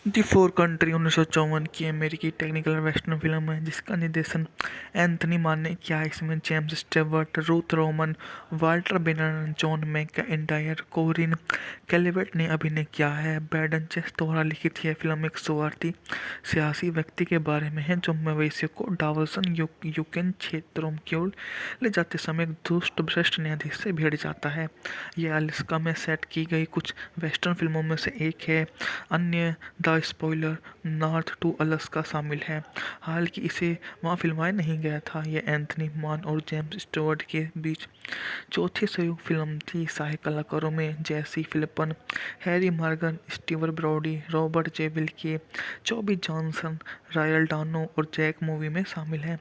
दी Far Country 1954 की अमेरिकी technical western film है जिसका निर्देशन एंथनी मान ने किया है। इसमें James Stewart, Ruth Roman, Walter बेनर, जॉन मैकइंटायर, कोरिन कैलिवेट ने अभिनय किया है। ब्रैंडन चेस द्वारा लिखित यह फिल्म एक स्वार्थी सियासी व्यक्ति के बारे में है जो मवेशियों को डावर्सन यूक्रेन क्षेत्रों की ओर ले जाते समय एक दुष्ट भ्रष्ट न्यायाधीश से भिड़ जाता है। यह अलास्का में सेट की गई कुछ वेस्टर्न फिल्मों में से एक है। अन्य the spoiler, north to Alaska शामिल है। हालांकि इसे वहाँ फिल्माया नहीं गया था। यह एंथनी मान और जेम्स स्टुअर्ट के बीच चौथी संयुक्त फिल्म थी। सहायक कलाकारों में Jay C Flippen, Harry Morgan, Steve Brodie, Robert J Wilke, Chubby Johnson, Royal Dano और जैक मूवी में शामिल हैं।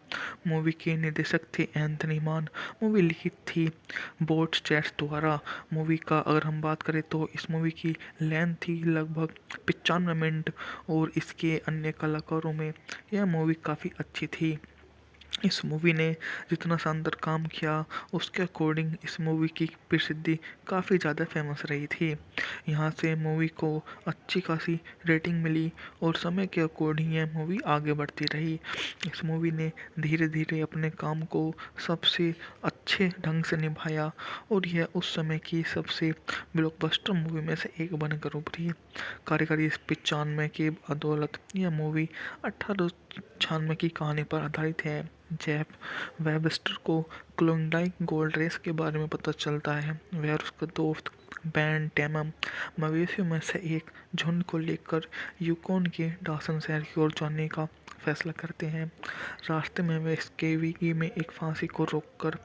मूवी के निर्देशक थे एंथनी मान। मूवी लिखित थी बोट चैट्स द्वारा। मूवी का अगर हम बात करें तो इस मूवी की लेंथ थी लगभग 95 मिनट और इसके अन्य कलाकारों में यह मूवी काफ़ी अच्छी थी। इस मूवी ने जितना शानदार काम किया उसके अकॉर्डिंग इस मूवी की प्रसिद्धि काफ़ी ज़्यादा फेमस रही थी। यहाँ से मूवी को अच्छी खासी रेटिंग मिली और समय के अकॉर्डिंग यह मूवी आगे बढ़ती रही। इस मूवी ने धीरे धीरे अपने काम को सबसे अच्छे ढंग से निभाया और यह उस समय की सबसे ब्लॉकबस्टर मूवी में से एक बनकर उभरी। कार्यकारी 95 के बदौलत यह मूवी 1896 की कहानी पर आधारित है। जेफ वेबस्टर को क्लोंडाइक गोल्ड रेस के बारे में पता चलता है। वह और उसका दोस्त बैन टेमम मवेशियों में से एक झुंड को लेकर यूकोन के डासन शहर की ओर जाने का फैसला करते हैं। रास्ते में वे स्केविगी में एक फांसी को रोककर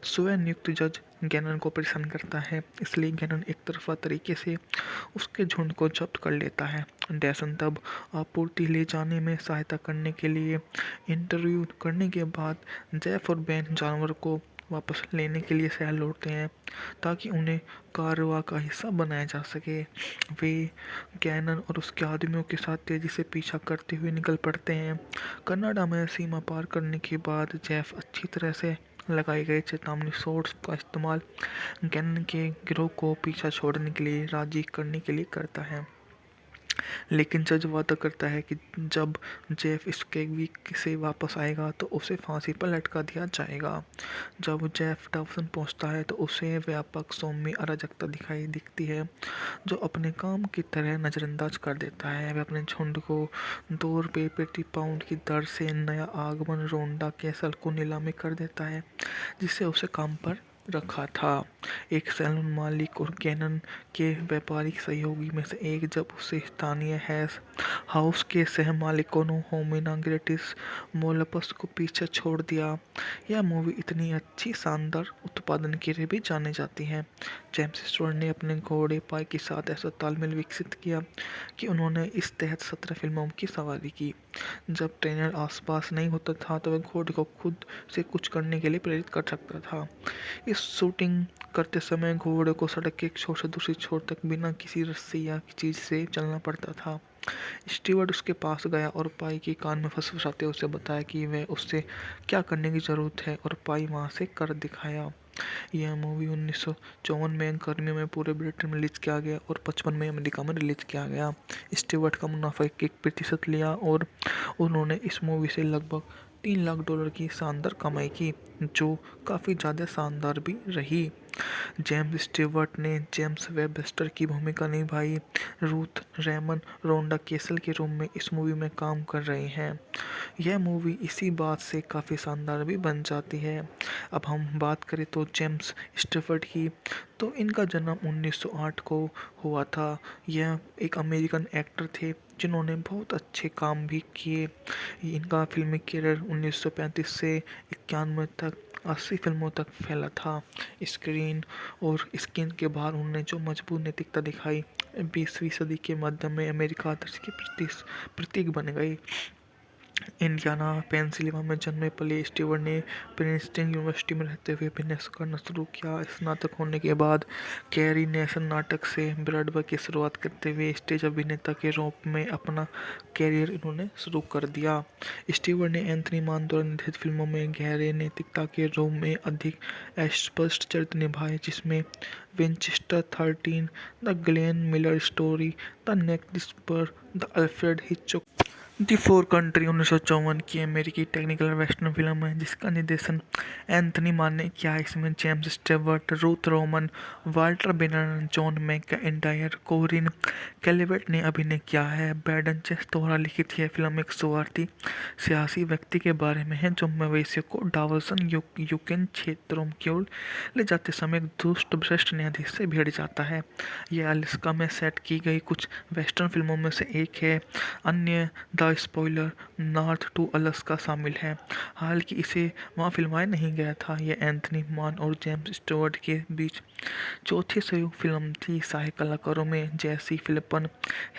स्वयं नियुक्त जज गैनन को परेशान करता है। इसलिए गैनन एक तरफा तरीके से उसके झुंड को जब्त कर लेता है। डैसन तब आपूर्ति ले जाने में सहायता करने के लिए इंटरव्यू करने के बाद जेफ और बेन जानवर को वापस लेने के लिए शहर लौटते हैं ताकि उन्हें कारवां का हिस्सा बनाया जा सके। वे गैनन और उसके आदमियों के साथ तेजी से पीछा करते हुए निकल पड़ते हैं। कनाडा में सीमा पार करने के बाद जेफ अच्छी तरह से लगाए गए चेतावनी शॉट्स का इस्तेमाल गैनन के गिरोह को पीछा छोड़ने के लिए राजी करने के लिए करता है। लेकिन जज वादा करता है कि जब जेफ स्केविक से वापस आएगा तो उसे फांसी पर लटका दिया जाएगा। जब जेफ डावसन पहुंचता है तो उसे व्यापक सौम्य अराजकता दिखती है जो अपने काम की तरह नज़रअंदाज कर देता है। वह अपने झुंड को ₹2 प्रति पाउंड की दर से नया आगमन रोंडा कैसल को नीलामी कर देता है जिससे उसे काम पर रखा था। एक सैलून मालिक और गैनन के व्यापारिक सहयोगी में से एक जब उसे स्थानीय हैश हाउस के सह मालिकों ने होमिना ग्रेटिस मोलपस को पीछे छोड़ दिया। यह मूवी इतनी अच्छी शानदार उत्पादन के लिए भी जानी जाती है। जेम्स स्टुअर्ट ने अपने घोड़े पाई के साथ ऐसा तालमेल विकसित किया कि उन्होंने इस तहत 17 फिल्मों की सवारी की। जब ट्रेनर आसपास नहीं होता था तो वह घोड़े को खुद से कुछ करने के लिए प्रेरित कर सकता था। इस शूटिंग करते समय घोड़े को सड़क के एक छोर से दूसरी छोर तक बिना किसी रस्सी या चीज से चलना पड़ता था। स्टीवर्ट उसके पास गया और पाई के कान में फुसफुसाते उसे बताया कि वह उससे क्या करने की ज़रूरत है और पाई वहाँ से कर दिखाया। यह मूवी 1954 में गर्मियों में पूरे ब्रिटेन में रिलीज किया गया और 55 में अमेरिका में रिलीज किया गया। स्टीवर्ट का मुनाफा 1% लिया और उन्होंने इस मूवी से लगभग $3 लाख की शानदार कमाई की जो काफ़ी ज़्यादा शानदार भी रही। जेम्स स्टीवर्ट ने जेम्स वेबस्टर की भूमिका निभाई। रूथ रेमन रोंडा केसल के रूप में इस मूवी में काम कर रहे हैं। यह मूवी इसी बात से काफ़ी शानदार भी बन जाती है। अब हम बात करें तो जेम्स स्टीवर्ट की, तो इनका जन्म 1908 को हुआ था। यह एक अमेरिकन एक्टर थे जिन्होंने बहुत अच्छे काम भी किए। इनका फिल्मी करियर 1935 से 91 तक 80 फिल्मों तक फैला था। स्क्रीन और स्क्रीन के बाहर उन्होंने जो मजबूत नैतिकता दिखाई 20वीं सदी के मध्य में अमेरिका आदर्श की प्रतीक बन गई। इंडियाना पेंसिल्वेनिया में जन्मे पले स्टीवर्ट ने प्रिंसटन यूनिवर्सिटी में रहते हुए अभिनय करना शुरू किया। स्नातक होने के बाद कैरी नेशन नाटक से ब्रॉडवे की शुरुआत करते हुए स्टेज अभिनेता के रूप में अपना कैरियर इन्होंने शुरू कर दिया। स्टीवर्ट ने एंथनी मान द्वारा निर्देशित फिल्मों में गहरे नैतिकता के रूप में अधिक स्पष्ट चरित्र निभाए, जिसमें Winchester 13, the Glenn Miller Story, the next whisper, the Alfred Hitchcock the Far Country 1954 की अमेरिकी टेक्निकल वेस्टर्न फिल्म है जिसका निर्देशन एंथनी मान ने किया। इसमें James Stewart, Ruth Roman, Walter बेनर, जॉन मैकइंटायर, कोरिन कैलिवेट ने अभिनय किया है। बैडन चेस द्वारा लिखित यह फिल्म एक स्वार्थी सियासी व्यक्ति के बारे में है जो मवेशियों को डावर्सन यूक्रेन क्षेत्रों की ओर ले जाते समय एक दुष्ट भ्रष्ट न्यायाधीश से भिड़ जाता है। यह अलास्का में सेट की गई कुछ वेस्टर्न फिल्मों में से एक है। अन्य the spoiler, north to Alaska शामिल है। हालांकि इसे वहाँ फिल्माया नहीं गया था। यह एंथनी मान और जेम्स स्टुअर्ट के बीच चौथी संयुक्त फिल्म थी। सहायक कलाकारों में Jay C Flippen,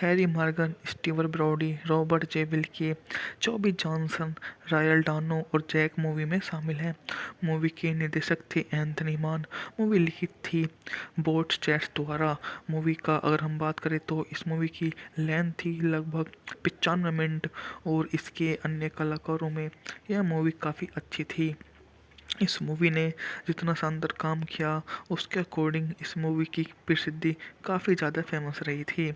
Harry Morgan, Steve Brodie, Robert J Wilke, Chubby Johnson, Royal Dano और जैक मूवी में शामिल हैं। मूवी के निर्देशक थे एंथनी मान। मूवी लिखित थी बोट चैट्स द्वारा। मूवी का अगर हम बात करें तो इस मूवी की लेंथ थी लगभग 95 मिनट और इसके अन्य कलाकारों में यह मूवी काफ़ी अच्छी थी। इस मूवी ने जितना शानदार काम किया उसके अकॉर्डिंग इस मूवी की प्रसिद्धि काफ़ी ज़्यादा फेमस रही थी।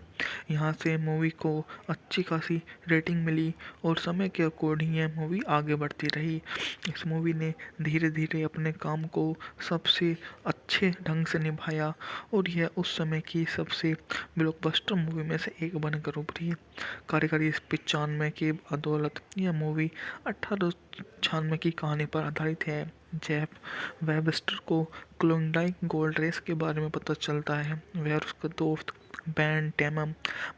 यहाँ से मूवी को अच्छी खासी रेटिंग मिली और समय के अकॉर्डिंग यह मूवी आगे बढ़ती रही। इस मूवी ने धीरे धीरे अपने काम को सबसे अच्छे ढंग से निभाया और यह उस समय की सबसे ब्लॉकबस्टर मूवी में से एक बनकर उभरी। कार्यकारी 95 की बदौलत यह मूवी 1896 की कहानी पर आधारित है। जेफ वेबस्टर को क्लोंडाइक गोल्ड रेस के बारे में पता चलता है। वह और उसका दोस्त बैन टेमम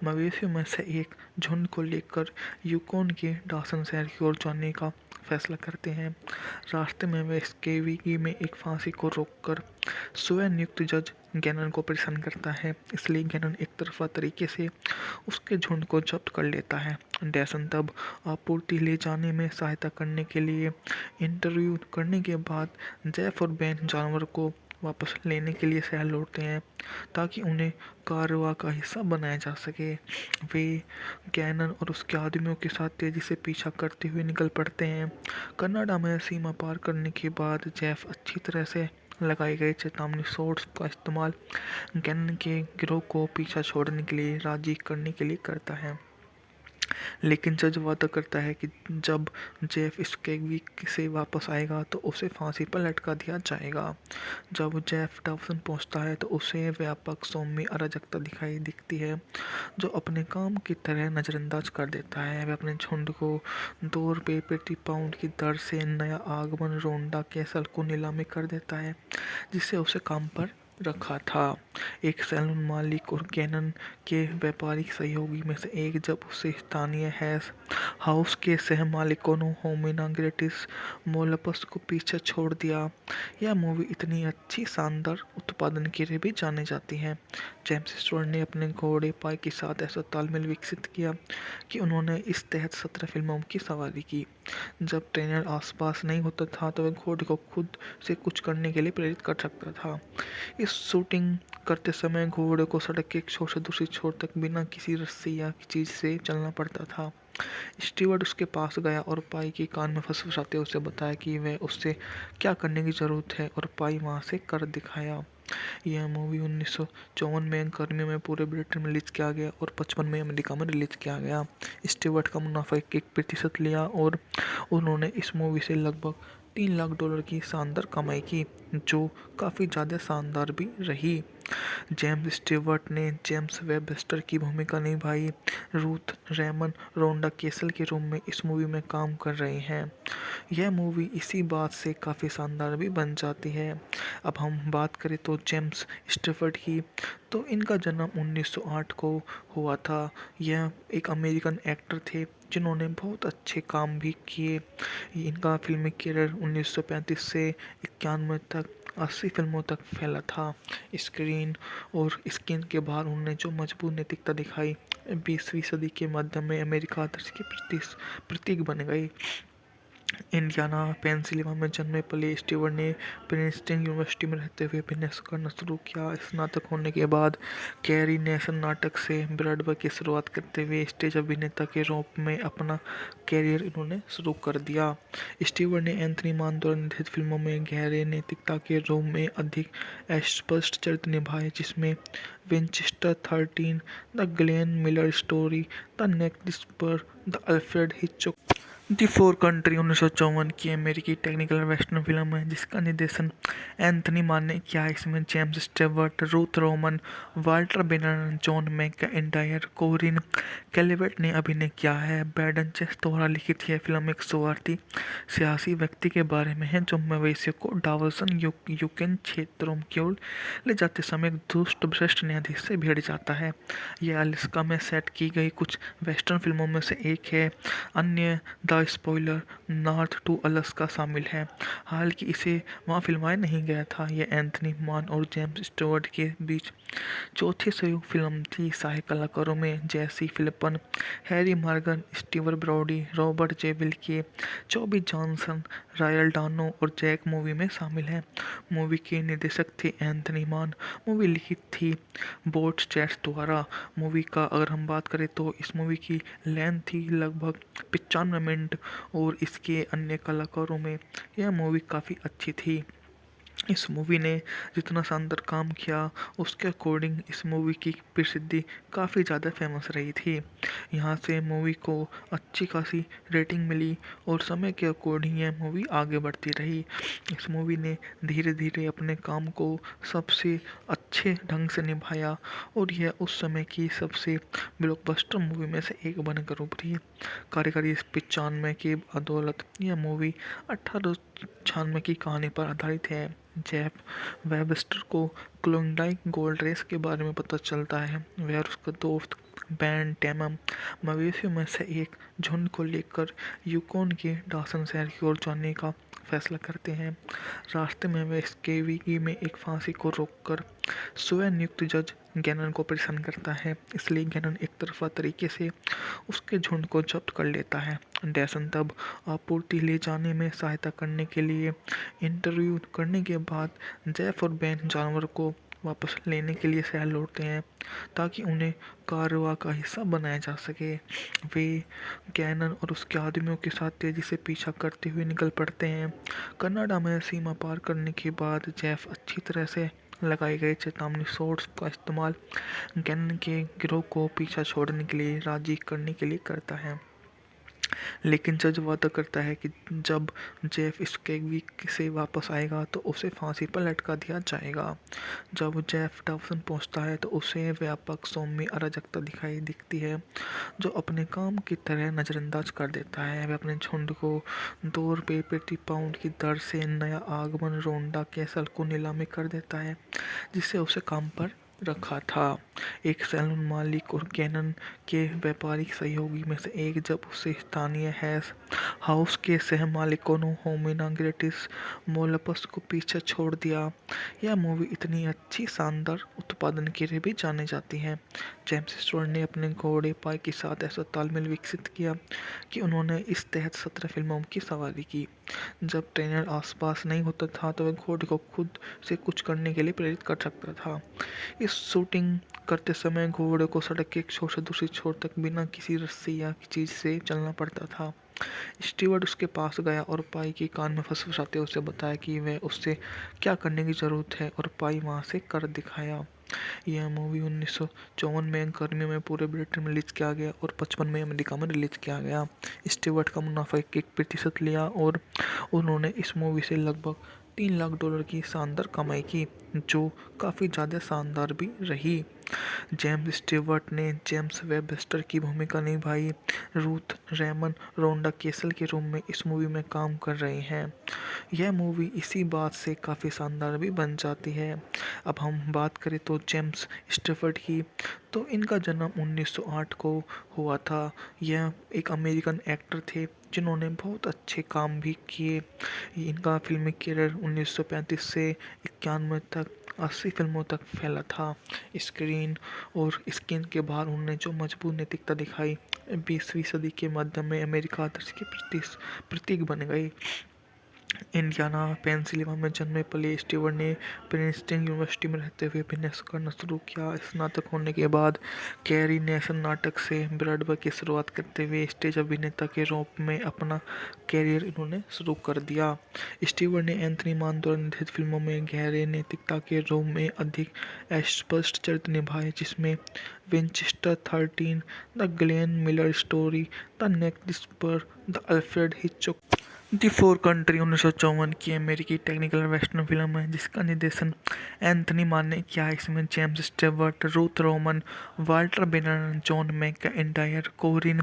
मवेशियों में से एक झुंड को लेकर यूकोन के डॉसन शहर की ओर जाने का फैसला करते हैं। रास्ते में वे स्केविगी में एक फांसी को रोककर स्वयं नियुक्त जज गैनन को परेशान करता है, इसलिए गैनन एक तरफा तरीके से उसके झुंड को जब्त कर लेता है। डैसन तब आपूर्ति ले जाने में सहायता करने के लिए इंटरव्यू करने के बाद जेफ और बेन जानवर को वापस लेने के लिए शहर लौटते हैं ताकि उन्हें कारवां का हिस्सा बनाया जा सके। वे गैनन और उसके आदमियों के साथ तेजी से पीछा करते हुए निकल पड़ते हैं। कनाडा में सीमा पार करने के बाद जेफ अच्छी तरह से लगाए गए चेतावनी शॉट्स का इस्तेमाल गैनन के गिरोह को पीछा छोड़ने के लिए राजी करने के लिए करता है, लेकिन जज वादा करता है कि जब जेफ स्केविगी से वापस आएगा तो उसे फांसी पर लटका दिया जाएगा। जब जेफ डॉसन पहुंचता है तो उसे व्यापक सौम्य अराजकता दिखती है जो अपने काम की तरह नज़रअंदाज कर देता है। वह अपने झुंड को ₹2 प्रति पाउंड की दर से नया आगमन रोंडा कैसल को नीलामी कर देता है जिसे उसे काम पर रखा था। एक सैलून मालिक और गैनन के व्यापारिक सहयोगी में से एक जब उसे स्थानीय हैश हाउस के सह मालिकों ने होमिना ग्रेटिस मोलपस को पीछे छोड़ दिया। यह मूवी इतनी अच्छी शानदार उत्पादन के लिए भी जानी जाती है। जेम्स स्टुअर्ट ने अपने घोड़े पाई के साथ ऐसा तालमेल विकसित किया कि उन्होंने इस तहत 17 फिल्मों की सवारी की। जब ट्रेनर आसपास नहीं होता था तो वह घोड़े को खुद से कुछ करने के लिए प्रेरित कर सकता था। इस शूटिंग करते समय घोड़े को सड़क के एक छोर से दूसरी छोर तक बिना किसी रस्सी या चीज़ से चलना पड़ता था। स्टीवर्ट उसके पास गया और पाई के कान में फंसाते उसे बताया कि वह उससे क्या करने की ज़रूरत है और पाई वहाँ से कर दिखाया। यह मूवी 1954 में गर्मियों में पूरे ब्रिटेन में रिलीज किया गया और 55 में अमेरिका में रिलीज किया गया। स्टीवर्ट का मुनाफा 1% लिया और उन्होंने इस मूवी से लगभग $3 लाख की शानदार कमाई की, जो काफ़ी ज़्यादा शानदार भी रही। जेम्स स्टीवर्ट ने जेम्स वेबस्टर की भूमिका निभाई। रूथ रेमन रोंडा कैसल के रूप में इस मूवी में काम कर रहे हैं। यह मूवी इसी बात से काफ़ी शानदार भी बन जाती है। अब हम बात करें तो जेम्स स्टीवर्ट की, तो इनका जन्म 1908 को हुआ था। यह एक अमेरिकन एक्टर थे जिन्होंने बहुत अच्छे काम भी किए। इनका फिल्मी करियर 1935 से 91 तक 80 फिल्मों तक फैला था। स्क्रीन और स्क्रीन के बाहर उन्होंने जो मजबूत नैतिकता दिखाई 20वीं सदी के मध्य में अमेरिका आदर्श की प्रतीक बन गई। इंडियाना पेंसिल्वेनिया में जन्मे पले स्टीवर्ट ने प्रिंसटन यूनिवर्सिटी में रहते हुए अभिनय करना शुरू किया। स्नातक होने के बाद कैरी नेशन नाटक से ब्रॉडवे की शुरुआत करते हुए स्टेज अभिनेता के रूप में अपना कैरियर इन्होंने शुरू कर दिया। स्टीवर्ट ने एंथनी मान द्वारा निर्देशित फिल्मों में गहरे नैतिकता के रूप में अधिक स्पष्ट चरित्र निभाए, जिसमें Winchester 13, the Glenn Miller Story, the Naked Spur, the Alfred Hitchcock the Far Country 1954 की अमेरिकी टेक्निकल वेस्टर्न फिल्म है जिसका निर्देशन एंथनी मान ने किया। इसमें James Stewart, Ruth Roman, Walter बेनर, जॉन मैकइंटायर, कोरिन कैलिवेट ने अभिनय किया है। ब्रैंडन चेस द्वारा लिखित यह फिल्म एक स्वार्थी सियासी व्यक्ति के बारे में है जो मवेशियों को डावर्सन यूक्रेन क्षेत्रों की ओर ले जाते समय एक दुष्ट भ्रष्ट न्यायाधीश से भिड़ जाता है। यह अलास्का में सेट की गई कुछ वेस्टर्न फिल्मों में से एक है। अन्य the spoiler, north to Alaska शामिल है। हालांकि इसे वहाँ फिल्माया नहीं गया था। यह एंथनी मान और जेम्स स्टुअर्ट के बीच चौथी संयुक्त फिल्म थी। सहायक कलाकारों में Jay C Flippen, Harry Morgan, Steve Brodie, Robert J Wilke, Chubby Johnson, Royal Dano और जैक मूवी में शामिल हैं। मूवी के निर्देशक थे एंथनी मान। मूवी लिखित थी बोट चैट्स द्वारा। मूवी का अगर हम बात करें तो इस मूवी की लेंथ थी लगभग 95 मिनट और इसके अन्य कलाकारों में यह मूवी काफ़ी अच्छी थी। इस मूवी ने जितना शानदार काम किया उसके अकॉर्डिंग इस मूवी की प्रसिद्धि काफ़ी ज़्यादा फेमस रही थी। यहाँ से मूवी को अच्छी खासी रेटिंग मिली और समय के अकॉर्डिंग यह मूवी आगे बढ़ती रही। इस मूवी ने धीरे धीरे अपने काम को सबसे अच्छे ढंग से निभाया और यह उस समय की सबसे ब्लॉकबस्टर मूवी में से एक बनकर उभरी। कार्यकारी 95 की बदौलत यह मूवी 1896 की कहानी पर आधारित है। जेफ वेबस्टर को क्लोंडाइक गोल्ड रेस के बारे में पता चलता है। वह और उसका दोस्त बैन टैमम मवेशियों में से एक झुंड को लेकर यूकोन के डॉसन शहर की ओर जाने का फैसला करते हैं। रास्ते में वे स्केविगी में एक फांसी को रोककर स्वयं नियुक्त जज गैनन को परेशान करता है, इसलिए गैनन एक तरफा तरीके से उसके झुंड को जब्त कर लेता है। डैसन तब आपूर्ति ले जाने में सहायता करने के लिए इंटरव्यू करने के बाद जेफ और बैन जानवर को वापस लेने के लिए शहर लौटते हैं ताकि उन्हें कारवां का हिस्सा बनाया जा सके। वे गैनन और उसके आदमियों के साथ तेजी से पीछा करते हुए निकल पड़ते हैं। कनाडा में सीमा पार करने के बाद जेफ अच्छी तरह से लगाए गए चेतावनी शॉट्स का इस्तेमाल गैनन के गिरोह को पीछा छोड़ने के लिए राजी करने के लिए करता है, लेकिन जज वादा करता है कि जब जेफ स्केविगी से वापस आएगा तो उसे फांसी पर लटका दिया जाएगा। जब जेफ डॉसन पहुंचता है तो उसे व्यापक सौम्य अराजकता दिखती है जो अपने काम की तरह नज़रअंदाज कर देता है। वह अपने झुंड को ₹2 प्रति पाउंड की दर से नया आगमन रोंडा कैसल को नीलामी कर देता है जिसे उसे काम पर रखा था। एक सैलून मालिक और गैनन के व्यापारिक सहयोगी में से एक जब उसे स्थानीय हैश हाउस के सह मालिकों ने होमिना ग्रेटिस मोलपस को पीछे छोड़ दिया। यह मूवी इतनी अच्छी शानदार उत्पादन के लिए भी जानी जाती है। जेम्स स्टुअर्ट ने अपने घोड़े पाई के साथ ऐसा तालमेल विकसित किया कि उन्होंने इस तहत 17 फिल्मों की सवारी की। जब ट्रेनर आसपास नहीं होता था तो वह घोड़े को खुद से कुछ करने के लिए प्रेरित कर सकता था। इस शूटिंग करते समय घोड़े को सड़क के एक छोर से दूसरी छोर तक बिना किसी रस्सी या चीज़ से चलना पड़ता था। स्टीवर्ट उसके पास गया और पाई के कान में फंसाते उसे बताया कि वह उससे क्या करने की ज़रूरत है और पाई वहाँ से कर दिखाया। यह मूवी 1954 में गर्मी में पूरे ब्रिटेन में रिलीज किया गया और 55 में अमेरिका में रिलीज किया गया। स्टीवर्ट का मुनाफा 1% लिया और उन्होंने इस मूवी से लगभग $3 लाख की शानदार कमाई की, जो काफ़ी ज़्यादा शानदार भी रही। जेम्स स्टीवर्ट ने जेम्स वेबस्टर की भूमिका निभाई। रूथ रेमन रोंडा कैसल के रूप में इस मूवी में काम कर रहे हैं। यह मूवी इसी बात से काफ़ी शानदार भी बन जाती है। अब हम बात करें तो जेम्स स्टीवर्ट की, तो इनका जन्म 1908 को हुआ था। यह एक अमेरिकन एक्टर थे जिन्होंने बहुत अच्छे काम भी किए। इनका फिल्मी करियर 1935 से 91 तक 80 फिल्मों तक फैला था। स्क्रीन और स्क्रीन के बाहर उन्होंने जो मजबूत नैतिकता दिखाई 20वीं सदी के मध्य में अमेरिका आदर्श के प्रतीक बन गई। इंडियाना पेंसिल्वेनिया में जन्मे पले स्टीवर्ट ने प्रिंसटन यूनिवर्सिटी में रहते हुए अभिनय करना शुरू किया। स्नातक होने के बाद कैरी नेशन नाटक से ब्रॉडवे की शुरुआत करते हुए स्टेज अभिनेता के रूप में अपना कैरियर इन्होंने शुरू कर दिया। स्टीवर्ट ने एंथनी मान द्वारा निर्देशित फिल्मों में गहरे नैतिकता के रूप में अधिक स्पष्ट चरित्र निभाए, जिसमें Winchester 13, the Glenn Miller Story, the Naked Spur, the Alfred Hitchcock the Far Country 1954 की अमेरिकी टेक्निकल वेस्टर्न फिल्म है जिसका निर्देशन एंथनी मान ने किया है। इसमें James Stewart, Ruth Roman, Walter बेनर, जॉन मैकइंटायर, कोरिन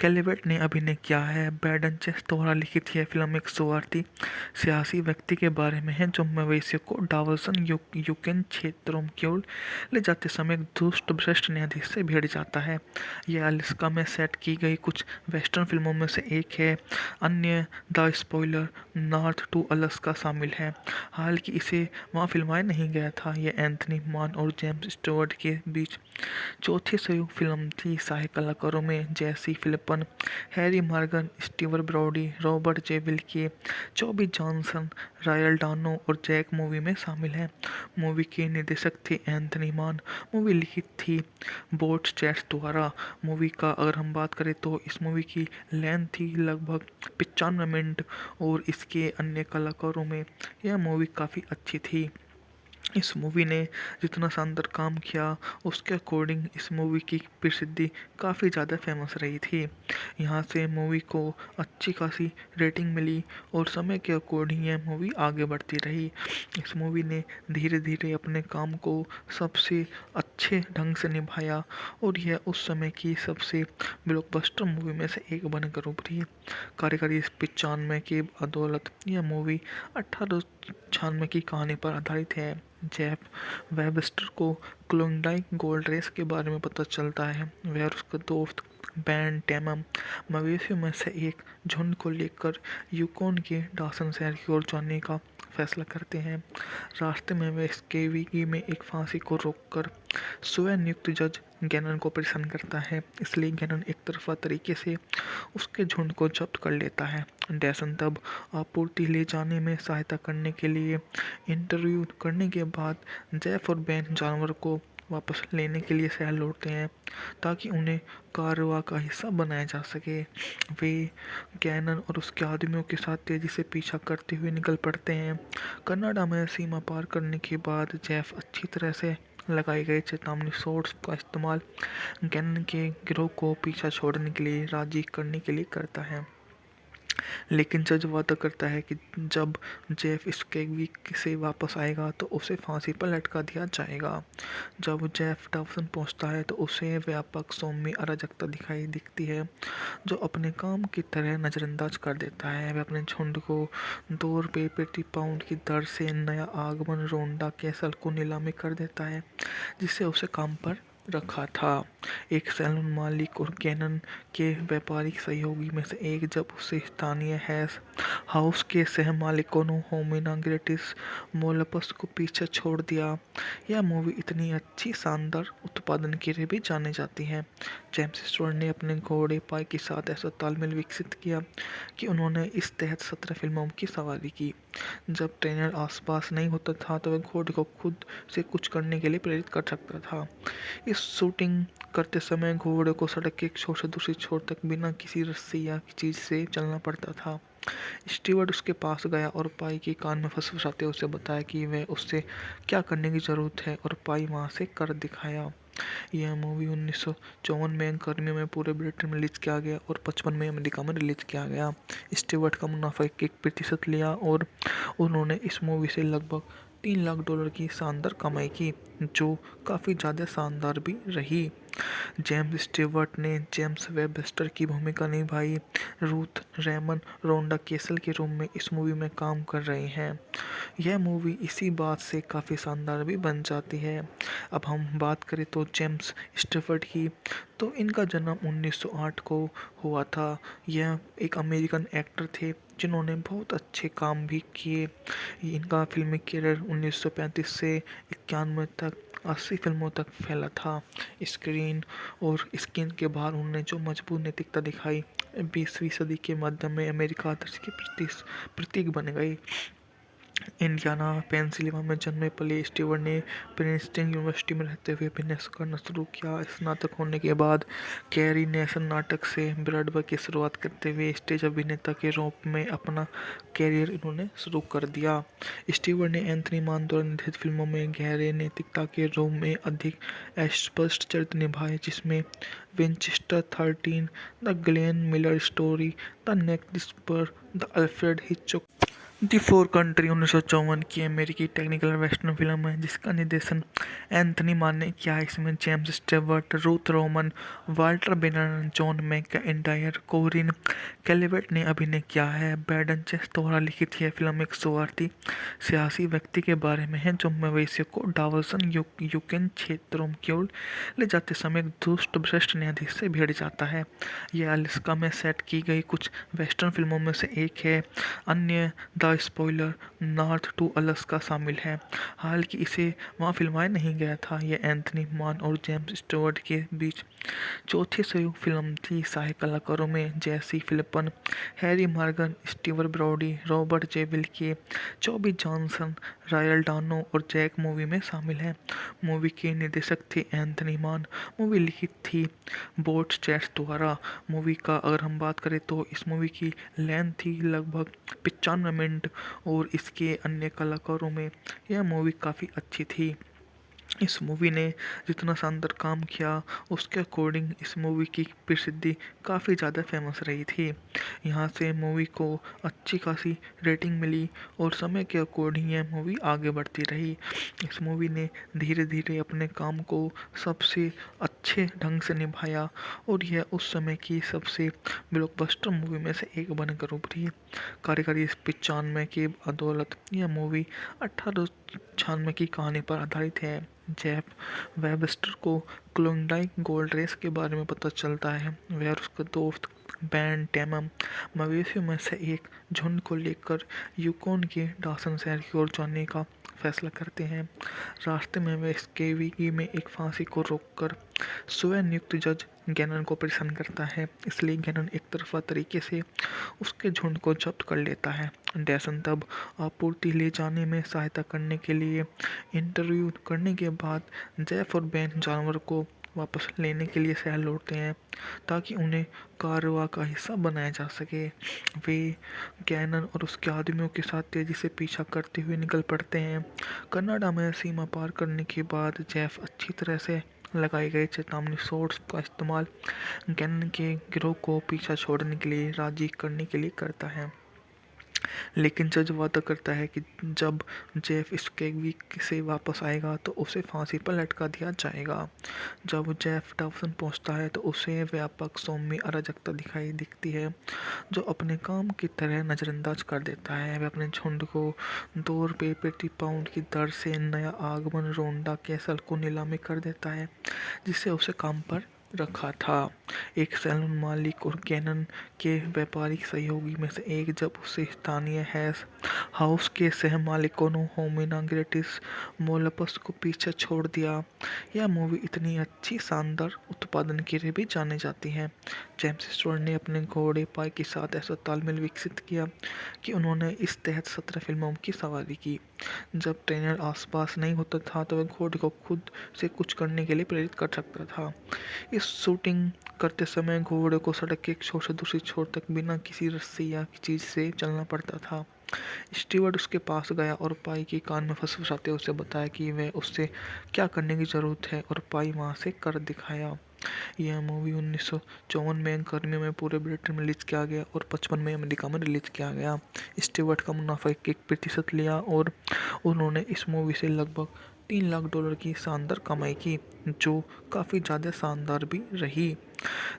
कैलिवेट ने अभिनय किया है। ब्रैंडन चेस द्वारा लिखित यह फिल्म एक स्वार्थी सियासी व्यक्ति के बारे में है जो मवेशियों को डावर्सन यूक्रेन क्षेत्रों की ओर ले जाते समय एक दुष्ट भ्रष्ट न्यायाधीश से भिड़ जाता है। यह अलास्का में सेट की गई कुछ वेस्टर्न फिल्मों में से एक है। अन्य the spoiler, north to Alaska शामिल है। हालांकि इसे वहाँ फिल्माया नहीं गया था। यह एंथनी मान और जेम्स स्टुअर्ट के बीच चौथी संयुक्त फिल्म थी। सहायक कलाकारों में Jay C Flippen, Harry Morgan, Steve Brodie, Robert J Wilke, Chubby Johnson, Royal Dano और जैक मूवी में शामिल हैं। मूवी के निर्देशक थे एंथनी मान। मूवी लिखित थी बोट चैट्स द्वारा। मूवी का अगर हम बात करें तो इस मूवी की लेंथ थी लगभग 95 मिनट और इसके अन्य कलाकारों में यह मूवी काफ़ी अच्छी थी। इस मूवी ने जितना शानदार काम किया उसके अकॉर्डिंग इस मूवी की प्रसिद्धि काफ़ी ज़्यादा फेमस रही थी। यहाँ से मूवी को अच्छी खासी रेटिंग मिली और समय के अकॉर्डिंग यह मूवी आगे बढ़ती रही। इस मूवी ने धीरे धीरे अपने काम को सबसे अच्छे ढंग से निभाया और यह उस समय की सबसे ब्लॉकबस्टर मूवी में से एक बनकर उभरी। कार्यकारी 95 की बदौलत यह मूवी 1896 की कहानी पर आधारित है। जेफ वेबस्टर को क्लोंडाइक गोल्ड रेस के बारे में पता चलता है। वह और उसका दोस्त बैन टैमम मवेशियों में से एक झुंड को लेकर यूकोन के डॉसन शहर की ओर जाने का फैसला करते हैं। रास्ते में वे स्केविगी में एक फांसी को रोककर स्वयं नियुक्त जज गैनन को परेशान करता है, इसलिए गैनन एक तरफा तरीके से उसके झुंड को जब्त कर लेता है। डैसन तब आपूर्ति ले जाने में सहायता करने के लिए इंटरव्यू करने के बाद जेफ और बैन जानवर को वापस लेने के लिए शहर लौटते हैं ताकि उन्हें कारवां का हिस्सा बनाया जा सके। वे गैनन और उसके आदमियों के साथ तेजी से पीछा करते हुए निकल पड़ते हैं। कनाडा में सीमा पार करने के बाद जेफ अच्छी तरह से लगाए गए चेतावनी शॉट्स का इस्तेमाल गैनन के गिरोह को पीछा छोड़ने के लिए राजी करने के लिए करता है, लेकिन जज वादा करता है कि जब जेफ स्केविगी से वापस आएगा तो उसे फांसी पर लटका दिया जाएगा। जब जेफ डॉसन पहुंचता है तो उसे व्यापक सौम्य अराजकता दिखती है जो अपने काम की तरह नज़रअंदाज कर देता है। वह अपने झुंड को ₹2 प्रति पाउंड की दर से नया आगमन रोंडा कैसल को नीलामी कर देता है जिससे उसे काम पर रखा था। एक सैलून मालिक और गैनन के व्यापारिक सहयोगी में से एक जब उसे स्थानीय हैश हाउस के सह मालिकों ने होमिना ग्रेटिस मोलपस को पीछे छोड़ दिया। यह मूवी इतनी अच्छी शानदार उत्पादन के लिए भी जानी जाती है। जेम्स स्टुअर्ट ने अपने घोड़े पाई के साथ ऐसा तालमेल विकसित किया कि उन्होंने इस तहत 17 फिल्मों की सवारी की। जब ट्रेनर आसपास नहीं होता था तो वह घोड़े को खुद से कुछ करने के लिए प्रेरित कर सकता था। इस शूटिंग करते समय घोड़े को सड़क के एक छोर से दूसरी छोर तक बिना किसी रस्सी या चीज़ से चलना पड़ता था। स्टीवर्ट उसके पास गया और पाई के कान में फंसाते उसे बताया कि वह उससे क्या करने की ज़रूरत है और पाई वहाँ से कर दिखाया। यह मूवी 1954 में गर्मियों में पूरे ब्रिटेन में रिलीज किया गया और 55 में अमेरिका में रिलीज किया गया। स्टीवर्ट का मुनाफा 1% लिया और उन्होंने इस मूवी से लगभग $3 लाख की शानदार कमाई की, जो काफ़ी ज़्यादा शानदार भी रही। जेम्स स्टीवर्ट ने जेम्स वेबस्टर की भूमिका निभाई। रूथ रेमन रोंडा केसल के रूप में इस मूवी में काम कर रहे हैं। यह मूवी इसी बात से काफ़ी शानदार भी बन जाती है। अब हम बात करें तो जेम्स स्टीवर्ट की, तो इनका जन्म 1908 को हुआ था। यह एक अमेरिकन एक्टर थे जिन्होंने बहुत अच्छे काम भी किए। इनका फिल्मी करियर 1935 से 91 तक 80 फिल्मों तक फैला था। स्क्रीन और स्क्रीन के बाहर उन्होंने जो मजबूत नैतिकता दिखाई, 20वीं सदी के मध्य में अमेरिका आदर्श की प्रतीक बन गई। इंडियाना पेंसिल्वेनिया में जन्मे पले स्टीवर्ट ने प्रिंसटन यूनिवर्सिटी में रहते हुए अभिनय करना शुरू किया। स्नातक होने के बाद कैरी नेशन नाटक से ब्रॉडवे की शुरुआत करते हुए स्टेज अभिनेता के रूप में अपना कैरियर इन्होंने शुरू कर दिया। स्टीवर्ट ने एंथनी मान द्वारा निर्देशित फिल्मों में गहरे नैतिकता के रूप में अधिक स्पष्ट चरित्र निभाए, जिसमें Winchester 13, the Glenn Miller Story, the next whisper, the Alfred Hitchcock. The Far Country 1954 की अमेरिकी टेक्निकल वेस्टर्न फिल्म है जिसका निर्देशन एंथनी मान ने किया है। इसमें James Stewart, Ruth Roman, Walter बेनर, जॉन मैकइंटायर, कोरिन कैलिवेट ने अभिनय किया है। बैडन चेस द्वारा लिखित यह फिल्म एक स्वार्थी सियासी व्यक्ति के बारे में है जो मवेशियों को डावर्सन यूक्रेन क्षेत्रों की ओर ले जाते समय एक दुष्ट भ्रष्ट न्यायाधीश से भिड़ जाता है। यह अलास्का में सेट की गई कुछ वेस्टर्न फिल्मों में से एक है। अन्य the spoiler, north to Alaska शामिल है। हालांकि इसे वहाँ फिल्माया नहीं गया था। यह एंथनी मान और जेम्स स्टीवर्ट के बीच चौथी संयुक्त फिल्म थी। सहायक कलाकारों में Jay C Flippen, Harry Morgan, Steve Brodie, Robert J Wilke, Chubby Johnson, Royal Dano और जैक मूवी में शामिल हैं। मूवी के निर्देशक थे एंथनी मान। मूवी लिखित थी बोट चैट्स द्वारा। मूवी का अगर हम बात करें तो इस मूवी की लेंथ थी लगभग 95 मिनट और इसके अन्य कलाकारों में यह मूवी काफ़ी अच्छी थी। इस मूवी ने जितना शानदार काम किया उसके अकॉर्डिंग इस मूवी की प्रसिद्धि काफ़ी ज़्यादा फेमस रही थी। यहाँ से मूवी को अच्छी खासी रेटिंग मिली और समय के अकॉर्डिंग यह मूवी आगे बढ़ती रही। इस मूवी ने धीरे धीरे अपने काम को सबसे अच्छे ढंग से निभाया और यह उस समय की सबसे ब्लॉकबस्टर मूवी में से एक बनकर उभरी। कार्यकारी 95 की बदौलत यह मूवी 1896 की कहानी पर आधारित है। जेफ वेबस्टर को क्लोंडाइक गोल्ड रेस के बारे में पता चलता है। वह और उसका दोस्त बैन टेमम मवेशियों में से एक झुंड को लेकर यूकोन के डासन शहर की ओर जाने का फैसला करते हैं। रास्ते में वे स्केविगी में एक फांसी को रोककर स्वयं नियुक्त जज गैनन को परेशान करता है, इसलिए गैनन एक तरफा तरीके से उसके झुंड को जब्त कर लेता है। डैसन तब आपूर्ति ले जाने में सहायता करने के लिए इंटरव्यू करने के बाद जेफ और बैन जानवर को वापस लेने के लिए शहर लौटते हैं ताकि उन्हें कारवां का हिस्सा बनाया जा सके। वे गैनन और उसके आदमियों के साथ तेजी से पीछा करते हुए निकल पड़ते हैं। कनाडा में सीमा पार करने के बाद जेफ अच्छी तरह से लगाए गए चेतावनी शॉट्स का इस्तेमाल गैनन के गिरोह को पीछा छोड़ने के लिए राजी करने के लिए करता है, लेकिन जज वादा करता है कि जब जेफ स्केविगी से वापस आएगा तो उसे फांसी पर लटका दिया जाएगा। जब जेफ डावसन पहुंचता है तो उसे व्यापक सौम्य अराजकता दिखती है जो अपने काम की तरह नज़रअंदाज कर देता है। वह अपने झुंड को ₹2 प्रति पाउंड की दर से नया आगमन रोंडा कैसल को नीलामी कर देता है जिससे उसे काम पर रखा था। एक सैलून मालिक और गैनन के व्यापारिक सहयोगी में से एक जब उसे स्थानीय हैश हाउस के सह मालिकों ने होमिना ग्रेटिस मोलपस को पीछे छोड़ दिया। यह मूवी इतनी अच्छी शानदार उत्पादन के लिए भी जानी जाती है। जेम्स स्टीवर्ट ने अपने घोड़े पाई के साथ ऐसा तालमेल विकसित किया कि उन्होंने इस तहत 17 फिल्मों की सवारी की। जब ट्रेनर आसपास नहीं होता था तो वह घोड़े को खुद से कुछ करने के लिए प्रेरित कर सकता था। इस शूटिंग करते समय घोड़े को सड़क के एक छोर से दूसरी छोर तक बिना किसी रस्सी या चीज से चलना पड़ता था। स्टीवर्ट उसके पास गया और पाई के कान में फंसाते उसे बताया कि वह उससे क्या करने की ज़रूरत है और पाई वहाँ से कर दिखाया। यह मूवी 1954 में गर्मी में पूरे ब्रिटेन में रिलीज किया गया और 55 में अमेरिका में रिलीज किया गया। स्टीवर्ट का मुनाफा 1% लिया और उन्होंने इस मूवी से लगभग $3 लाख की शानदार कमाई की, जो काफ़ी ज़्यादा शानदार भी रही।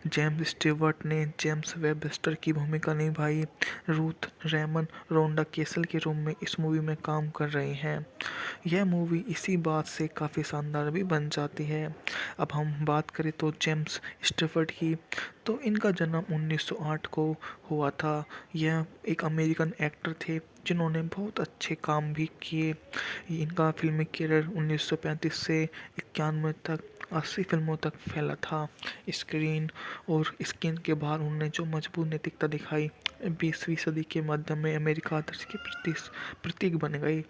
जेम्स स्टीवर्ट ने जेम्स वेबस्टर की भूमिका निभाई। रूथ रेमन रोंडा केसल के रूप में इस मूवी में काम कर रही हैं। यह मूवी इसी बात से काफ़ी शानदार भी बन जाती है। अब हम बात करें तो जेम्स स्टीवर्ट की, तो इनका जन्म 1908 को हुआ था। यह एक अमेरिकन एक्टर थे जिन्होंने बहुत अच्छे काम भी किए। इनका फिल्मी करियर 1935 से 91 तक 80 फिल्मों तक फैला था। स्क्रीन और स्क्रीन के बाहर उन्होंने जो मजबूत नैतिकता दिखाई, 20वीं सदी के मध्य में अमेरिका आदर्श के प्रतीक बन गई।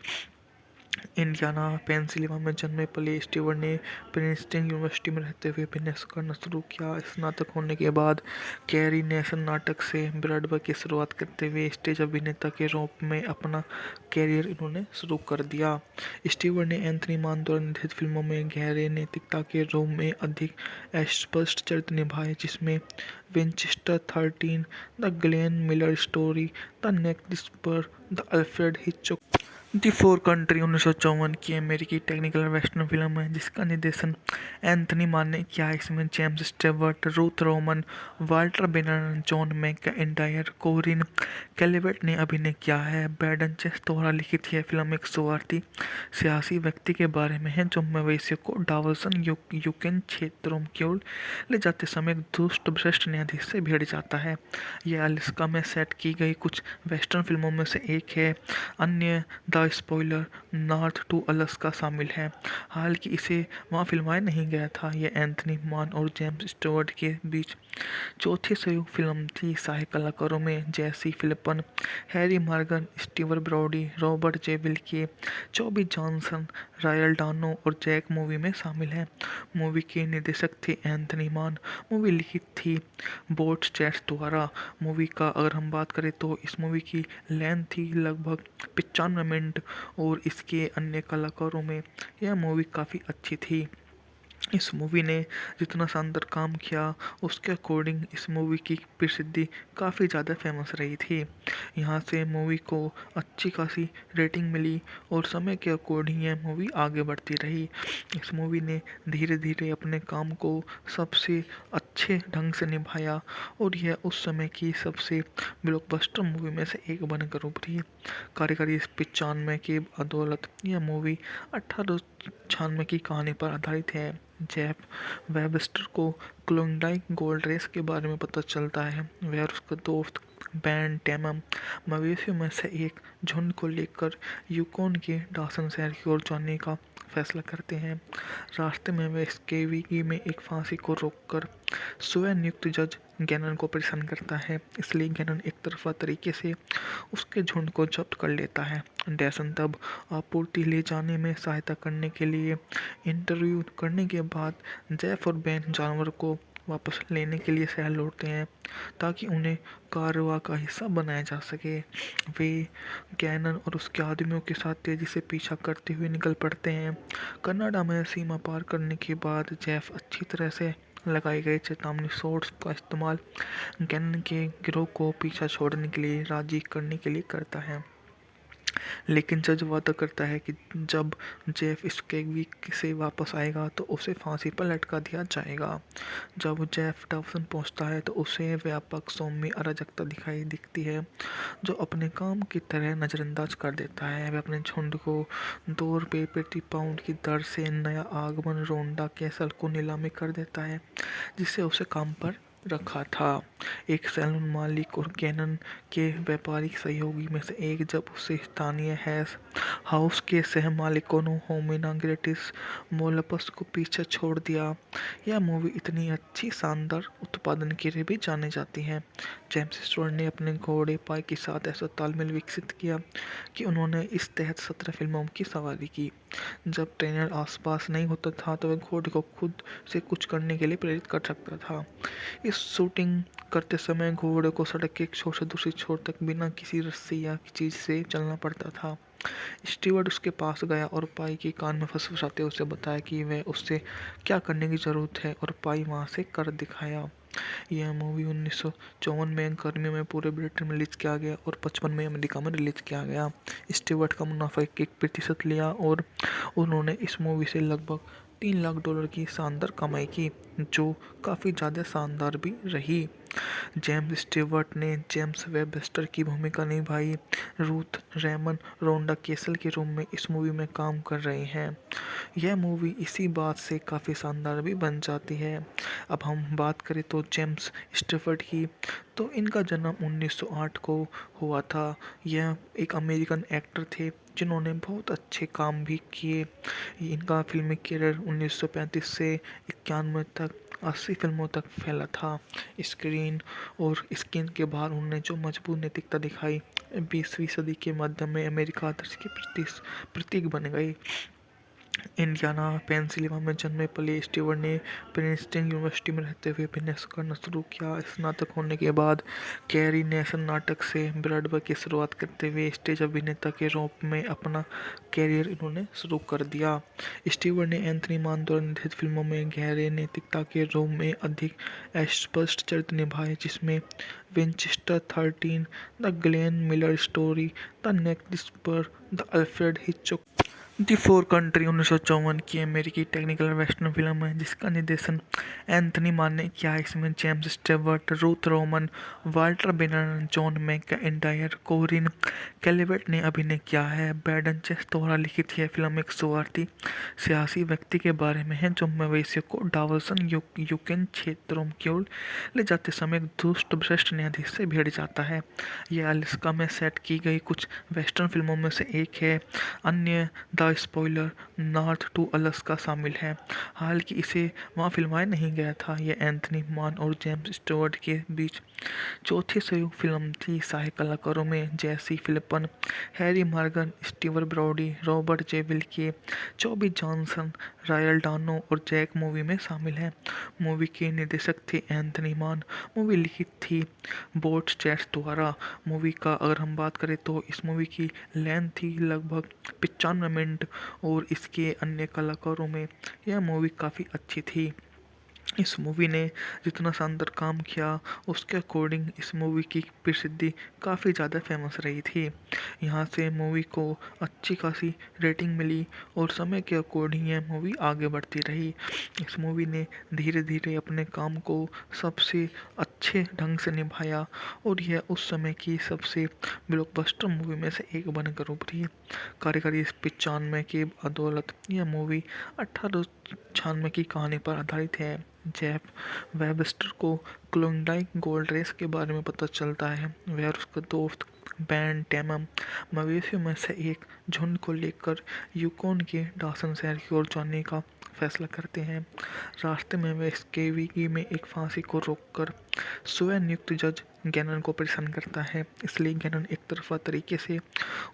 इंडियाना पेंसिल्वेनिया में जन्मे पले स्टीवर्ट ने प्रिंसटन यूनिवर्सिटी में रहते हुए अभिनय करना शुरू किया। स्नातक होने के बाद कैरी नेशन नाटक से ब्रॉडवे की शुरुआत करते हुए स्टेज अभिनेता के रूप में अपना कैरियर इन्होंने शुरू कर दिया। स्टीवर्ट ने एंथनी मान द्वारा निर्देशित फिल्मों में गहरे नैतिकता के रूप में अधिक स्पष्ट चरित्र निभाए, जिसमें Winchester 13, the Glenn Miller Story, the next whisper, the Alfred Hitchcock the Far Country 1954 की अमेरिकी टेक्निकल वेस्टर्न फिल्म है जिसका निर्देशन एंथनी मान ने किया। इसमें James Stewart, Ruth Roman, Walter बेनर, जॉन मैकइंटायर, कोरिन कैलिवेट ने अभिनय किया है। ब्रैंडन चेस द्वारा लिखित यह फिल्म एक स्वार्थी सियासी व्यक्ति के बारे में है जो मवेशियों को डावर्सन यूक्रेन क्षेत्रों की ओर ले जाते समय एक दुष्ट भ्रष्ट न्यायाधीश से भिड़ जाता है। यह अलास्का में सेट की गई कुछ वेस्टर्न फिल्मों में से एक है। अन्य the spoiler, north to Alaska शामिल है। हालांकि इसे वहाँ फिल्माया नहीं गया था। यह एंथनी मान और जेम्स स्टीवर्ट के बीच चौथी संयुक्त फिल्म थी। सहायक कलाकारों में Jay C Flippen, Harry Morgan, Steve Brodie, Robert J Wilke, Chubby Johnson, Royal Dano और जैक मूवी में शामिल हैं। मूवी के निर्देशक थे एंथनी मान। मूवी लिखित थी बोट चैट्स द्वारा। मूवी का अगर हम बात करें तो इस मूवी की लेंथ थी लगभग 95 मिनट और इसके अन्य कलाकारों में यह मूवी काफ़ी अच्छी थी। इस मूवी ने जितना शानदार काम किया उसके अकॉर्डिंग इस मूवी की प्रसिद्धि काफ़ी ज़्यादा फेमस रही थी। यहाँ से मूवी को अच्छी खासी रेटिंग मिली और समय के अकॉर्डिंग यह मूवी आगे बढ़ती रही। इस मूवी ने धीरे धीरे अपने काम को सबसे अच्छे ढंग से निभाया और यह उस समय की सबसे ब्लॉकबस्टर मूवी में से एक बनकर उभरी। कार्यकारी 95 की बदौलत यह मूवी 1896 की कहानी पर आधारित है। जेफ वेबस्टर को क्लोंडाइक गोल्ड रेस के बारे में पता चलता है। वह और उसका दोस्त बैन टेमम मवेशियों में से एक झुंड को लेकर यूकोन के डॉसन शहर की ओर जाने का फैसला करते हैं। रास्ते में वे स्केविगी में एक फांसी को रोककर स्वयं नियुक्त जज गैनन को परेशान करता है, इसलिए गैनन एक तरफा तरीके से उसके झुंड को जब्त कर लेता है। डैसन तब आपूर्ति ले जाने में सहायता करने के लिए इंटरव्यू करने के बाद जेफ और बेन जानवर को वापस लेने के लिए शहर लौटते हैं ताकि उन्हें कारवां का हिस्सा बनाया जा सके। वे गैनन और उसके आदमियों के साथ तेजी से पीछा करते हुए निकल पड़ते हैं। कनाडा में सीमा पार करने के बाद जेफ अच्छी तरह से लगाए गए चेतावनी शॉट्स का इस्तेमाल गैनन के गिरोह को पीछा छोड़ने के लिए राजी करने के लिए करता है, लेकिन जज वादा करता है कि जब जेफ स्केविगी से वापस आएगा तो उसे फांसी पर लटका दिया जाएगा। जब जेफ डॉसन पहुंचता है तो उसे व्यापक सौम्य अराजकता दिखती है जो अपने काम की तरह नज़रअंदाज कर देता है। वह अपने झुंड को $2 प्रति पाउंड की दर से नया आगमन रोंडा कैसल को नीलामी कर देता है जिसे उसे काम पर रखा था। एक सैलून मालिक और गैनन के व्यापारिक सहयोगी में से एक जब उसे स्थानीय हैश हाउस के सह मालिकों होमिना ग्रेटिस मोलपस को पीछे छोड़ दिया। यह मूवी इतनी अच्छी शानदार उत्पादन के लिए भी जानी जाती है। जेम्स स्टीवर्ट ने अपने घोड़े पाई के साथ ऐसा तालमेल विकसित किया कि उन्होंने इस तहत 17 फिल्मों की सवारी की। जब ट्रेनर आसपास नहीं होता था तो वह घोड़े को खुद से कुछ करने के लिए प्रेरित कर सकता था। इस शूटिंग करते समय घोड़े को सड़क के एक छोर से दूसरी छोर तक बिना किसी रस्सी या चीज़ से चलना पड़ता था। स्टीवर्ट उसके पास गया और पाई के कान में फुसफुसाते उसे बताया कि वह उससे क्या करने की ज़रूरत है और पाई वहाँ से कर दिखाया। यह मूवी 1954 में गर्मियों में पूरे ब्रिटेन में रिलीज किया गया और 55 में अमेरिका में रिलीज किया गया। स्टीवर्ट का मुनाफा 1% लिया और उन्होंने इस मूवी से लगभग $3 लाख की शानदार कमाई की, जो काफ़ी ज़्यादा शानदार भी रही। जेम्स स्टीवर्ट ने जेम्स वेबस्टर की भूमिका निभाई। रूथ रेमन रोंडा केसल के रूप में इस मूवी में काम कर रहे हैं। यह मूवी इसी बात से काफ़ी शानदार भी बन जाती है। अब हम बात करें तो जेम्स स्टीवर्ट की, तो इनका जन्म 1908 को हुआ था। यह एक अमेरिकन एक्टर थे जिन्होंने बहुत अच्छे काम भी किए। इनका फिल्मी करियर 1935 से 91 तक 80 फिल्मों तक फैला था। स्क्रीन और स्क्रीन के बाहर उन्होंने जो मजबूत नैतिकता दिखाई, 20वीं सदी के मध्य में अमेरिका आदर्श के प्रतीक बन गई। इंडियाना पेंसिल्वेनिया में जन्मे पले स्टीवर्ट ने प्रिंसटन यूनिवर्सिटी में रहते हुए अभिनय करना शुरू किया। स्नातक होने के बाद कैरी नेशन नाटक से ब्रॉडवे की शुरुआत करते हुए स्टेज अभिनेता के रूप में अपना कैरियर इन्होंने शुरू कर दिया। स्टीवर्ट ने एंथनी मान द्वारा निर्देशित फिल्मों में गहरे नैतिकता के रूप में अधिक स्पष्ट चरित्र निभाए, जिसमें Winchester 13, the Glenn Miller Story, the next whisper, the Alfred Hitchcock the Far Country 1954 की अमेरिकी टेक्निकल वेस्टर्न फिल्म है जिसका निर्देशन एंथनी मान ने किया है। इसमें James Stewart, Ruth Roman, Walter बेनर, जॉन मैकइंटायर, कोरिन कैलिवेट ने अभिनय किया है। बैडन चेस द्वारा लिखित यह फिल्म एक स्वार्थी सियासी व्यक्ति के बारे में है जो मवेशियों को डावर्सन यूक्रेन क्षेत्रों की ओर ले जाते समय एक दुष्ट भ्रष्ट न्यायाधीश से भिड़ जाता है। यह अलास्का में सेट की गई कुछ वेस्टर्न फिल्मों में से एक है। अन्य the spoiler, north to Alaska शामिल है। हालांकि इसे वहाँ फिल्माया नहीं गया था। यह एंथनी मान और जेम्स स्टीवर्ट के बीच चौथी संयुक्त फिल्म थी। सहायक कलाकारों में Jay C Flippen, Harry Morgan, Steve Brodie, Robert J Wilke, Chubby Johnson, Royal Dano और जैक मूवी में शामिल हैं। मूवी के निर्देशक थे एंथनी मान। मूवी लिखी थी बोट चैट्स द्वारा। मूवी का अगर हम बात करें तो इस मूवी की लेंथ थी लगभग 95 मिनट और इसके अन्य कलाकारों में यह मूवी काफ़ी अच्छी थी। इस मूवी ने जितना शानदार काम किया उसके अकॉर्डिंग इस मूवी की प्रसिद्धि काफ़ी ज़्यादा फेमस रही थी। यहाँ से मूवी को अच्छी खासी रेटिंग मिली और समय के अकॉर्डिंग यह मूवी आगे बढ़ती रही। इस मूवी ने धीरे धीरे अपने काम को सबसे अच्छे ढंग से निभाया और यह उस समय की सबसे ब्लॉकबस्टर मूवी में से एक बनकर उभरी। कार्यकारी 95 की बदौलत यह मूवी 1896 की कहानी पर आधारित है। जेफ वेबस्टर को क्लोंडाइक गोल्ड रेस के बारे में पता चलता है। वह और उसका दोस्त बैन टैमम मवेशियों में से एक झुंड को लेकर यूकोन के डॉसन शहर की ओर जाने का फैसला करते हैं। रास्ते में वह स्केविगी में एक फांसी को रोककर स्वयं नियुक्त जज गैनन को परेशान करता है, इसलिए गैनन एक तरफा तरीके से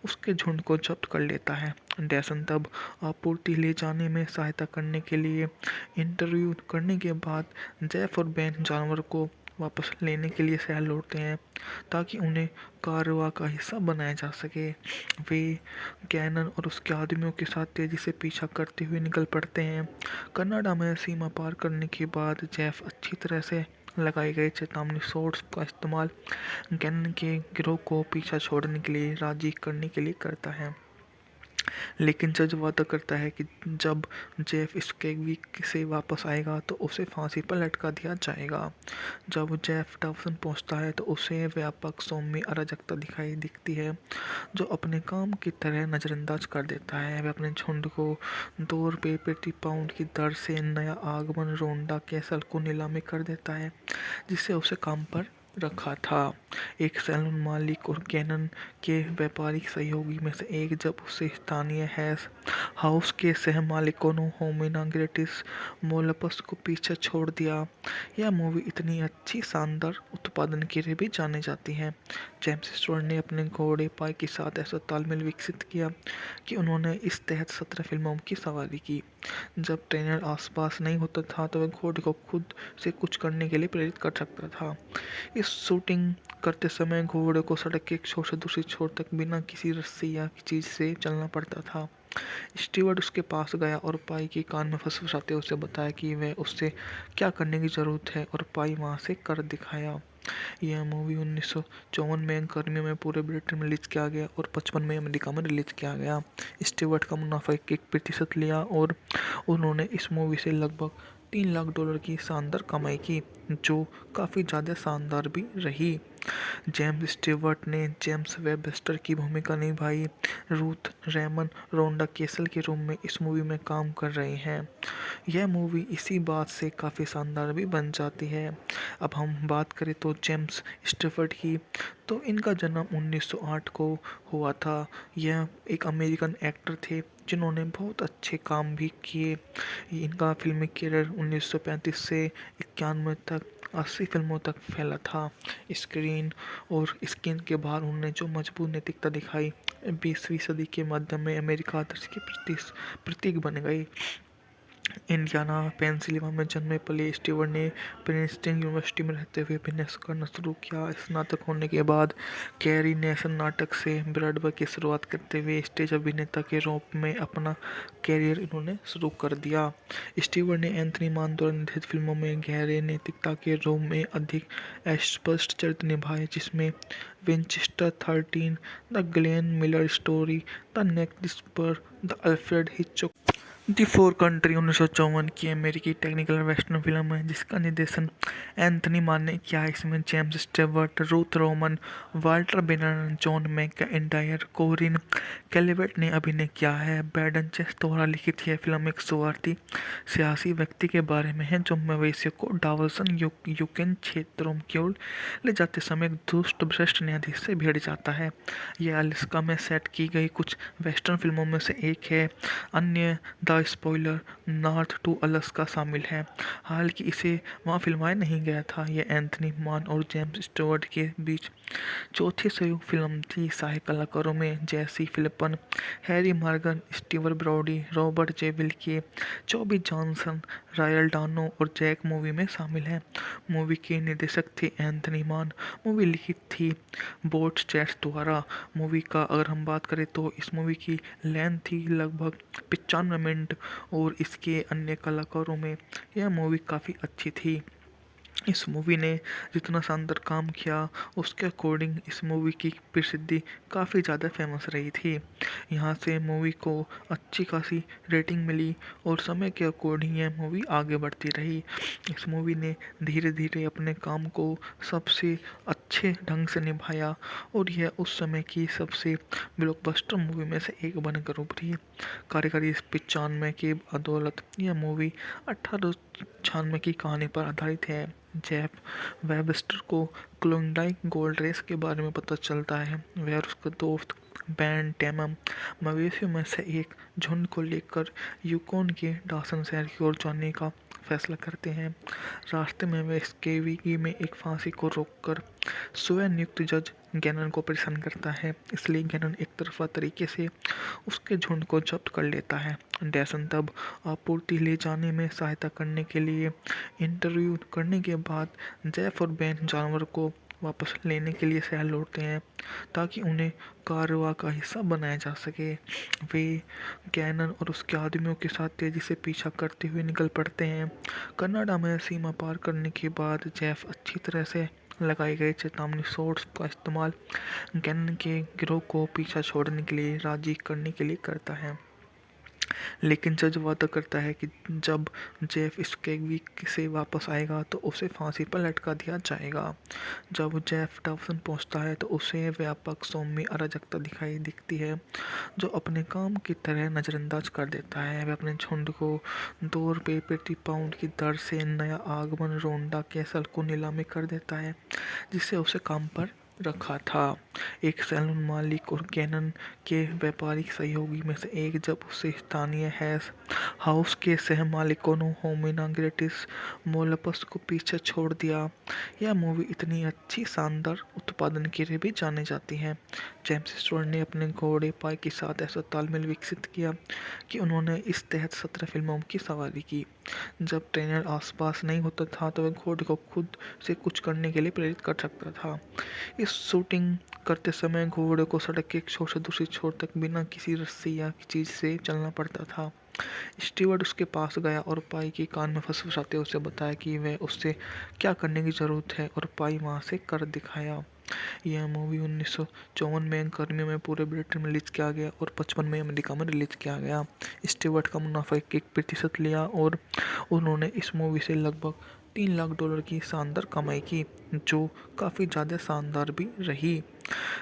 उसके झुंड को जब्त कर लेता है। डैसन तब आपूर्ति ले जाने में सहायता करने के लिए इंटरव्यू करने के बाद जेफ और बैन जानवर को वापस लेने के लिए शहर लौटते हैं ताकि उन्हें कारवां का हिस्सा बनाया जा सके। वे गैनन और उसके आदमियों के साथ तेज़ी से पीछा करते हुए निकल पड़ते हैं। कनाडा में सीमा पार करने के बाद जेफ अच्छी तरह से लगाए गए चेतावनी शॉट्स का इस्तेमाल गैनन के गिरोह को पीछा छोड़ने के लिए राजी करने के लिए करता है, लेकिन जज वादा करता है कि जब जेफ स्केविगी से वापस आएगा तो उसे फांसी पर लटका दिया जाएगा। जब जेफ डॉसन पहुंचता है तो उसे व्यापक सौम्य अराजकता दिखती है जो अपने काम की तरह नज़रअंदाज कर देता है। वह अपने झुंड को ₹2 प्रति पाउंड की दर से नया आगमन रोंडा कैसल को नीलामी कर देता है जिसे उसे काम पर रखा था। एक सैलून मालिक और गैनन के व्यापारिक सहयोगी में से एक जब उसे स्थानीय हैश हाउस के सह मालिकों ने होमिना ग्रेटिस मोलपस को पीछे छोड़ दिया। यह मूवी इतनी अच्छी शानदार उत्पादन के लिए भी जानी जाती है। जेम्स स्टीवर्ट ने अपने घोड़े पाई के साथ ऐसा तालमेल विकसित किया कि उन्होंने इस तहत 17 फिल्मों की सवारी की। जब ट्रेनर आसपास नहीं होता था तो वह घोड़े को खुद से कुछ करने के लिए प्रेरित कर सकता था। इस शूटिंग करते समय घोड़े को सड़क के एक छोर से दूसरी छोर तक बिना किसी रस्सी या चीज़ से चलना पड़ता था। स्टीवर्ड उसके पास गया और पाई के कान में फुसफुसाते उसे बताया कि वह उससे क्या करने की ज़रूरत है, और पाई वहाँ से कर दिखाया। यह मूवी 1954 में गर्मियों में पूरे ब्रिटेन में रिलीज किया गया और 55 में अमेरिका में रिलीज किया गया। स्टीवर्ट का मुनाफा 1% लिया और उन्होंने इस मूवी से लगभग $3 लाख की शानदार कमाई की, जो काफ़ी ज़्यादा शानदार भी रही। जेम्स स्टीवर्ट ने जेम्स वेबस्टर की भूमिका निभाई। रूथ रेमन रोंडा केसल के रूप में इस मूवी में काम कर रहे हैं। यह मूवी इसी बात से काफ़ी शानदार भी बन जाती है। अब हम बात करें तो जेम्स स्टीवर्ट की, तो इनका जन्म 1908 को हुआ था। यह एक अमेरिकन एक्टर थे जिन्होंने बहुत अच्छे काम भी किए। इनका फिल्मी करियर 1935 से 91 तक 80 फिल्मों तक फैला था। स्क्रीन और स्क्रीन के बाहर उन्होंने जो मजबूत नैतिकता दिखाई, 20वीं सदी के मध्य में अमेरिका आदर्श के प्रतीक बन गई। इंडियाना पेंसिल्वेनिया में जन्मे पले स्टीवर्ट ने प्रिंसटन यूनिवर्सिटी में रहते हुए अभिनय करना शुरू किया। स्नातक होने के बाद कैरी नेशन नाटक से ब्रॉडवे की शुरुआत करते हुए स्टेज अभिनेता के रूप में अपना कैरियर इन्होंने शुरू कर दिया। स्टीवर्ट ने एंथनी मान द्वारा निर्देशित फिल्मों में गहरे नैतिकता के रूप में अधिक स्पष्ट चरित्र निभाए, जिसमें Winchester 13, the Glenn Miller Story, the next disperse, the Alfred Hitchcock the Far Country 1954 की अमेरिकी टेक्निकल वेस्टर्न फिल्म है जिसका निर्देशन एंथनी मान ने किया है। इसमें James Stewart, Ruth Roman, Walter बेनर, जॉन मैकइंटायर, कोरिन कैलिवेट ने अभिनय किया है। बैडन चेस द्वारा लिखित यह फिल्म एक स्वार्थी सियासी व्यक्ति के बारे में है जो मवेशियों को डावर्सन यूक्रेन क्षेत्रों की ओर ले जाते समय एक दुष्ट भ्रष्ट न्यायाधीश से भिड़ जाता है। यह अलास्का में सेट की गई कुछ वेस्टर्न फिल्मों में से एक है। अन्य the spoiler, north to Alaska शामिल है। हालांकि इसे वहाँ फिल्माया नहीं गया था। यह एंथनी मान और जेम्स स्टीवर्ट के बीच चौथी संयुक्त फिल्म थी। सहायक कलाकारों में Jay C Flippen, Harry Morgan, Steve Brodie, Robert J Wilke, Chubby Johnson, Royal Dano और जैक मूवी में शामिल हैं। मूवी के निर्देशक थे एंथनी मान। मूवी लिखित थी बोट चैट्स द्वारा। मूवी का अगर हम बात करें तो इस मूवी की लेंथ थी लगभग 95 मिनट और इसके अन्य कलाकारों में यह मूवी काफ़ी अच्छी थी। इस मूवी ने जितना शानदार काम किया उसके अकॉर्डिंग इस मूवी की प्रसिद्धि काफ़ी ज़्यादा फेमस रही थी। यहाँ से मूवी को अच्छी खासी रेटिंग मिली और समय के अकॉर्डिंग यह मूवी आगे बढ़ती रही। इस मूवी ने धीरे धीरे अपने काम को सबसे अच्छे ढंग से निभाया और यह उस समय की सबसे ब्लॉकबस्टर मूवी में से एक बनकर उभरी। कार्यकारी 95 की बदौलत यह मूवी 1896 की कहानी पर आधारित है। जेफ वेबस्टर को क्लोंडाइक गोल्ड रेस के बारे में पता चलता है। वह और उसका दोस्त बैन टेमम मवेशियों में से एक झुंड को लेकर यूकोन के डॉसन शहर की ओर जाने का फैसला करते हैं। रास्ते में वे स्केविगी में एक फांसी को रोककर स्वयं नियुक्त जज गैनन को परेशान करता है, इसलिए गैनन एक तरफा तरीके से उसके झुंड को जब्त कर लेता है। डैसन तब आपूर्ति ले जाने में सहायता करने के लिए इंटरव्यू करने के बाद जेफ और बैन जानवर को वापस लेने के लिए शहर लौटते हैं ताकि उन्हें कारवां का हिस्सा बनाया जा सके। वे गैनन और उसके आदमियों के साथ तेजी से पीछा करते हुए निकल पड़ते हैं। कनाडा में सीमा पार करने के बाद जेफ अच्छी तरह से लगाए गए चेतावनी शॉट्स का इस्तेमाल गैनन के गिरोह को पीछा छोड़ने के लिए राजी करने के लिए करता है, लेकिन जज वादा करता है कि जब जेफ स्केविगी से वापस आएगा तो उसे फांसी पर लटका दिया जाएगा। जब जेफ डॉसन पहुंचता है तो उसे व्यापक सौम्य अराजकता दिखती है जो अपने काम की तरह नज़रअंदाज कर देता है। वह अपने झुंड को ₹2 प्रति पाउंड की दर से नया आगमन रोंडा कैसल को नीलामी कर देता है जिससे उसे काम पर रखा था। एक सैलून मालिक और गैनन के व्यापारिक सहयोगी में से एक जब उसे स्थानीय हैश हाउस के सह मालिकों ने होमिना ग्रेटिस मोलपस को पीछे छोड़ दिया। यह मूवी इतनी अच्छी शानदार उत्पादन के लिए भी जानी जाती है। जेम्स स्टीवर्ट ने अपने घोड़े पाई के साथ ऐसा तालमेल विकसित किया कि उन्होंने इस तहत 17 फिल्मों की सवारी की। जब ट्रेनर आसपास नहीं होता था तो वह घोड़े को खुद से कुछ करने के लिए प्रेरित कर सकता था। कि शूटिंग करते समय घोड़े को सड़क के एक छोर से दूसरी छोर तक बिना किसी रस्सी या चीज़ से चलना पड़ता था। स्टीवर्ड उसके पास गया और पाई के कान में फुसफुसाते उसे बताया कि वह उससे क्या करने की ज़रूरत है, और पाई वहाँ से कर दिखाया। यह मूवी 1954 में गर्मियों में पूरे ब्रिटेन में रिलीज किया गया और 55 में अमेरिका में रिलीज किया गया। स्टीवर्ट का मुनाफा 1% लिया और उन्होंने इस मूवी से लगभग $3 लाख की शानदार कमाई की, जो काफ़ी ज़्यादा शानदार भी रही।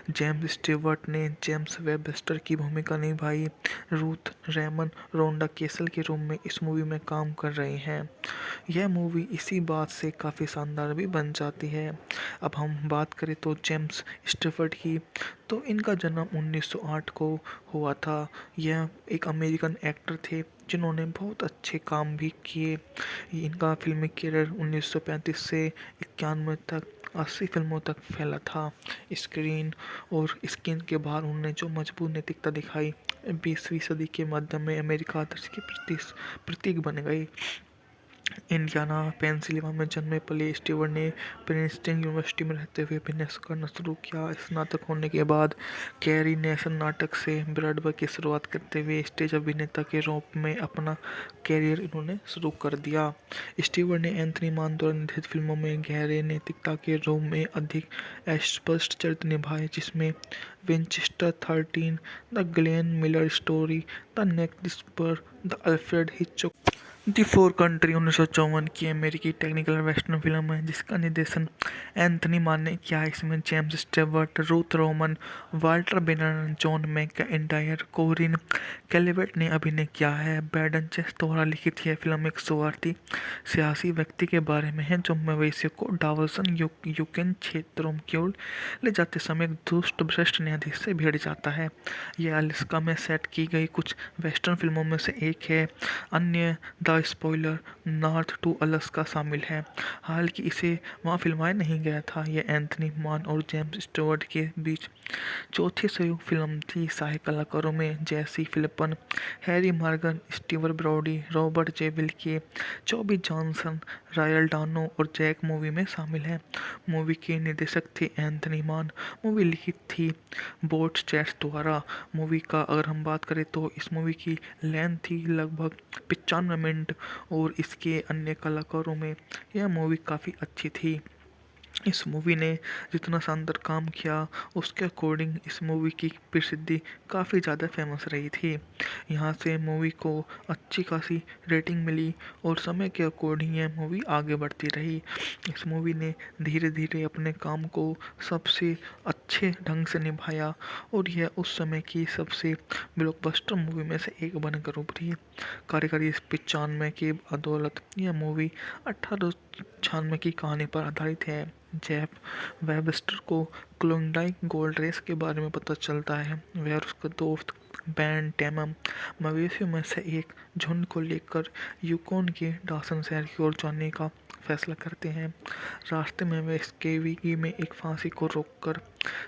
जेम्स स्टीवर्ट ने जेम्स वेबस्टर की भूमिका निभाई। रूथ रेमन रोंडा केसल के रूप में इस मूवी में काम कर रहे हैं। यह मूवी इसी बात से काफ़ी शानदार भी बन जाती है। अब हम बात करें तो जेम्स स्टीवर्ट की, तो इनका जन्म 1908 को हुआ था। यह एक अमेरिकन एक्टर थे जिन्होंने बहुत अच्छे काम भी किए। इनका फिल्मी करियर 1935 से 91 तक 80 फिल्मों तक फैला था। स्क्रीन और स्क्रीन के बाहर उन्होंने जो मजबूत नैतिकता दिखाई, 20वीं सदी के मध्य में अमेरिका आदर्श के प्रतीक बन गई। इंडियाना पेंसिल्वेनिया में जन्मे पले स्टीवर्ट ने प्रिंसटन यूनिवर्सिटी में रहते हुए अभिनय करना शुरू किया। स्नातक होने के बाद कैरी नेशन नाटक से ब्रॉडवे की शुरुआत करते हुए स्टेज अभिनेता के रूप में अपना कैरियर इन्होंने शुरू कर दिया। स्टीवर्ट ने एंथनी मान द्वारा निर्देशित फिल्मों में गहरे नैतिकता के रूप में अधिक स्पष्ट चरित्र निभाए, जिसमें Winchester 13, the Glenn Miller Story, the next whisper, the Alfred Hitchcock the Far Country 1954 की अमेरिकी टेक्निकल वेस्टर्न फिल्म है जिसका निर्देशन एंथनी मान ने किया है। इसमें James Stewart, Ruth Roman, Walter बेनर, जॉन मैकइंटायर, कोरिन कैलिवेट ने अभिनय किया है। बैडन चेस द्वारा लिखित यह फिल्म एक स्वार्थी सियासी व्यक्ति के बारे में है जो मवेशियों को डावर्सन यूक्रेन क्षेत्रों की ओर ले जाते समय एक दुष्ट भ्रष्ट न्यायाधीश से भिड़ जाता है। यह अलास्का में सेट की गई कुछ वेस्टर्न फिल्मों में से एक है। अन्य the spoiler, north to Alaska शामिल है। हालांकि इसे वहाँ फिल्माया नहीं गया था। यह एंथनी मान और जेम्स स्टीवर्ट के बीच चौथी संयुक्त फिल्म थी। सहायक कलाकारों में Jay C Flippen, Harry Morgan, Steve Brodie, Robert J Wilke, Chubby Johnson, Royal Dano और जैक मूवी में शामिल हैं। मूवी के निर्देशक थे एंथनी मान। मूवी लिखित थी बोट चैट्स द्वारा। मूवी का अगर हम बात करें तो इस मूवी की लेंथ थी लगभग 95 मिनट और इसके अन्य कलाकारों में यह मूवी काफ़ी अच्छी थी। इस मूवी ने जितना शानदार काम किया उसके अकॉर्डिंग इस मूवी की प्रसिद्धि काफ़ी ज़्यादा फेमस रही थी। यहाँ से मूवी को अच्छी खासी रेटिंग मिली और समय के अकॉर्डिंग यह मूवी आगे बढ़ती रही। इस मूवी ने धीरे धीरे अपने काम को सबसे अच्छे ढंग से निभाया और यह उस समय की सबसे ब्लॉकबस्टर मूवी में से एक बनकर उभरी। कार्यकारी 95 की बदौलत यह मूवी 1896 की कहानी पर आधारित है। जेफ वेबस्टर को क्लोंडाइक गोल्ड रेस के बारे में पता चलता है। वह और उसका दोस्त बैन टेमम मवेशियों में से एक झुंड को लेकर यूकोन के डॉसन शहर की ओर जाने का फैसला करते हैं। रास्ते में वे स्केविगी में एक फांसी को रोककर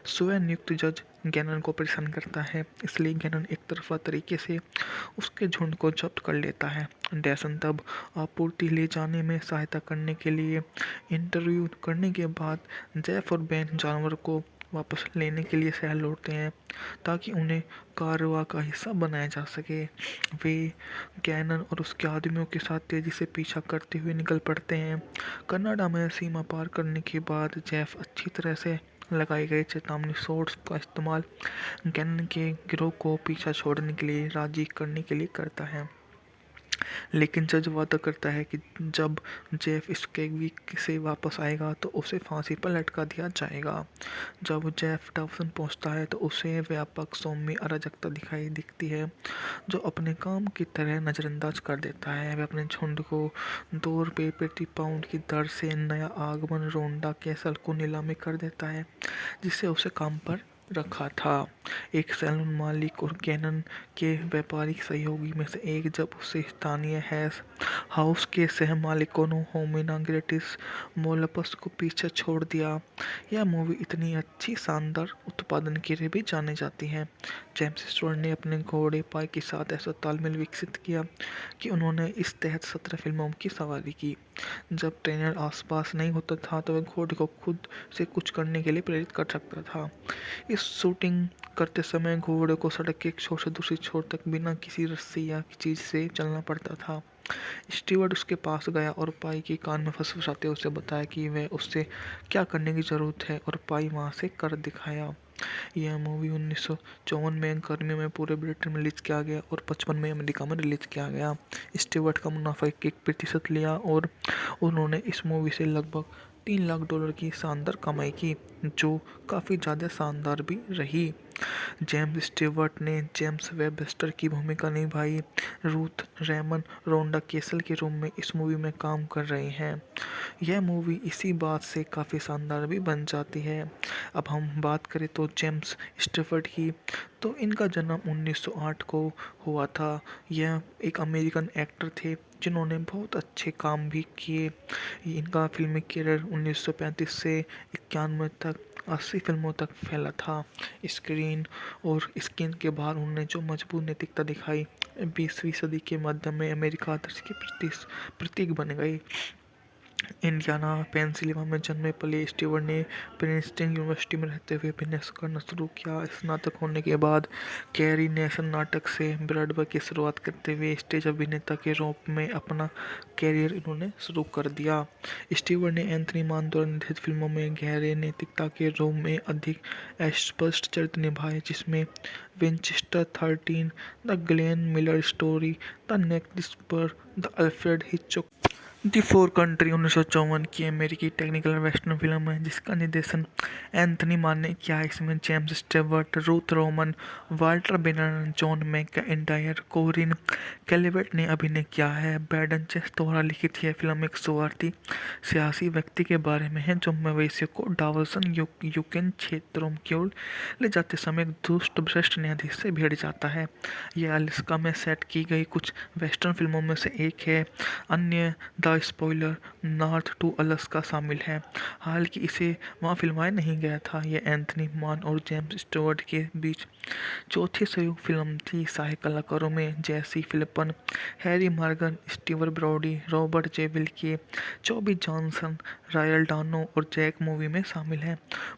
स्वयं नियुक्त जज गैनन को परेशान करता है, इसलिए गैनन एक तरफा तरीके से उसके झुंड को जब्त कर लेता है। डैसन तब आपूर्ति ले जाने में सहायता करने के लिए इंटरव्यू करने के बाद जेफ और बैन जानवर को वापस लेने के लिए शहर लौटते हैं ताकि उन्हें कारवां का हिस्सा बनाया जा सके। वे गैनन और उसके आदमियों के साथ तेजी से पीछा करते हुए निकल पड़ते हैं। कनाडा में सीमा पार करने के बाद जेफ अच्छी तरह से लगाए गए चेतावनी शॉट्स का इस्तेमाल गैनन के गिरोह को पीछा छोड़ने के लिए राजी करने के लिए करता है, लेकिन जज वादा करता है कि जब जेफ स्केविगी से वापस आएगा तो उसे फांसी पर लटका दिया जाएगा। जब जेफ डॉसन पहुंचता है तो उसे व्यापक सौम्य अराजकता दिखती है जो अपने काम की तरह नज़रअंदाज कर देता है। वह अपने झुंड को $2 प्रति पाउंड की दर से नया आगमन रोंडा कैसल को नीलामी कर देता है जिससे उसे काम पर रखा था। एक सैलून मालिक और गैनन के व्यापारिक सहयोगी में से एक जब उसे स्थानीय हैश हाउस के सह मालिकों ने होमिना ग्रेटिस मोलपस को पीछे छोड़ दिया। यह मूवी इतनी अच्छी शानदार उत्पादन के लिए भी जानी जाती है। जेम्स स्टीवर्ट ने अपने घोड़े पाई के साथ ऐसा तालमेल विकसित किया कि उन्होंने इस तहत 17 फिल्मों की सवारी की। जब ट्रेनर आसपास नहीं होता था तो वह घोड़े को खुद से कुछ करने के लिए प्रेरित कर सकता था। इस शूटिंग करते समय घोड़े को सड़क के एक छोर से दूसरी छोर तक बिना किसी रस्सी या चीज से चलना पड़ता था। स्टीवर्ड उसके पास गया और पाई के कान में फुसफुसाते उसे बताया कि वह उससे क्या करने की जरूरत है, और पाई वहां से कर दिखाया। यह मूवी 1954 में गर्मियों में पूरे ब्रिटेन में रिलीज किया गया और 55 में अमेरिका में रिलीज किया गया। स्टीवर्ट का मुनाफा 1% लिया और उन्होंने इस मूवी से लगभग $3 लाख की शानदार कमाई की, जो काफ़ी ज़्यादा शानदार भी रही। जेम्स स्टीवर्ट ने जेम्स वेबस्टर की भूमिका निभाई। रूथ रेमन रोंडा केसल के रूप में इस मूवी में काम कर रही हैं। यह मूवी इसी बात से काफ़ी शानदार भी बन जाती है। अब हम बात करें तो जेम्स स्टीवर्ट की, तो इनका जन्म 1908 को हुआ था। यह एक अमेरिकन एक्टर थे जिन्होंने बहुत अच्छे काम भी किए। इनका फिल्मी करियर 1935 से 91 तक 80 फिल्मों तक फैला था। स्क्रीन और स्क्रीन के बाहर उन्होंने जो मजबूत नैतिकता दिखाई, 20वीं सदी के मध्य में अमेरिका आदर्श के प्रतीक बन गई। इंडियाना पेंसिल्वेनिया में जन्मे पले स्टीवर्ट ने प्रिंसटन यूनिवर्सिटी में रहते हुए अभिनय करना शुरू किया। स्नातक होने के बाद कैरी नेशन नाटक से ब्रॉडवे की शुरुआत करते हुए स्टेज अभिनेता के रूप में अपना कैरियर इन्होंने शुरू कर दिया। स्टीवर्ट ने एंथनी मान द्वारा निर्देशित फिल्मों में गहरे नैतिकता के रूप में अधिक स्पष्ट चरित्र निभाए, जिसमें Winchester 13, the Glenn Miller Story, the next whisper, the Alfred Hitchcock the Far Country 1954 की अमेरिकी टेक्निकल वेस्टर्न फिल्म है जिसका निर्देशन एंथनी मान ने किया है। इसमें James Stewart, Ruth Roman, Walter बेनर, जॉन मैकइंटायर, कोरिन कैलिवेट ने अभिनय किया है। बैडन चेस द्वारा लिखित यह फिल्म एक स्वार्थी सियासी व्यक्ति के बारे में है जो मवेशियों को डावर्सन यूक्रेन क्षेत्रों की ओर ले जाते समय एक दुष्ट भ्रष्ट न्यायाधीश से भिड़ जाता है। यह अलास्का में सेट की गई कुछ वेस्टर्न फिल्मों में से एक है। अन्य the spoiler, north to Alaska शामिल है। हालांकि इसे वहाँ फिल्माया नहीं गया था। यह एंथनी मान और जेम्स स्टीवर्ट के बीच चौथी संयुक्त फिल्म थी। सहायक कलाकारों में Jay C Flippen, Harry Morgan, Steve Brodie, Robert J Wilke, Chubby Johnson, Royal Dano और जैक मूवी में शामिल हैं।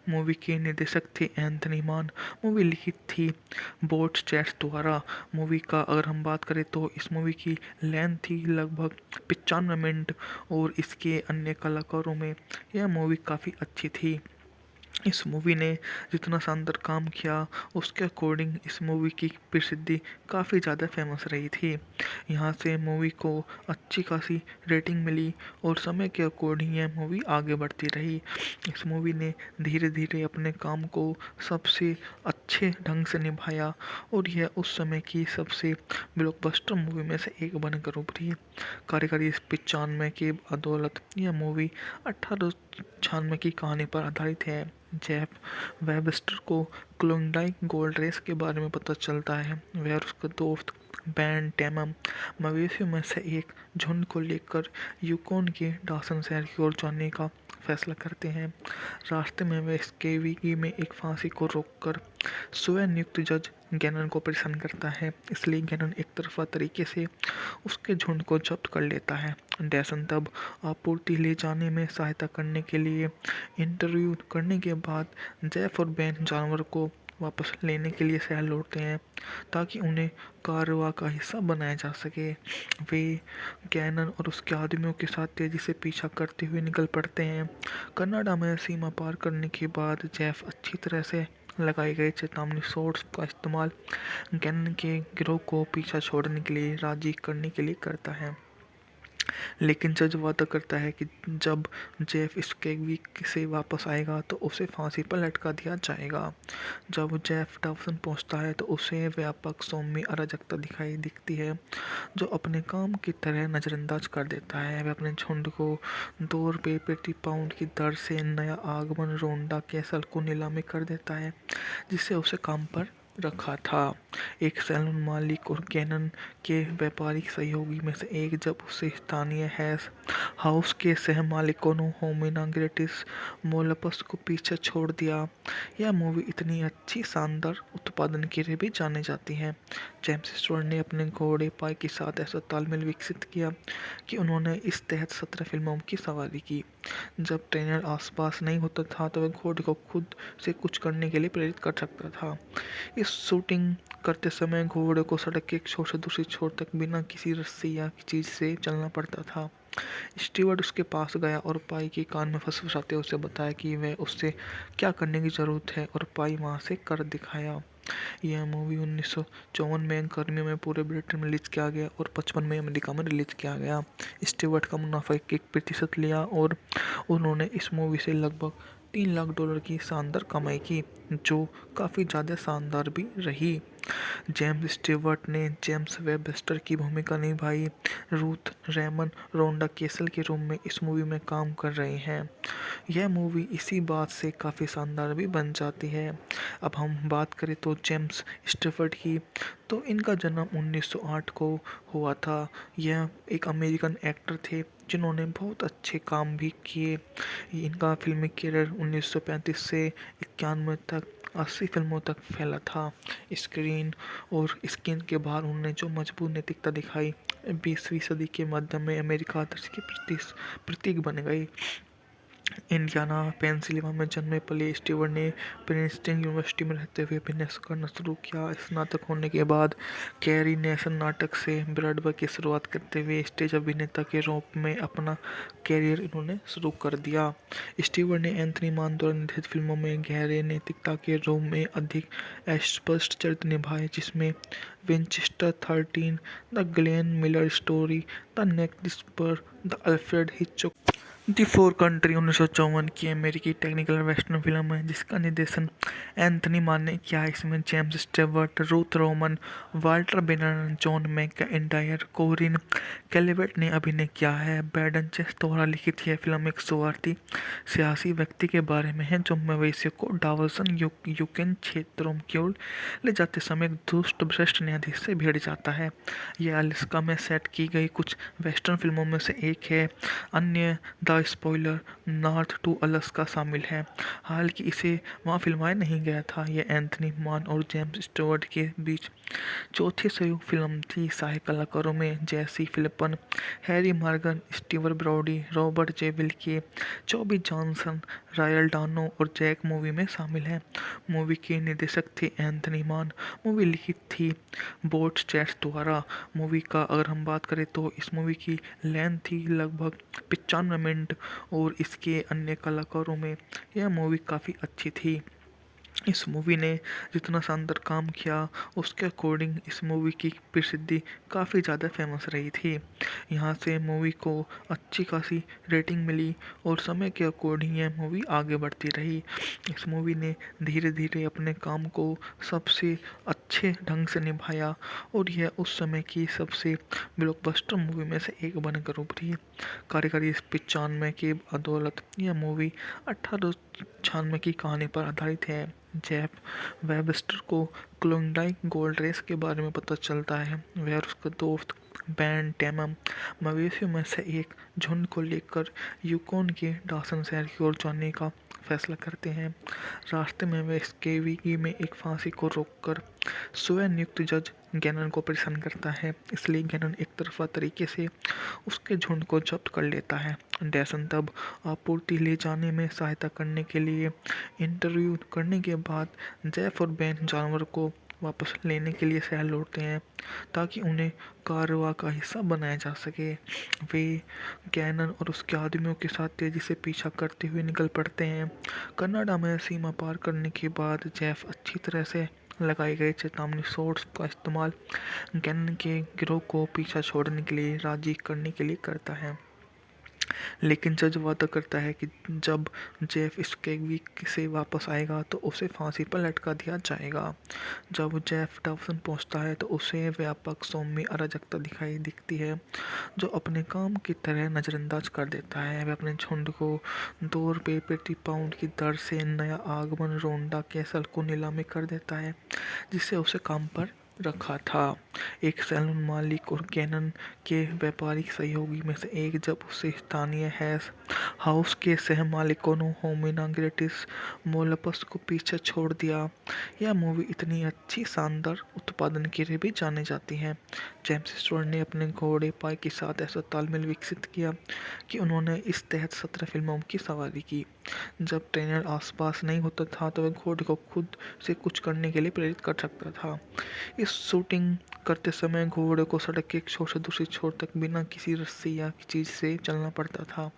मूवी के निर्देशक थे एंथनी मान। मूवी लिखी थी बोट चैट्स द्वारा। मूवी का अगर हम बात करें तो इस मूवी की लेंथ थी लगभग 95 मिनट और इसके अन्य कलाकारों में यह मूवी काफ़ी अच्छी थी। इस मूवी ने जितना शानदार काम किया उसके अकॉर्डिंग इस मूवी की प्रसिद्धि काफ़ी ज़्यादा फेमस रही थी। यहाँ से मूवी को अच्छी खासी रेटिंग मिली और समय के अकॉर्डिंग यह मूवी आगे बढ़ती रही। इस मूवी ने धीरे धीरे अपने काम को सबसे अच्छे ढंग से निभाया और यह उस समय की सबसे ब्लॉकबस्टर मूवी में से एक बनकर उभरी। कार्यकारी 95 की बदौलत यह मूवी 1896 की कहानी पर आधारित है। जेफ वेबस्टर को क्लोंडाइक गोल्ड रेस के बारे में पता चलता है। वह और उसका दोस्त बैन टैमम मवेशियों में से एक झुंड को लेकर यूकोन के डॉसन शहर की ओर जाने का फैसला करते हैं। रास्ते में वे स्केविगी में एक फांसी को रोककर स्वयं नियुक्त जज गैनन को परेशान करता है, इसलिए गैनन एक तरफा तरीके से उसके झुंड को जब्त कर लेता है। डैसन तब आपूर्ति ले जाने में सहायता करने के लिए इंटरव्यू करने के बाद जेफ और बैन जानवर को वापस लेने के लिए शहर लौटते हैं ताकि उन्हें कारवां का हिस्सा बनाया जा सके। वे गैनन और उसके आदमियों के साथ तेजी से पीछा करते हुए निकल पड़ते हैं। कनाडा में सीमा पार करने के बाद जेफ अच्छी तरह से लगाए गए चेतावनी शॉट्स का इस्तेमाल गैनन के गिरोह को पीछा छोड़ने के लिए राजी करने के लिए करता है, लेकिन जज वादा करता है कि जब जेफ स्केविगी से वापस आएगा तो उसे फांसी पर लटका दिया जाएगा। जब जेफ डॉसन पहुंचता है तो उसे व्यापक सौम्य अराजकता दिखती है जो अपने काम की तरह नज़रअंदाज कर देता है। वह अपने झुंड को ₹2 प्रति पाउंड की दर से नया आगमन रोंडा कैसल को नीलामी कर देता है, जिससे उसे काम पर रखा था। एक सैलून मालिक और कैनन के व्यापारिक सहयोगी में से एक, जब उसे स्थानीय हैश हाउस के सह मालिकों ने होमिना ग्रेटिस मोलपस को पीछे छोड़ दिया। यह मूवी इतनी अच्छी शानदार उत्पादन के लिए भी जानी जाती है। जेम्स स्टुअर्ट ने अपने घोड़े पाई के साथ ऐसा तालमेल विकसित किया कि उन्होंने इस तहत 17 फिल्मों की सवारी की। जब ट्रेनर आसपास नहीं होता था तो वह घोड़े को खुद से कुछ करने के लिए प्रेरित कर सकता था। इस शूटिंग करते समय घोड़े को सड़क के एक छोर से दूसरी छोर तक बिना किसी रस्सी या चीज से चलना पड़ता था। स्टीवर्ड उसके पास गया और पाई के कान में फुसफुसाते उसे बताया कि वह उससे क्या करने की ज़रूरत है, और पाई वहाँ से कर दिखाया। यह मूवी 1954 में गर्मियों में पूरे ब्रिटेन में रिलीज किया गया और 55 में अमेरिका में रिलीज किया गया। स्टीवर्ट का मुनाफा 1% लिया और उन्होंने इस मूवी से लगभग $3 लाख की शानदार कमाई की, जो काफ़ी ज़्यादा शानदार भी रही। जेम्स स्टीवर्ट ने जेम्स वेबस्टर की भूमिका निभाई। रूथ रेमन रोंडा केसल के रूप में इस मूवी में काम कर रहे हैं। यह मूवी इसी बात से काफ़ी शानदार भी बन जाती है। अब हम बात करें तो जेम्स स्टीवर्ट की, तो इनका जन्म 1908 को हुआ था। यह एक अमेरिकन एक्टर थे जिन्होंने बहुत अच्छे काम भी किए। इनका फिल्मी करियर 1935 से 91 तक 80 फिल्मों तक फैला था। स्क्रीन और स्क्रीन के बाहर उन्होंने जो मजबूत नैतिकता दिखाई, 20वीं सदी के मध्य में अमेरिका आदर्श की प्रतीक बन गई। इंडियाना पेंसिल्वेनिया में जन्मे पले स्टीवर्ट ने प्रिंसटन यूनिवर्सिटी में रहते हुए अभिनय करना शुरू किया। स्नातक होने के बाद कैरी नेशन नाटक से ब्रॉडवे की शुरुआत करते हुए स्टेज अभिनेता के रूप में अपना कैरियर इन्होंने शुरू कर दिया। स्टीवर्ट ने एंथनी मान द्वारा निर्देशित फिल्मों में गहरे नैतिकता के रूप में अधिक स्पष्ट चरित्र निभाए, जिसमें Winchester 13, the Glenn Miller Story, the next disperse, the Alfred Hitchcock the Far Country 1954 की अमेरिकी टेक्निकल वेस्टर्न फिल्म है जिसका निर्देशन एंथनी मान ने किया है। इसमें James Stewart, Ruth Roman, Walter बेनर, जॉन मैकइंटायर, कोरिन कैलिवेट ने अभिनय किया है। बैडन चेस द्वारा लिखित यह फिल्म एक स्वार्थी सियासी व्यक्ति के बारे में है जो मवेशियों को डावर्सन यूक्रेन क्षेत्रों की ओर ले जाते समय एक दुष्ट भ्रष्ट न्यायाधीश से भिड़ जाता है। यह अलास्का में सेट की गई कुछ वेस्टर्न फिल्मों में से एक है। अन्य the spoiler, north to Alaska शामिल है। हालांकि इसे वहाँ फिल्माया नहीं गया था। यह एंथनी मान और जेम्स स्टीवर्ट के बीच चौथी संयुक्त फिल्म थी। सहायक कलाकारों में Jay C Flippen, Harry Morgan, Steve Brodie, Robert J Wilke, Chubby Johnson, Royal Dano और जैक मूवी में शामिल हैं। मूवी के निर्देशक थे एंथनी मान। मूवी लिखित थी बोट चैट्स द्वारा। मूवी का अगर हम बात करें तो इस मूवी की लेंथ थी लगभग 95 मिनट और इसके अन्य कलाकारों में यह मूवी काफ़ी अच्छी थी। इस मूवी ने जितना शानदार काम किया उसके अकॉर्डिंग इस मूवी की प्रसिद्धि काफ़ी ज़्यादा फेमस रही थी। यहाँ से मूवी को अच्छी खासी रेटिंग मिली और समय के अकॉर्डिंग यह मूवी आगे बढ़ती रही। इस मूवी ने धीरे धीरे अपने काम को सबसे अच्छे ढंग से निभाया और यह उस समय की सबसे ब्लॉकबस्टर मूवी में से एक बनकर उभरी। कार्यकारी 95 की बदौलत यह मूवी 1896 की कहानी पर आधारित है। जेफ वेबस्टर को क्लोंडाइक गोल्ड रेस के बारे में पता चलता है। वह और उसका दोस्त बैन टेमम मवेशियों में से एक झुंड को लेकर यूकोन के डॉसन शहर की ओर जाने का फैसला करते हैं। रास्ते में वह स्केविगी में एक फांसी को रोककर स्वयं नियुक्त जज गैनन को परेशान करता है, इसलिए गैनन एक तरफा तरीके से उसके झुंड को जब्त कर लेता है। डैसन तब आपूर्ति ले जाने में सहायता करने के लिए इंटरव्यू करने के बाद जेफ और बैन जानवर को वापस लेने के लिए शहर लौटते हैं ताकि उन्हें कारवां का हिस्सा बनाया जा सके। वे गैनन और उसके आदमियों के साथ तेजी से पीछा करते हुए निकल पड़ते हैं। कनाडा में सीमा पार करने के बाद जेफ अच्छी तरह से लगाए गए चेतावनी शॉट्स का इस्तेमाल गैनन के गिरोह को पीछा छोड़ने के लिए राजी करने के लिए करता है। लेकिन जज वादा करता है कि जब जेफ स्केविक से वापस आएगा तो उसे फांसी पर लटका दिया जाएगा। जब जेफ डॉवसन पहुंचता है तो उसे व्यापक सौम्य अराजकता दिखाई दिखती है, जो अपने काम की तरह नज़रअंदाज कर देता है। वह अपने झुंड को 2 रुपये प्रति पाउंड की दर से नया आगमन रोंडा कैसल को नीलामी कर देता है, जिसे उसे काम पर रखा था। एक सैलून मालिक और कैनन के व्यापारिक सहयोगी में से एक, जब उसे स्थानीय हैश हाउस के सह मालिकों ने होमिना ग्रेटिस मोलपस को पीछे छोड़ दिया। यह मूवी इतनी अच्छी शानदार उत्पादन के लिए भी जानी जाती है। जेम्स स्टुअर्ट ने अपने घोड़े पाई के साथ ऐसा तालमेल विकसित किया कि उन्होंने इस तहत 17 फिल्मों की सवारी की। जब ट्रेनर आसपास नहीं होता था तो वह घोड़े को खुद से कुछ करने के लिए प्रेरित कर सकता था। इस शूटिंग करते समय घोड़े को सड़क के एक छोर से दूसरी छोर तक बिना किसी रस्सी या चीज से चलना पड़ता था।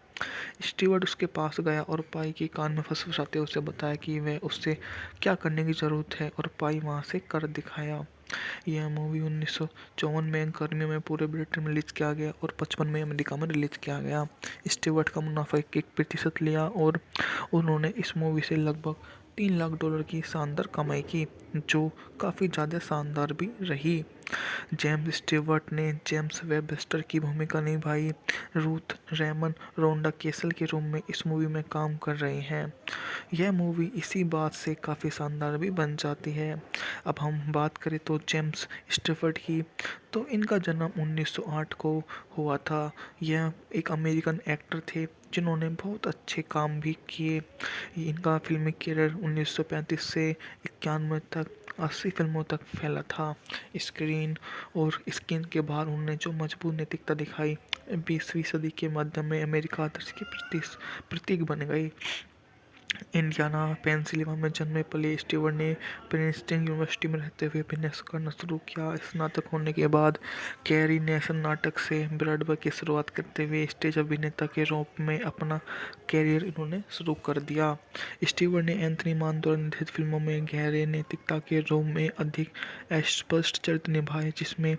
स्टीवर्ड उसके पास गया और पाई के कान में फुसफुसाते उसे बताया कि वह उससे क्या करने की जरूरत है, और पाई वहां से कर दिखाया। यह मूवी 1954 में गर्मियों में पूरे ब्रिटेन में रिलीज किया गया और 55 में अमेरिका में रिलीज किया गया। स्टीवर्ट का मुनाफा 1% लिया और उन्होंने इस मूवी से लगभग $3 लाख की शानदार कमाई की, जो काफ़ी ज़्यादा शानदार भी रही। जेम्स स्टीवर्ट ने जेम्स वेबस्टर की भूमिका निभाई। रूथ रेमन रोंडा केसल के रूप में इस मूवी में काम कर रही हैं। यह मूवी इसी बात से काफ़ी शानदार भी बन जाती है। अब हम बात करें तो जेम्स स्टीवर्ट की, तो इनका जन्म 1908 को हुआ था। यह एक अमेरिकन एक्टर थे जिन्होंने बहुत अच्छे काम भी किए। इनका फिल्मी करियर 1935 से 91 तक 80 फिल्मों तक फैला था। स्क्रीन और स्क्रीन के बाहर उन्होंने जो मजबूत नैतिकता दिखाई, 20वीं सदी के मध्य में अमेरिका आदर्श की प्रतीक बन गई। इंडियाना पेंसिल्वेनिया में जन्मे पले स्टीवर्ट ने प्रिंसटन यूनिवर्सिटी में रहते हुए अभिनय करना शुरू किया। स्नातक होने के बाद कैरी नेशन नाटक से ब्रॉडवे की शुरुआत करते हुए स्टेज अभिनेता के रूप में अपना कैरियर इन्होंने शुरू कर दिया। स्टीवर्ट ने एंथनी मान द्वारा निर्देशित फिल्मों में गहरे नैतिकता के रूप में अधिक स्पष्ट चरित्र निभाए, जिसमें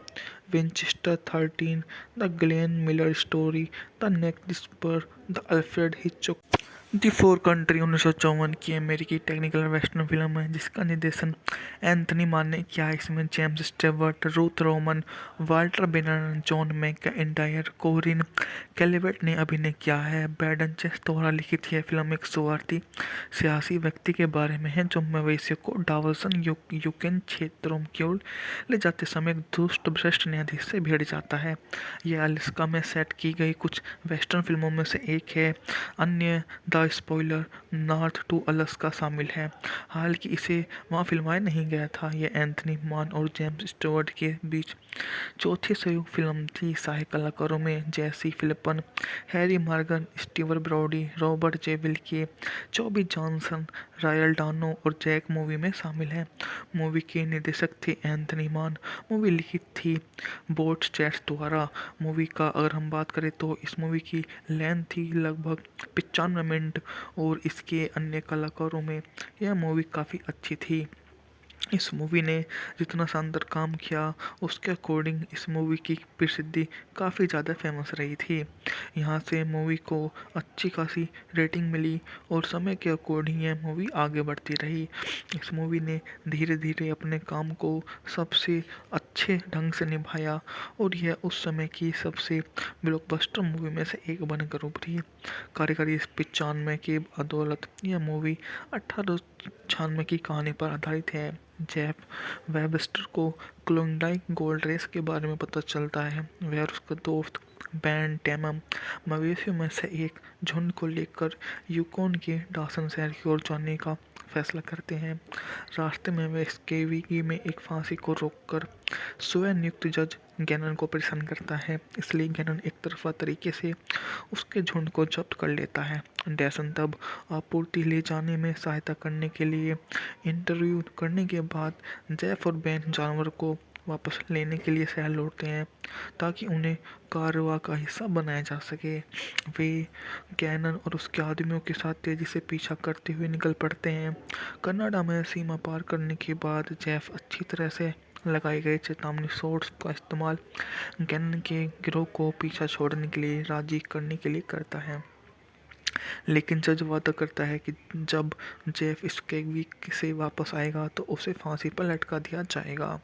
Winchester 13, the Glenn Miller Story, the next disperse, the Alfred Hitchcock the Far Country 1954 की अमेरिकी टेक्निकल वेस्टर्न फिल्म है जिसका निर्देशन एंथनी मान ने किया है। इसमें James Stewart, Ruth Roman, Walter बेनर, जॉन मैकइंटायर, कोरिन कैलिवेट ने अभिनय किया है। ब्रैडन चेस द्वारा लिखित यह फिल्म एक स्वार्थी सियासी व्यक्ति के बारे में है जो मवेशियों को डावसन यूक्रेन क्षेत्रों की ओर ले जाते समय एक दुष्ट भ्रष्ट न्यायाधीश से भिड़ जाता है। यह अलास्का में सेट की गई कुछ वेस्टर्न फिल्मों में से एक है। अन्य the spoiler, north to Alaska शामिल है। हालांकि इसे वहाँ फिल्माया नहीं गया था। यह एंथनी मान और जेम्स स्टीवर्ट के बीच चौथी संयुक्त फिल्म थी। सहायक कलाकारों में Jay C Flippen, Harry Morgan, Steve Brodie, Robert J Wilke, Chubby Johnson, Royal Dano और जैक मूवी में शामिल हैं। मूवी के निर्देशक थे एंथनी मान। मूवी लिखित थी बोट चैट्स द्वारा। मूवी का अगर हम बात करें तो इस मूवी की लेंथ थी लगभग 95 मिनट और इसके अन्य कलाकारों में यह मूवी काफ़ी अच्छी थी। इस मूवी ने जितना शानदार काम किया उसके अकॉर्डिंग इस मूवी की प्रसिद्धि काफ़ी ज़्यादा फेमस रही थी। यहाँ से मूवी को अच्छी खासी रेटिंग मिली और समय के अकॉर्डिंग यह मूवी आगे बढ़ती रही। इस मूवी ने धीरे धीरे अपने काम को सबसे अच्छे ढंग से निभाया और यह उस समय की सबसे ब्लॉकबस्टर मूवी में से एक बनकर उभरी। कार्यकारी 95 की बदौलत यह मूवी 1896 की कहानी पर आधारित है। जेफ वेबस्टर को क्लोंडाइक गोल्ड रेस के बारे में पता चलता है। वह और उसका दोस्त बैन टैमम मवेशियों में से एक झुंड को लेकर यूकोन के डॉसन शहर की ओर जाने का फैसला करते हैं। रास्ते में वे स्केविकी में एक फांसी को रोककर स्वयं नियुक्त जज गैनन को परेशान करता है, इसलिए गैनन एक तरफा तरीके से उसके झुंड को जब्त कर लेता है। डैसन तब आपूर्ति ले जाने में सहायता करने के लिए इंटरव्यू करने के बाद जेफ और बैन जानवर को वापस लेने के लिए शहर लौटते हैं ताकि उन्हें कारवां का हिस्सा बनाया जा सके। वे गैनन और उसके आदमियों के साथ तेजी से पीछा करते हुए निकल पड़ते हैं। कनाडा में सीमा पार करने के बाद जेफ अच्छी तरह से लगाए गए चेतावनी शॉट्स का इस्तेमाल गैनन के गिरोह को पीछा छोड़ने के लिए राजी करने के लिए करता है, लेकिन जज वादा करता है कि जब जेफ स्केविक से वापस आएगा तो उसे फांसी पर लटका दिया जाएगा।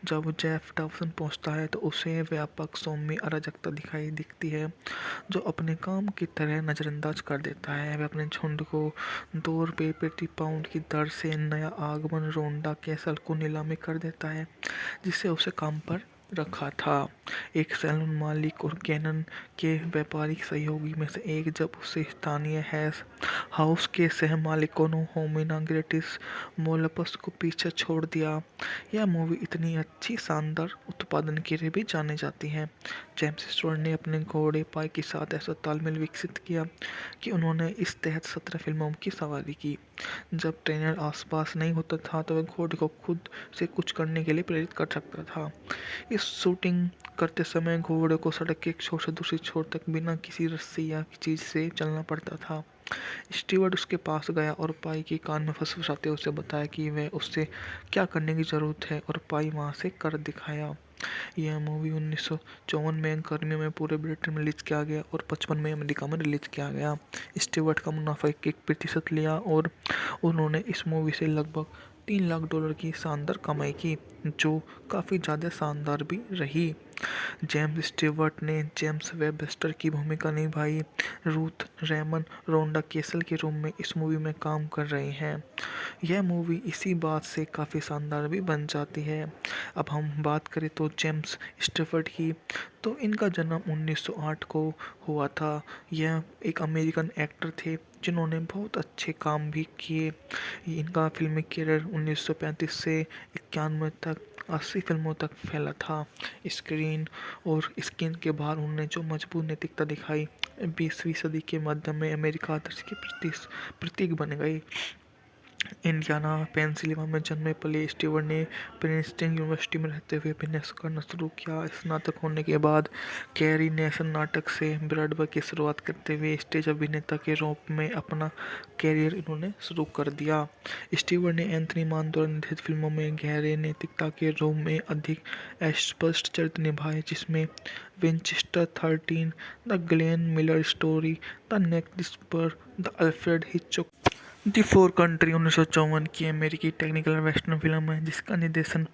जब जेफ डॉवसन पहुंचता है तो उसे व्यापक सौम्य अराजकता दिखती है, जो अपने काम की तरह नज़रअंदाज कर देता है। वह अपने झुंड को ₹2 प्रति पाउंड की दर से नया आगमन रोंडा कैसल को नीलामी कर देता है, जिसे उसे काम पर रखा था। एक सैलून मालिक और गैनन के व्यापारिक सहयोगी में से एक, जब उसे स्थानीय हैश हाउस के सह मालिकों ने होमिना ग्रेटिस मोलपस को पीछे छोड़ दिया। यह मूवी इतनी अच्छी शानदार उत्पादन के लिए भी जानी जाती है। जेम्स स्टुअर्ट ने अपने घोड़े पाई के साथ ऐसा तालमेल विकसित किया कि उन्होंने इस तहत 17 फिल्मों की सवारी की। जब ट्रेनर आसपास नहीं होता था तो वह घोड़े को खुद से कुछ करने के लिए प्रेरित कर सकता था। इस शूटिंग करते समय घोड़े को सड़क के एक छोर से दूसरी छोर तक बिना किसी रस्सी या चीज से चलना पड़ता था। स्टीवर्ड उसके पास गया और पाई के कान में फुसफुसाते उसे बताया कि वह उससे क्या करने की जरूरत है, और पाई वहां से कर दिखाया। यह मूवी 1954 में गर्मियों में पूरे ब्रिटेन में रिलीज किया गया और 55 में अमेरिका में रिलीज किया गया। स्टीवर्ट का मुनाफा 1% लिया और उन्होंने इस मूवी से लगभग $3 लाख की शानदार कमाई की, जो काफ़ी ज़्यादा शानदार भी रही। जेम्स स्टीवर्ट ने जेम्स वेबस्टर की भूमिका निभाई। रूथ रेमन रोंडा केसल के रूप में इस मूवी में काम कर रहे हैं। यह मूवी इसी बात से काफ़ी शानदार भी बन जाती है। अब हम बात करें तो जेम्स स्टीवर्ट की, तो इनका जन्म 1908 को हुआ था। यह एक अमेरिकन एक्टर थे जिन्होंने बहुत अच्छे काम भी किए। इनका फिल्मी करियर 1935 से 91 तक 80 फिल्मों तक फैला था। स्क्रीन और स्क्रीन के बाहर उन्होंने जो मजबूत नैतिकता दिखाई, 20वीं सदी के मध्य में अमेरिका आदर्श के प्रतीक बन गई। इंडियाना पेंसिल्वेनिया में जन्मे पले स्टीवर्ट ने प्रिंसटन यूनिवर्सिटी में रहते हुए अभिनय करना शुरू किया। स्नातक होने के बाद कैरी नेशन नाटक से ब्रॉडवे की शुरुआत करते हुए स्टेज अभिनेता के रूप में अपना कैरियर इन्होंने शुरू कर दिया। स्टीवर्ट ने एंथनी मान द्वारा निर्देशित फिल्मों में गहरे नैतिकता के रूप में अधिक स्पष्ट चरित्र निभाए, जिसमें Winchester 13, the Glenn Miller Story, the next whisper, the Alfred Hitchcock the Far Country 1954 की अमेरिकी टेक्निकल वेस्टर्न फिल्म है जिसका निर्देशन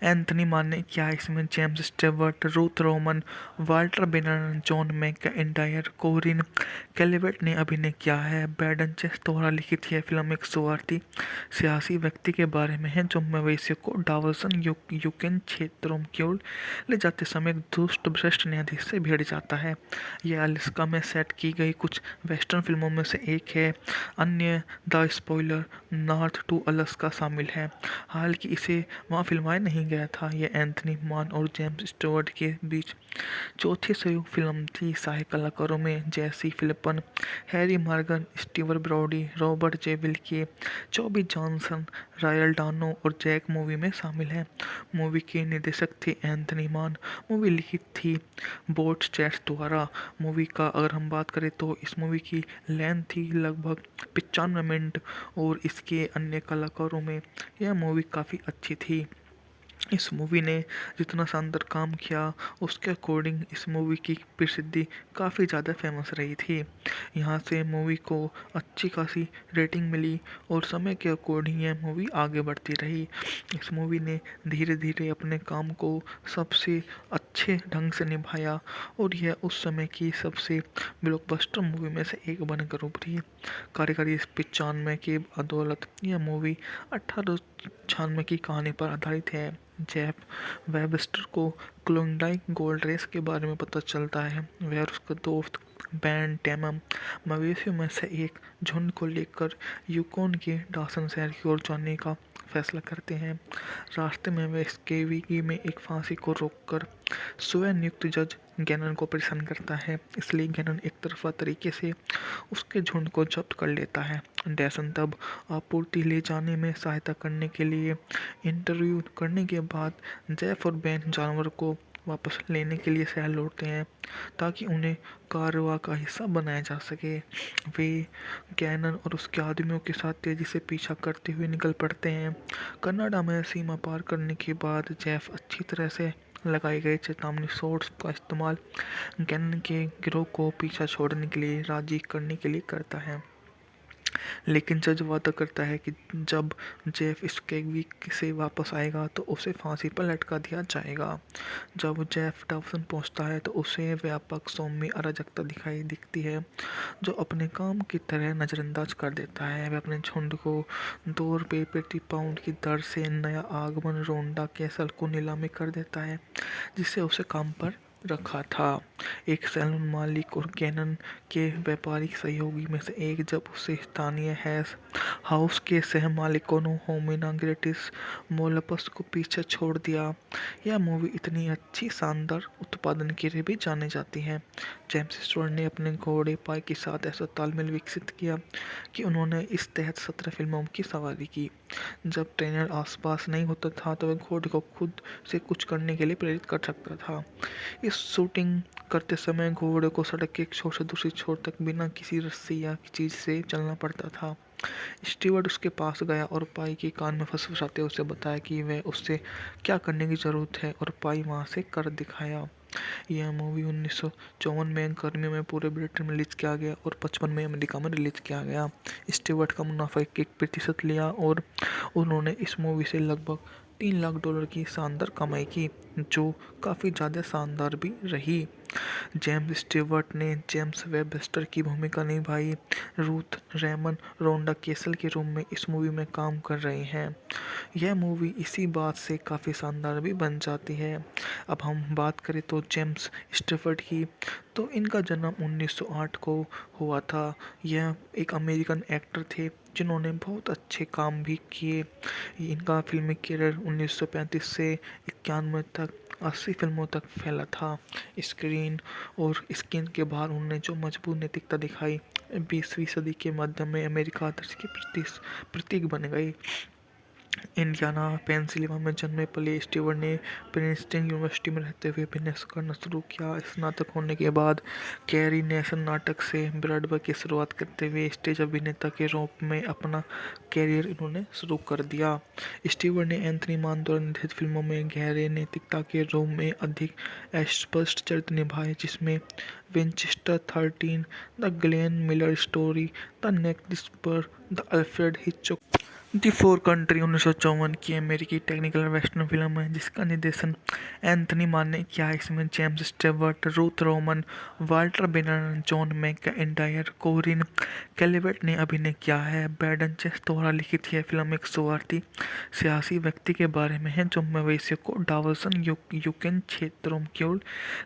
एंथनी मान ने किया है। इसमें James Stewart, Ruth Roman, Walter बेनर, जॉन मैकइंटायर, कोरिन कैलिवेट ने अभिनय किया है। ब्रैंडन चेस द्वारा लिखित यह फिल्म एक स्वार्थी सियासी व्यक्ति के बारे में है जो मवेशियों को डावर्सन यूक्रेन क्षेत्रों की ओर ले जाते समय एक दुष्ट भ्रष्ट न्यायाधीश से भिड़ जाता है। यह अलास्का में सेट की गई कुछ वेस्टर्न फिल्मों में से एक है। अन्य the spoiler, north to Alaska शामिल है। हालांकि इसे वहाँ फिल्माया नहीं गया था। यह एंथनी मान और जेम्स स्टीवर्ट के बीच चौथी संयुक्त फिल्म थी। सहायक कलाकारों में Jay C Flippen, Harry Morgan, Steve Brodie, Robert J Wilke, Chubby Johnson, Royal Dano और जैक मूवी में शामिल हैं। मूवी के निर्देशक थे एंथनी मान। मूवी लिखी थी बोट चैट्स द्वारा। मूवी का अगर हम बात करें तो इस मूवी की लेंथ थी लगभग 95 मिनट और इसके अन्य कलाकारों में यह मूवी काफ़ी अच्छी थी। इस मूवी ने जितना शानदार काम किया उसके अकॉर्डिंग इस मूवी की प्रसिद्धि काफ़ी ज़्यादा फेमस रही थी। यहाँ से मूवी को अच्छी खासी रेटिंग मिली और समय के अकॉर्डिंग यह मूवी आगे बढ़ती रही। इस मूवी ने धीरे धीरे अपने काम को सबसे अच्छे ढंग से निभाया और यह उस समय की सबसे ब्लॉकबस्टर मूवी में से एक बनकर उभरी। कार्यकारी 95 की बदौलत यह मूवी 1896 की कहानी पर आधारित है। जेफ वेबस्टर को क्लोंडाइक गोल्ड रेस के बारे में पता चलता है। वह और उसका दोस्त बैन टैमम मवेशियों में से एक झुंड को लेकर यूकोन के डॉसन शहर की ओर जाने का फैसला करते हैं। रास्ते में वे स्केविकी में एक फांसी को रोककर स्वयं नियुक्त जज गैनन को परेशान करता है, इसलिए गैनन एक तरफा तरीके से उसके झुंड को जब्त कर लेता है। डैसन तब आपूर्ति ले जाने में सहायता करने के लिए इंटरव्यू करने के बाद जेफ और बैन जानवर को वापस लेने के लिए शहर लौटते हैं ताकि उन्हें कारवां का हिस्सा बनाया जा सके। वे कैनन और उसके आदमियों के साथ तेजी से पीछा करते हुए निकल पड़ते हैं। कनाडा में सीमा पार करने के बाद जेफ अच्छी तरह से लगाई गई चेतावनी शॉट्स का इस्तेमाल कैनन के गिरोह को पीछा छोड़ने के लिए राजी करने के लिए करता है, लेकिन जज वादा करता है कि जब जेफ स्केविक से वापस आएगा तो उसे फांसी पर लटका दिया जाएगा। जब जेफ डॉवसन पहुंचता है तो उसे व्यापक सौम्य अराजकता दिखाई दिखती है जो अपने काम की तरह नज़रअंदाज कर देता है। वह अपने झुंड को ₹2 प्रति पाउंड की दर से नया आगमन रोंडा कैसल को नीलामी कर देता है जिसे उसे काम पर रखा था। एक सैलून मालिक और कैनन के व्यापारिक सहयोगी में से एक जब उसे स्थानीय हैश हाउस के सह मालिकों ने होमिना ग्रेटिस मोलपस को पीछे छोड़ दिया। यह मूवी इतनी अच्छी शानदार उत्पादन के लिए भी जानी जाती है। जेम्स स्टुअर्ट ने अपने घोड़े पाई के साथ ऐसा तालमेल विकसित किया कि उन्होंने इस तहत 17 फिल्मों की सवारी की। जब ट्रेनर आसपास नहीं होता था तो वह घोड़े को खुद से कुछ करने के लिए प्रेरित कर सकता था। इस शूटिंग करते समय घोड़े को सड़क के एक छोर से दूसरी छोर तक बिना किसी रस्सी या चीज से चलना पड़ता था। स्टीवर्ड उसके पास गया और पाई के कान में फुसफुसाते उसे बताया कि वह उससे क्या करने की ज़रूरत है और पाई वहाँ से कर दिखाया। यह मूवी 1954 में गर्मियों में पूरे ब्रिटेन में रिलीज किया गया और 55 में अमेरिका में रिलीज किया गया। स्टीवर्ट का मुनाफा 1% लिया और उन्होंने इस मूवी से लगभग $3 लाख की शानदार कमाई की, जो काफ़ी ज़्यादा शानदार भी रही। जेम्स स्टीवर्ट ने जेम्स वेबस्टर की भूमिका निभाई। रूथ रेमन रोंडा केसल के रूप में इस मूवी में काम कर रहे हैं। यह मूवी इसी बात से काफ़ी शानदार भी बन जाती है। अब हम बात करें तो जेम्स स्टीवर्ट की, तो इनका जन्म 1908 को हुआ था। यह एक अमेरिकन एक्टर थे जिन्होंने बहुत अच्छे काम भी किए। इनका फिल्मी करियर 1935 से 91 तक 80 फिल्मों तक फैला था। स्क्रीन और स्क्रीन के बाहर उन्होंने जो मजबूत नैतिकता दिखाई 20वीं सदी के मध्य में अमेरिका आदर्श की प्रतीक बन गई। इंडियाना पेंसिल्वेनिया में जन्मे पले स्टीवर्ट ने प्रिंसटन यूनिवर्सिटी में रहते हुए अभिनय करना शुरू किया। स्नातक होने के बाद कैरी नेशन नाटक से ब्रॉडवे की शुरुआत करते हुए स्टेज अभिनेता के रूप में अपना कैरियर इन्होंने शुरू कर दिया। स्टीवर्ट ने एंथनी मान द्वारा निर्देशित फिल्मों में गहरे नैतिकता के रूप में अधिक स्पष्ट चरित्र निभाए, जिसमें Winchester 13, the Glenn Miller Story, the night whisper, the Alfred Hitchcock the Far Country 1954 की अमेरिकी टेक्निकल वेस्टर्न फिल्म है जिसका निर्देशन एंथनी मान ने किया है। इसमें James Stewart, Ruth Roman, Walter बेनर, जॉन मैकइंटायर, कोरिन कैलिवेट ने अभिनय किया है। बैडन चेस द्वारा लिखित यह फिल्म एक स्वार्थी सियासी व्यक्ति के बारे में है जो मवेशियों को डावसन यूक्रेन क्षेत्रों की ओर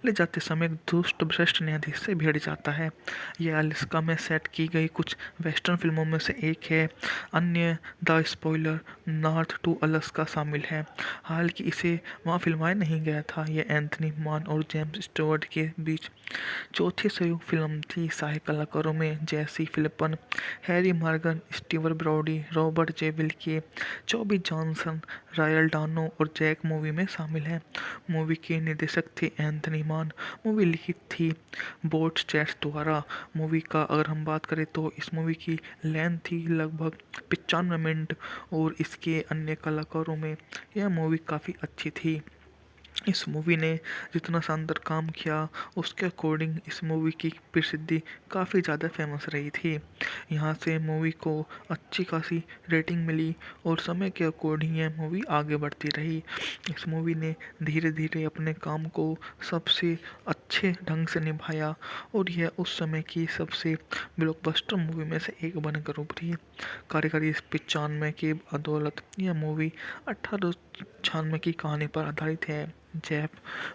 ले जाते समय एक दुष्ट भ्रष्ट न्यायाधीश से भिड़ जाता है। यह अलास्का में सेट की गई कुछ वेस्टर्न फिल्मों में से एक है। अन्य the spoiler north to Alaska शामिल है, हालांकि इसे वहाँ फिल्माया नहीं गया था। यह एंथनी मान और जेम्स स्टीवर्ट के बीच चौथी संयुक्त फिल्म थी। सहायक कलाकारों में Jay C Flippen, Harry Morgan, Steve Brodie, Robert J Wilke, Chubby Johnson, Royal Dano और जैक मूवी में शामिल हैं। मूवी के निर्देशक थे एंथनी मान। मूवी लिखी थी बोट चैट्स द्वारा। मूवी का अगर हम बात करें तो इस मूवी की लेंथ थी लगभग 95 मिनट और इसके अन्य कलाकारों में यह मूवी काफ़ी अच्छी थी। इस मूवी ने जितना शानदार काम किया उसके अकॉर्डिंग इस मूवी की प्रसिद्धि काफ़ी ज़्यादा फेमस रही थी। यहाँ से मूवी को अच्छी खासी रेटिंग मिली और समय के अकॉर्डिंग यह मूवी आगे बढ़ती रही। इस मूवी ने धीरे धीरे अपने काम को सबसे अच्छे ढंग से निभाया और यह उस समय की सबसे ब्लॉकबस्टर मूवी में से एक बनकर उभरी। कार्यकारी 95 की बदौलत यह मूवी 1896 की कहानी पर आधारित है। जेफ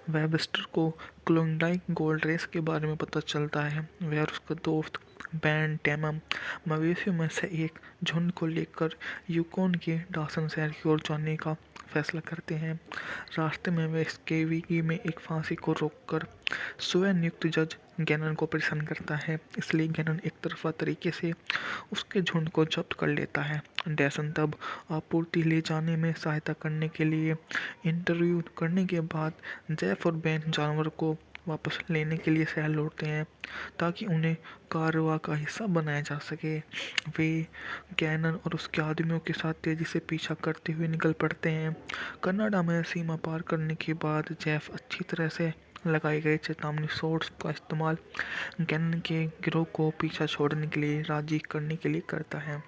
वेबस्टर को क्लोंडाइक गोल्ड रेस के बारे में पता चलता है। वह और उसका दोस्त बैन टैमम मवेशियों में से एक झुंड को लेकर यूकोन के डॉसन शहर की ओर जाने का फैसला करते हैं। रास्ते में वे स्केविगी में एक फांसी को रोककर स्वयं नियुक्त जज गैनन को परेशान करता है, इसलिए गैनन एक तरफा तरीके से उसके झुंड को जब्त कर लेता है। डैसन तब आपूर्ति ले जाने में सहायता करने के लिए इंटरव्यू करने के बाद जेफ और बेन जानवर को वापस लेने के लिए शहर लौटते हैं ताकि उन्हें कारवां का हिस्सा बनाया जा सके। वे गैनन और उसके आदमियों के साथ तेजी से पीछा करते हुए निकल पड़ते हैं। कनाडा में सीमा पार करने के बाद जेफ अच्छी तरह से लगाए गए चेतावनी शॉट्स का इस्तेमाल गैनन के गिरोह को पीछा छोड़ने के लिए राजी करने के लिए करता है,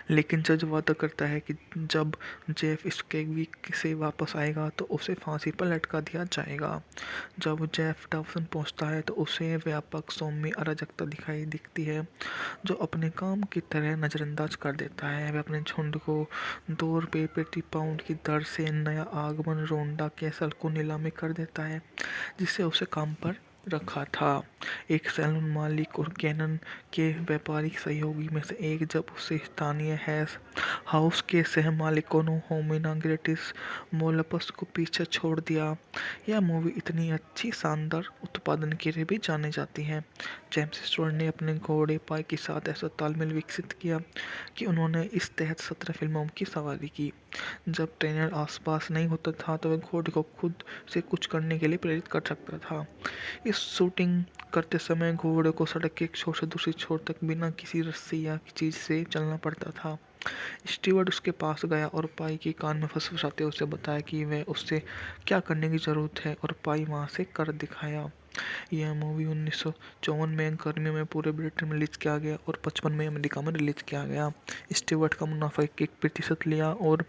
लेकिन जज वादा करता है कि जब जेफ स्केविगी से वापस आएगा तो उसे फांसी पर लटका दिया जाएगा। जब जेफ डॉवसन पहुंचता है तो उसे व्यापक सौम्य अराजकता दिखती है जो अपने काम की तरह नज़रअंदाज कर देता है। वह अपने झुंड को ₹2 प्रति पाउंड की दर से नया आगमन रोंडा कैसल को नीलामी कर देता है जिसे उसे काम पर रखा था। एक सैलून मालिक और गैनन के व्यापारिक सहयोगी में से एक जब उसे स्थानीय हैश हाउस के सह मालिकों ने होमिना ग्रेटिस मोलपस को पीछे छोड़ दिया। यह मूवी इतनी अच्छी शानदार उत्पादन के लिए भी जानी जाती है। जेम्स स्टुअर्ट ने अपने घोड़े पाई के साथ ऐसा तालमेल विकसित किया कि उन्होंने इस तहत 17 फिल्मों की सवारी की। जब ट्रेनर आसपास नहीं होता था तो वह घोड़े को खुद से कुछ करने के लिए प्रेरित कर सकता था। इस शूटिंग करते समय घोड़े को सड़क के एक छोर से दूसरी छोर तक बिना किसी रस्सी या चीज़ से चलना पड़ता था। स्टीवर्ड उसके पास गया और पाई के कान में फुसफुसाते उसे बताया कि वह उससे क्या करने की ज़रूरत है और पाई वहाँ से कर दिखाया। यह मूवी 1954 में गर्मियों में पूरे ब्रिटेन में रिलीज किया गया और 55 में अमेरिका में रिलीज किया गया। स्टीवर्ट का मुनाफा 1% लिया और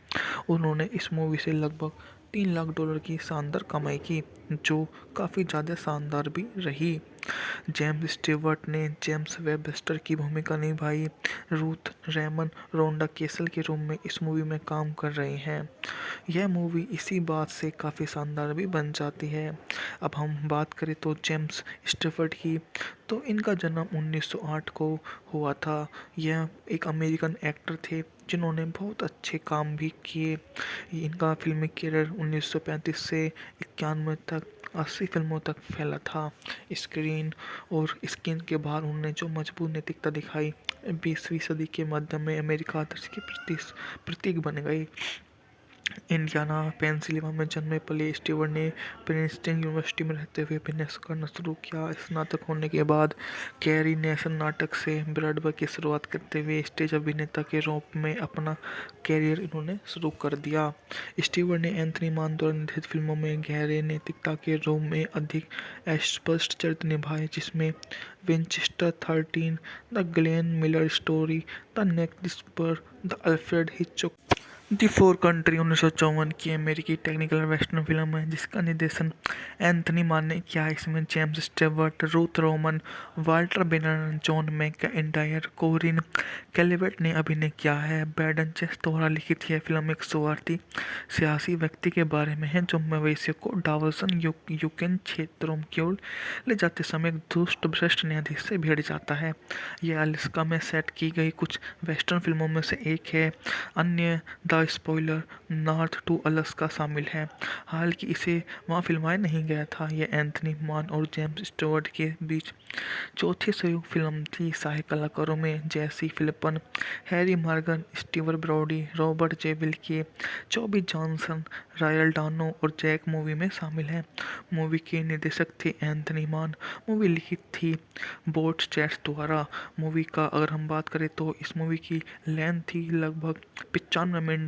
उन्होंने इस मूवी से लगभग $3 लाख की शानदार कमाई की, जो काफ़ी ज़्यादा शानदार भी रही। जेम्स स्टीवर्ट ने जेम्स वेबस्टर की भूमिका निभाई। रूथ रेमन रोंडा कैसल के रूप में इस मूवी में काम कर रहे हैं। यह मूवी इसी बात से काफ़ी शानदार भी बन जाती है। अब हम बात करें तो जेम्स स्टीवर्ट की, तो इनका जन्म 1908 को हुआ था। यह एक अमेरिकन एक्टर थे जिन्होंने बहुत अच्छे काम भी किए। इनका फिल्मी करियर 1935 से 91 तक 80 फिल्मों तक फैला था। स्क्रीन और स्क्रीन के बाहर उन्होंने जो मजबूत नैतिकता दिखाई 20वीं सदी के मध्य में अमेरिका आदर्श के प्रतीक बन गई। इंडियाना पेंसिल्वेनिया में जन्मे पले स्टीवर्ट ने प्रिंसटन यूनिवर्सिटी में रहते हुए अभिनय करना शुरू किया। स्नातक होने के बाद कैरी नेशन नाटक से ब्रॉडवे की शुरुआत करते हुए स्टेज अभिनेता के रूप में अपना कैरियर इन्होंने शुरू कर दिया। स्टीवर्ट ने एंथनी मान द्वारा निर्देशित फिल्मों में गहरे नैतिकता के रूप में अधिक स्पष्ट चरित्र निभाए, जिसमें Winchester 13, the Glenn Miller Story, the next disperse, the Alfred Hitchcock the Far Country 1954 की अमेरिकी टेक्निकल वेस्टर्न फिल्म है जिसका निर्देशन एंथनी मान ने किया। इसमें James Stewart, Ruth Roman, Walter बेनर, जॉन मैकइंटायर, कोरिन कैलिवेट ने अभिनय किया है। ब्रैंडन चेस द्वारा लिखित यह फिल्म एक स्वार्थी सियासी व्यक्ति के बारे में है जो मवेशियों को डावर्सन यूक्रेन क्षेत्रों की ओर ले जाते समय एक दुष्ट भ्रष्ट न्यायाधीश से भिड़ जाता है। यह अलास्का में सेट की गई कुछ वेस्टर्न फिल्मों में से एक है। अन्य the spoiler, north to Alaska शामिल है। हालांकि इसे वहाँ फिल्माया नहीं गया था। यह एंथनी मान और जेम्स स्टीवर्ट के बीच चौथी संयुक्त फिल्म थी। सहायक कलाकारों में Jay C Flippen, Harry Morgan, Steve Brodie, Robert J Wilke, Chubby Johnson, Royal Dano और जैक मूवी में शामिल हैं। मूवी के निर्देशक थे एंथनी मान। मूवी लिखित थी बोट चैट्स द्वारा। मूवी का अगर हम बात करें तो इस मूवी की लेंथ थी लगभग 95 मिनट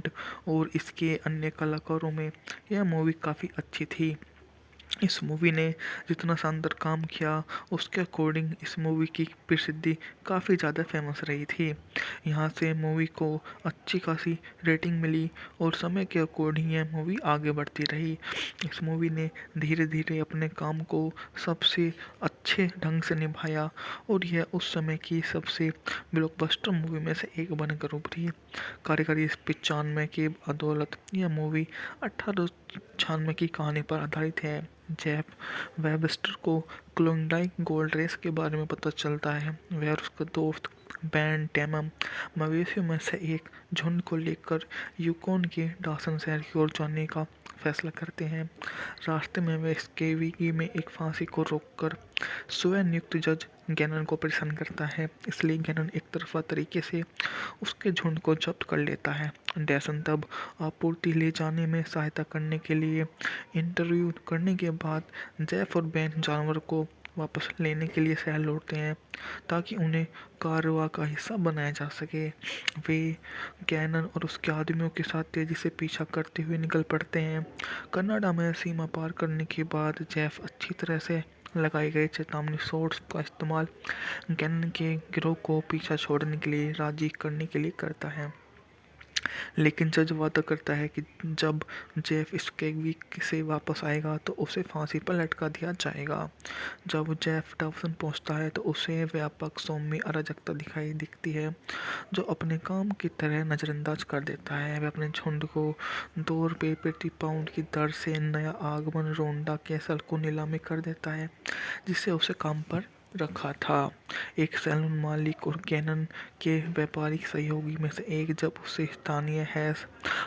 और इसके अन्य कलाकारों में यह मूवी काफ़ी अच्छी थी। इस मूवी ने जितना शानदार काम किया उसके अकॉर्डिंग इस मूवी की प्रसिद्धि काफ़ी ज़्यादा फेमस रही थी। यहाँ से मूवी को अच्छी खासी रेटिंग मिली और समय के अकॉर्डिंग यह मूवी आगे बढ़ती रही। इस मूवी ने धीरे धीरे अपने काम को सबसे अच्छे ढंग से निभाया और यह उस समय की सबसे ब्लॉकबस्टर मूवी में से एक बनकर उभरी। कार्यकारी 95 की बदौलत यह मूवी 1896 की कहानी पर आधारित है जेफ वेबस्टर को क्लोंडाइक गोल्ड रेस के बारे में पता चलता है। वह और उसका दोस्त बैन टेमम मवेशियों में से एक झुंड को लेकर यूकोन के डॉसन शहर की ओर जाने का फैसला करते हैं। रास्ते में वे स्केविगी में एक फांसी को रोककर स्वयं नियुक्त जज गैनन को परेशान करता है, इसलिए गैनन एक तरफा तरीके से उसके झुंड को जब्त कर लेता है। डैसन तब आपूर्ति ले जाने में सहायता करने के लिए इंटरव्यू करने के बाद जेफ और बैन जानवर को वापस लेने के लिए शहर लौटते हैं ताकि उन्हें कारवां का हिस्सा बनाया जा सके। वे गैनन और उसके आदमियों के साथ तेजी से पीछा करते हुए निकल पड़ते हैं। कनाडा में सीमा पार करने के बाद जेफ अच्छी तरह से लगाए गए चेतावनी शॉट्स का इस्तेमाल गैनन के गिरोह को पीछा छोड़ने के लिए राजी करने के लिए करता है, लेकिन जज वादा करता है कि जब जेफ स्केविक से वापस आएगा तो उसे फांसी पर लटका दिया जाएगा। जब जेफ डॉसन पहुंचता है तो उसे व्यापक सौम्य अराजकता दिखती है जो अपने काम की तरह नज़रअंदाज कर देता है। वह अपने झुंड को ₹2 प्रति पाउंड की दर से नया आगमन रोंडा कैसल को नीलामी कर देता है जिसे उसे काम पर रखा था। एक सैलून मालिक और गैनन के व्यापारिक सहयोगी में से एक जब उसे स्थानीय हैश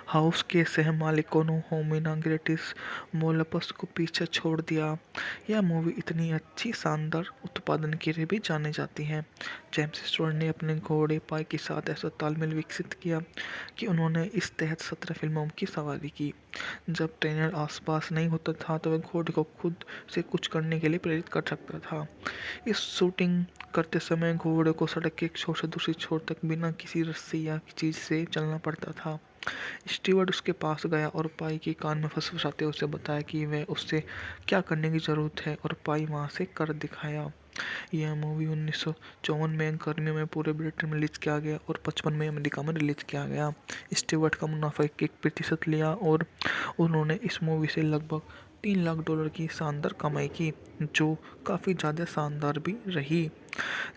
हाउस के सह मालिकों ने होमिना ग्रेटिस मोलपस को पीछे छोड़ दिया। यह मूवी इतनी अच्छी शानदार उत्पादन के लिए भी जानी जाती है। जेम्स स्टुअर्ट ने अपने घोड़े पाई के साथ ऐसा तालमेल विकसित किया कि उन्होंने इस तहत 17 फिल्मों की सवारी की। जब ट्रेनर आसपास नहीं होता था तो वह घोड़े को खुद से कुछ करने के लिए प्रेरित कर सकता था। इस शूटिंग करते समय घोड़े को सड़क के एक छोर से दूसरी छोर तक बिना किसी रस्सी या चीज से चलना पड़ता था। स्टीवर्ट उसके पास गया और पाई के कान में फंसफसाते उसे बताया कि वह उससे क्या करने की जरूरत है और पाई वहां से कर दिखाया। यह मूवी 1954 में गर्मियों में पूरे ब्रिटेन में रिलीज किया गया और 55 में अमेरिका में रिलीज किया गया। स्टीवर्ट का मुनाफा 1% लिया और उन्होंने इस मूवी से लगभग $3 लाख की शानदार कमाई की, जो काफ़ी ज़्यादा शानदार भी रही।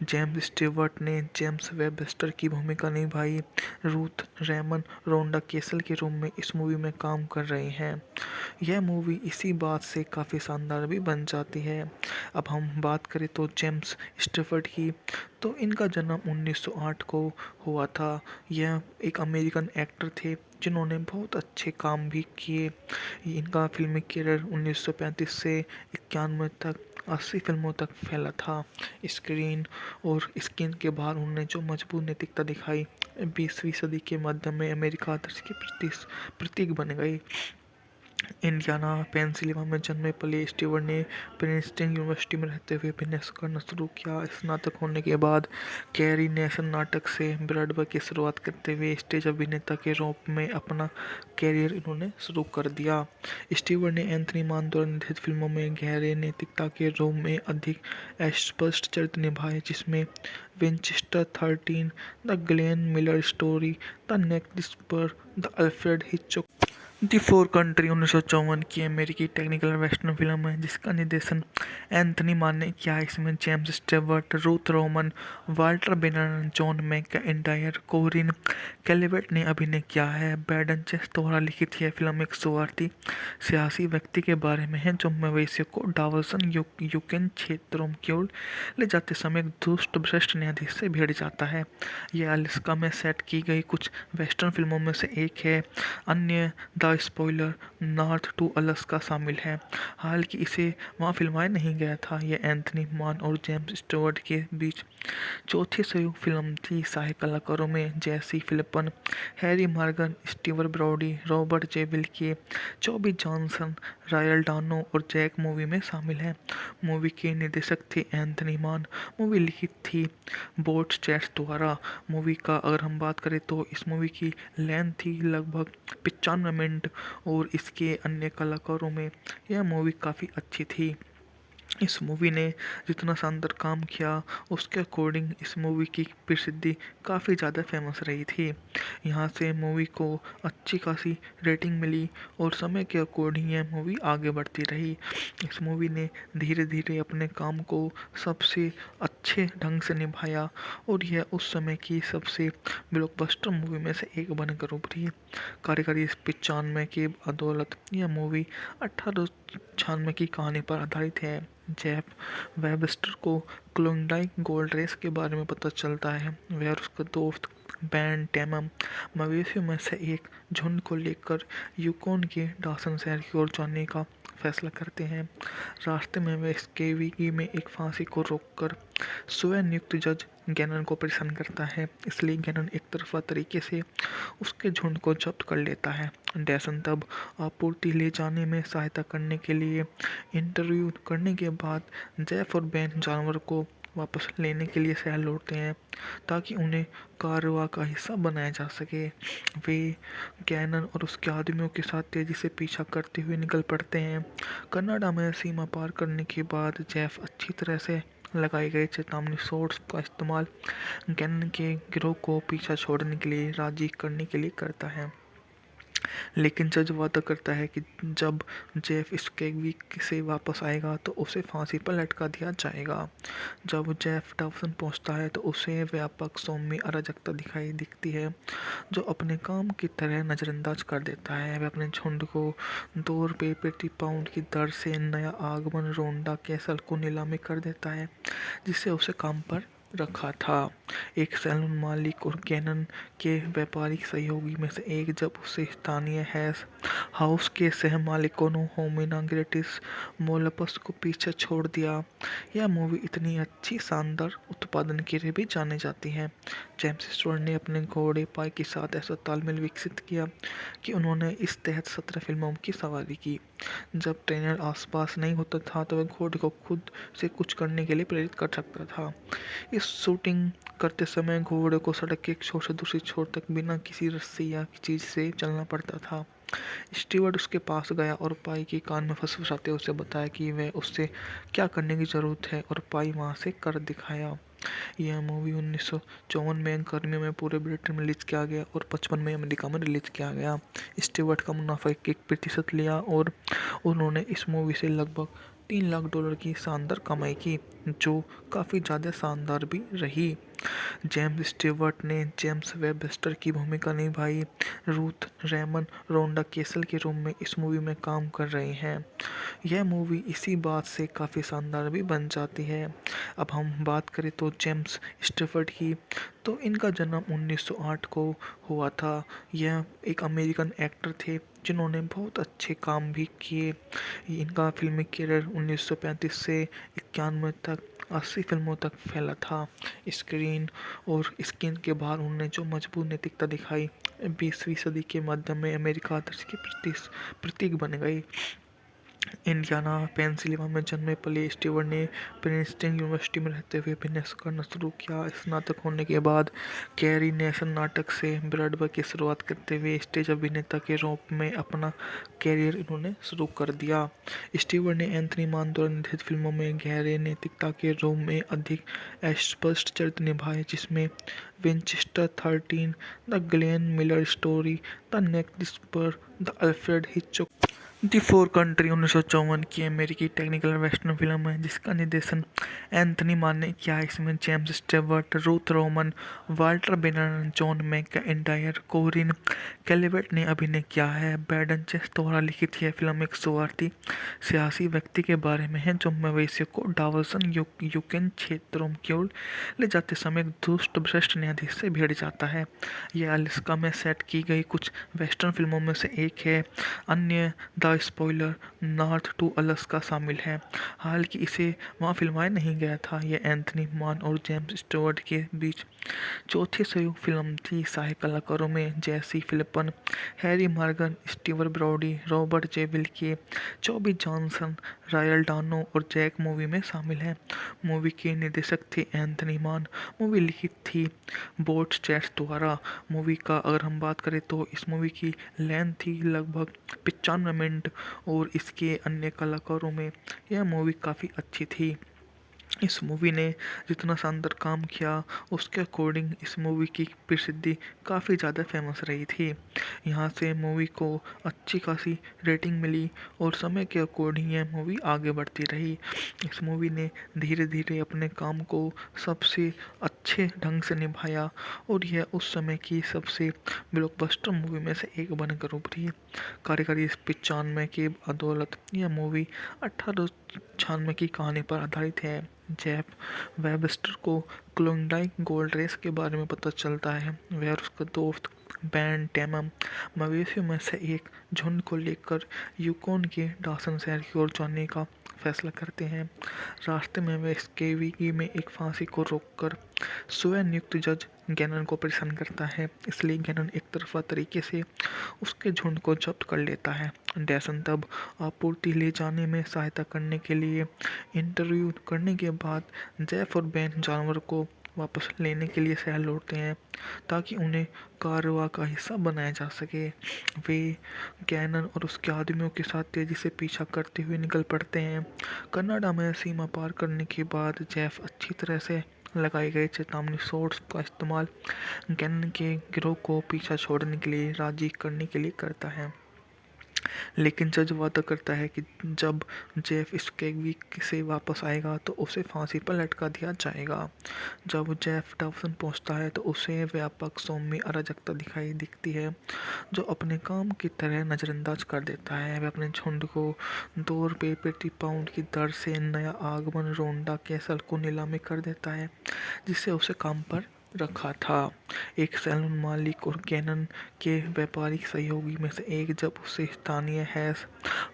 जेम्स स्टीवर्ट ने जेम्स वेबस्टर की भूमिका निभाई। रूथ रेमन रोंडा केसल के रूप में इस मूवी में काम कर रहे हैं। यह मूवी इसी बात से काफ़ी शानदार भी बन जाती है। अब हम बात करें तो जेम्स स्टीवर्ट की, तो इनका जन्म 1908 को हुआ था। यह एक अमेरिकन एक्टर थे जिन्होंने बहुत अच्छे काम भी किए। इनका फिल्मी करियर 1935 से 91 तक 80 फिल्मों तक फैला था। स्क्रीन और स्क्रीन के बाहर उन्होंने जो मजबूत नैतिकता दिखाई 20वीं सदी के मध्य में अमेरिका आदर्श के प्रतीक बन गई। इंडियाना पेंसिल्वेनिया में जन्मे पले स्टीवर्ट ने प्रिंसटन यूनिवर्सिटी में रहते हुए अभिनय करना शुरू किया। स्नातक होने के बाद कैरी नेशन नाटक से ब्रॉडवे की शुरुआत करते हुए स्टेज अभिनेता के रूप में अपना कैरियर इन्होंने शुरू कर दिया। स्टीवर्ट ने एंथनी मान द्वारा निर्देशित फिल्मों में गहरे नैतिकता के रूप में अधिक स्पष्ट चरित्र निभाए, जिसमें Winchester 13, the Glenn Miller Story, the next whisper, the Alfred Hitchcock the Far Country 1954 की अमेरिकी टेक्निकल वेस्टर्न फिल्म है जिसका निर्देशन एंथनी मान ने किया है। इसमें James Stewart, Ruth Roman, Walter बेनर, जॉन मैकइंटायर, कोरिन कैलिवेट ने अभिनय किया है। बैडन चेस द्वारा लिखित यह फिल्म एक स्वार्थी सियासी व्यक्ति के बारे में है जो मवेशियों को डावर्सन यूकेन क्षेत्रों की ओर ले जाते समय एक दुष्ट भ्रष्ट न्यायाधीश से भिड़ जाता है। यह अलास्का में सेट की गई कुछ वेस्टर्न फिल्मों में से एक है। अन्य the spoiler, north to Alaska शामिल है। हालांकि इसे वहाँ फिल्माया नहीं गया था। यह एंथनी मान और जेम्स स्टीवर्ट के बीच चौथी संयुक्त फिल्म थी। सहायक कलाकारों में Jay C Flippen, Harry Morgan, Steve Brodie, Robert J Wilke, Chubby Johnson, Royal Dano और जैक मूवी में शामिल हैं। मूवी के निर्देशक थे एंथनी मान। मूवी लिखित थी बोट चैट्स द्वारा। मूवी का अगर हम बात करें तो इस मूवी की लेंथ थी लगभग 95 मिनट और इसके अन्य कलाकारों में यह मूवी काफ़ी अच्छी थी। इस मूवी ने जितना शानदार काम किया उसके अकॉर्डिंग इस मूवी की प्रसिद्धि काफ़ी ज़्यादा फेमस रही थी। यहाँ से मूवी को अच्छी खासी रेटिंग मिली और समय के अकॉर्डिंग यह मूवी आगे बढ़ती रही। इस मूवी ने धीरे धीरे अपने काम को सबसे अच्छे ढंग से निभाया और यह उस समय की सबसे ब्लॉकबस्टर मूवी में से एक बनकर उभरी। कारीगरी 95 की बदौलत यह मूवी 1896 की कहानी पर आधारित है। जेफ वेबस्टर को क्लोंडाइक गोल्ड रेस के बारे में पता चलता है। वह और उसका दोस्त बैन टैमम मवेशियों में से एक झुंड को लेकर यूकोन के डॉसन शहर की ओर जाने का फैसला करते हैं। रास्ते में वे स्केविकी में एक फांसी को रोककर स्वयं नियुक्त जज गैनन को परेशान करता है, इसलिए गैनन एक तरफा तरीके से उसके झुंड को जब्त कर लेता है। डैसन तब आपूर्ति ले जाने में सहायता करने के लिए इंटरव्यू करने के बाद जेफ और बेन जानवर को वापस लेने के लिए शहर लौटते हैं ताकि उन्हें कारवां का हिस्सा बनाया जा सके। वे गैनन और उसके आदमियों के साथ तेजी से पीछा करते हुए निकल पड़ते हैं। कनाडा में सीमा पार करने के बाद जेफ अच्छी तरह से लगाए गए चेतावनी शॉट्स का इस्तेमाल गैनन के गिरोह को पीछा छोड़ने के लिए राजी करने के लिए करता है, लेकिन जज वादा करता है कि जब जेफ स्केविक से वापस आएगा तो उसे फांसी पर लटका दिया जाएगा। जब जेफ डॉसन पहुंचता है तो उसे व्यापक सौम्य अराजकता दिखाई दिखती है जो अपने काम की तरह नज़रअंदाज कर देता है। वह अपने झुंड को ₹2 प्रति पाउंड की दर से नया आगमन रोंडा कैसल को नीलामी कर देता है जिसे उसे काम पर रखा था। एक सैलून मालिक और गैनन के व्यापारिक सहयोगी में से एक जब उसे स्थानीय हैश हाउस के सह मालिकों ने होमिना ग्रेटिस मोलपस को पीछे छोड़ दिया। यह मूवी इतनी अच्छी शानदार उत्पादन के लिए भी जानी जाती है। जेम्स स्टुअर्ट ने अपने घोड़े पाई के साथ ऐसा तालमेल विकसित किया कि उन्होंने इस तहत 17 फिल्मों की सवारी की। जब ट्रेनर आसपास नहीं होता था तो वह घोड़े को खुद से कुछ करने के लिए प्रेरित कर सकता था। इस शूटिंग करते समय घोड़े को सड़क के एक छोर से दूसरी छोर तक बिना किसी रस्सी या चीज से चलना पड़ता था। स्टीवर्ड उसके पास गया और पाई के कान में फुसफुसाते उसे बताया कि वह उससे क्या करने की ज़रूरत है और पाई वहाँ से कर दिखाया। यह मूवी 1954 में गर्मियों में पूरे ब्रिटेन में रिलीज किया गया और 55 में अमेरिका में रिलीज किया गया। स्टीवर्ट का मुनाफा 1% लिया और उन्होंने इस मूवी से लगभग $3 लाख की शानदार कमाई की, जो काफ़ी ज़्यादा शानदार भी रही। जेम्स स्टीवर्ट ने जेम्स वेबस्टर की भूमिका निभाई। रूथ रेमन रोंडा केसल के रूप में इस मूवी में काम कर रहे हैं। यह मूवी इसी बात से काफ़ी शानदार भी बन जाती है। अब हम बात करें तो जेम्स स्टीवर्ट की, तो इनका जन्म 1908 को हुआ था। यह एक अमेरिकन एक्टर थे जिन्होंने बहुत अच्छे काम भी किए। इनका फिल्मी करियर 1935 से 91 तक 80 फिल्मों तक फैला था। स्क्रीन और स्क्रीन के बाहर उन्होंने जो मजबूत नैतिकता दिखाई 20वीं सदी के मध्य में अमेरिका आदर्श की प्रतीक बन गई। इंडियाना पेंसिल्वेनिया में जन्मे पले स्टीवर्ट ने प्रिंसटन यूनिवर्सिटी में रहते हुए अभिनय करना शुरू किया। स्नातक होने के बाद कैरी नेशन नाटक से ब्रॉडवे की शुरुआत करते हुए स्टेज अभिनेता के रूप में अपना कैरियर इन्होंने शुरू कर दिया। स्टीवर्ट ने एंथनी मान द्वारा निर्देशित फिल्मों में गहरे नैतिकता के रूप में अधिक स्पष्ट चरित्र निभाए, जिसमें Winchester 13, the Glenn Miller Story, the next whisper, the Alfred Hitchcock the Far Country 1954 की अमेरिकी टेक्निकल वेस्टर्न फिल्म है जिसका निर्देशन एंथनी मान ने किया है। इसमें James Stewart, Ruth Roman, Walter बेनर, जॉन मैकइंटायर, कोरिन कैलिवेट ने अभिनय किया है। बैडन चेस द्वारा लिखित यह फिल्म एक स्वार्थी सियासी व्यक्ति के बारे में है जो मवेशियों को डावर्सन यूकेन क्षेत्रों की ओर ले जाते समय एक दुष्ट भ्रष्ट न्यायाधीश से भिड़ जाता है। यह अलास्का में सेट की गई कुछ वेस्टर्न फिल्मों में से एक है। अन्य the spoiler, north to Alaska शामिल है। हालांकि इसे वहाँ फिल्माया नहीं गया था। यह एंथनी मान और जेम्स स्टुअर्ट के बीच चौथी सहयोग फिल्म थी। सहायक कलाकारों में Jay C Flippen, Harry Morgan, Steve Brodie, Robert J Wilke, Chubby Johnson, Royal Dano और जैक मूवी में शामिल हैं। मूवी के निर्देशक थे एंथनी मान। मूवी लिखित थी बोट चैट्स द्वारा। मूवी का अगर हम बात करें तो इस मूवी की लेंथ थी लगभग 95 मिनट टैलेंट और इसके अन्य कलाकारों में यह मूवी काफ़ी अच्छी थी। इस मूवी ने जितना शानदार काम किया उसके अकॉर्डिंग इस मूवी की प्रसिद्धि काफ़ी ज़्यादा फेमस रही थी। यहाँ से मूवी को अच्छी खासी रेटिंग मिली और समय के अकॉर्डिंग यह मूवी आगे बढ़ती रही। इस मूवी ने धीरे धीरे अपने काम को सबसे अच्छे ढंग से निभाया और यह उस समय की सबसे ब्लॉकबस्टर मूवी में से एक बनकर उभरी। कारीगरी 95 की बदौलत यह मूवी 1896 की कहानी पर आधारित है। जेफ वेबस्टर को क्लोंडाइक गोल्ड रेस के बारे में पता चलता है। वह और उसका दोस्त बैन टेमम मवेशियों में से एक झुंड को लेकर यूकोन के डासन शहर की ओर जाने का फैसला करते हैं। रास्ते में वे स्केविगी में एक फांसी को रोककर स्वयं नियुक्त जज गैनन को परेशान करता है, इसलिए गैनन एक तरफा तरीके से उसके झुंड को जब्त कर लेता है। डैसन तब आपूर्ति ले जाने में सहायता करने के लिए इंटरव्यू करने के बाद जेफ और बेन जानवर को वापस लेने के लिए शहर लौटते हैं ताकि उन्हें कारवां का हिस्सा बनाया जा सके। वे गैनन और उसके आदमियों के साथ तेजी से पीछा करते हुए निकल पड़ते हैं। कनाडा में सीमा पार करने के बाद जेफ अच्छी तरह से लगाए गए चेतावनी शॉट्स का इस्तेमाल गैनन के गिरोह को पीछा छोड़ने के लिए राजी करने के लिए करता है, लेकिन जज वादा करता है कि जब जेफ स्केविगी से वापस आएगा तो उसे फांसी पर लटका दिया जाएगा। जब जेफ डावसन पहुंचता है तो उसे व्यापक सौम्य अराजकता दिखती है जो अपने काम की तरह नज़रअंदाज कर देता है। वह अपने झुंड को ₹2 प्रति पाउंड की दर से नया आगमन रोंडा कैसल को नीलामी कर देता है जिसे उसे काम पर रखा था। एक सैलून मालिक और गैनन के व्यापारिक सहयोगी में से एक जब उसे स्थानीय हैश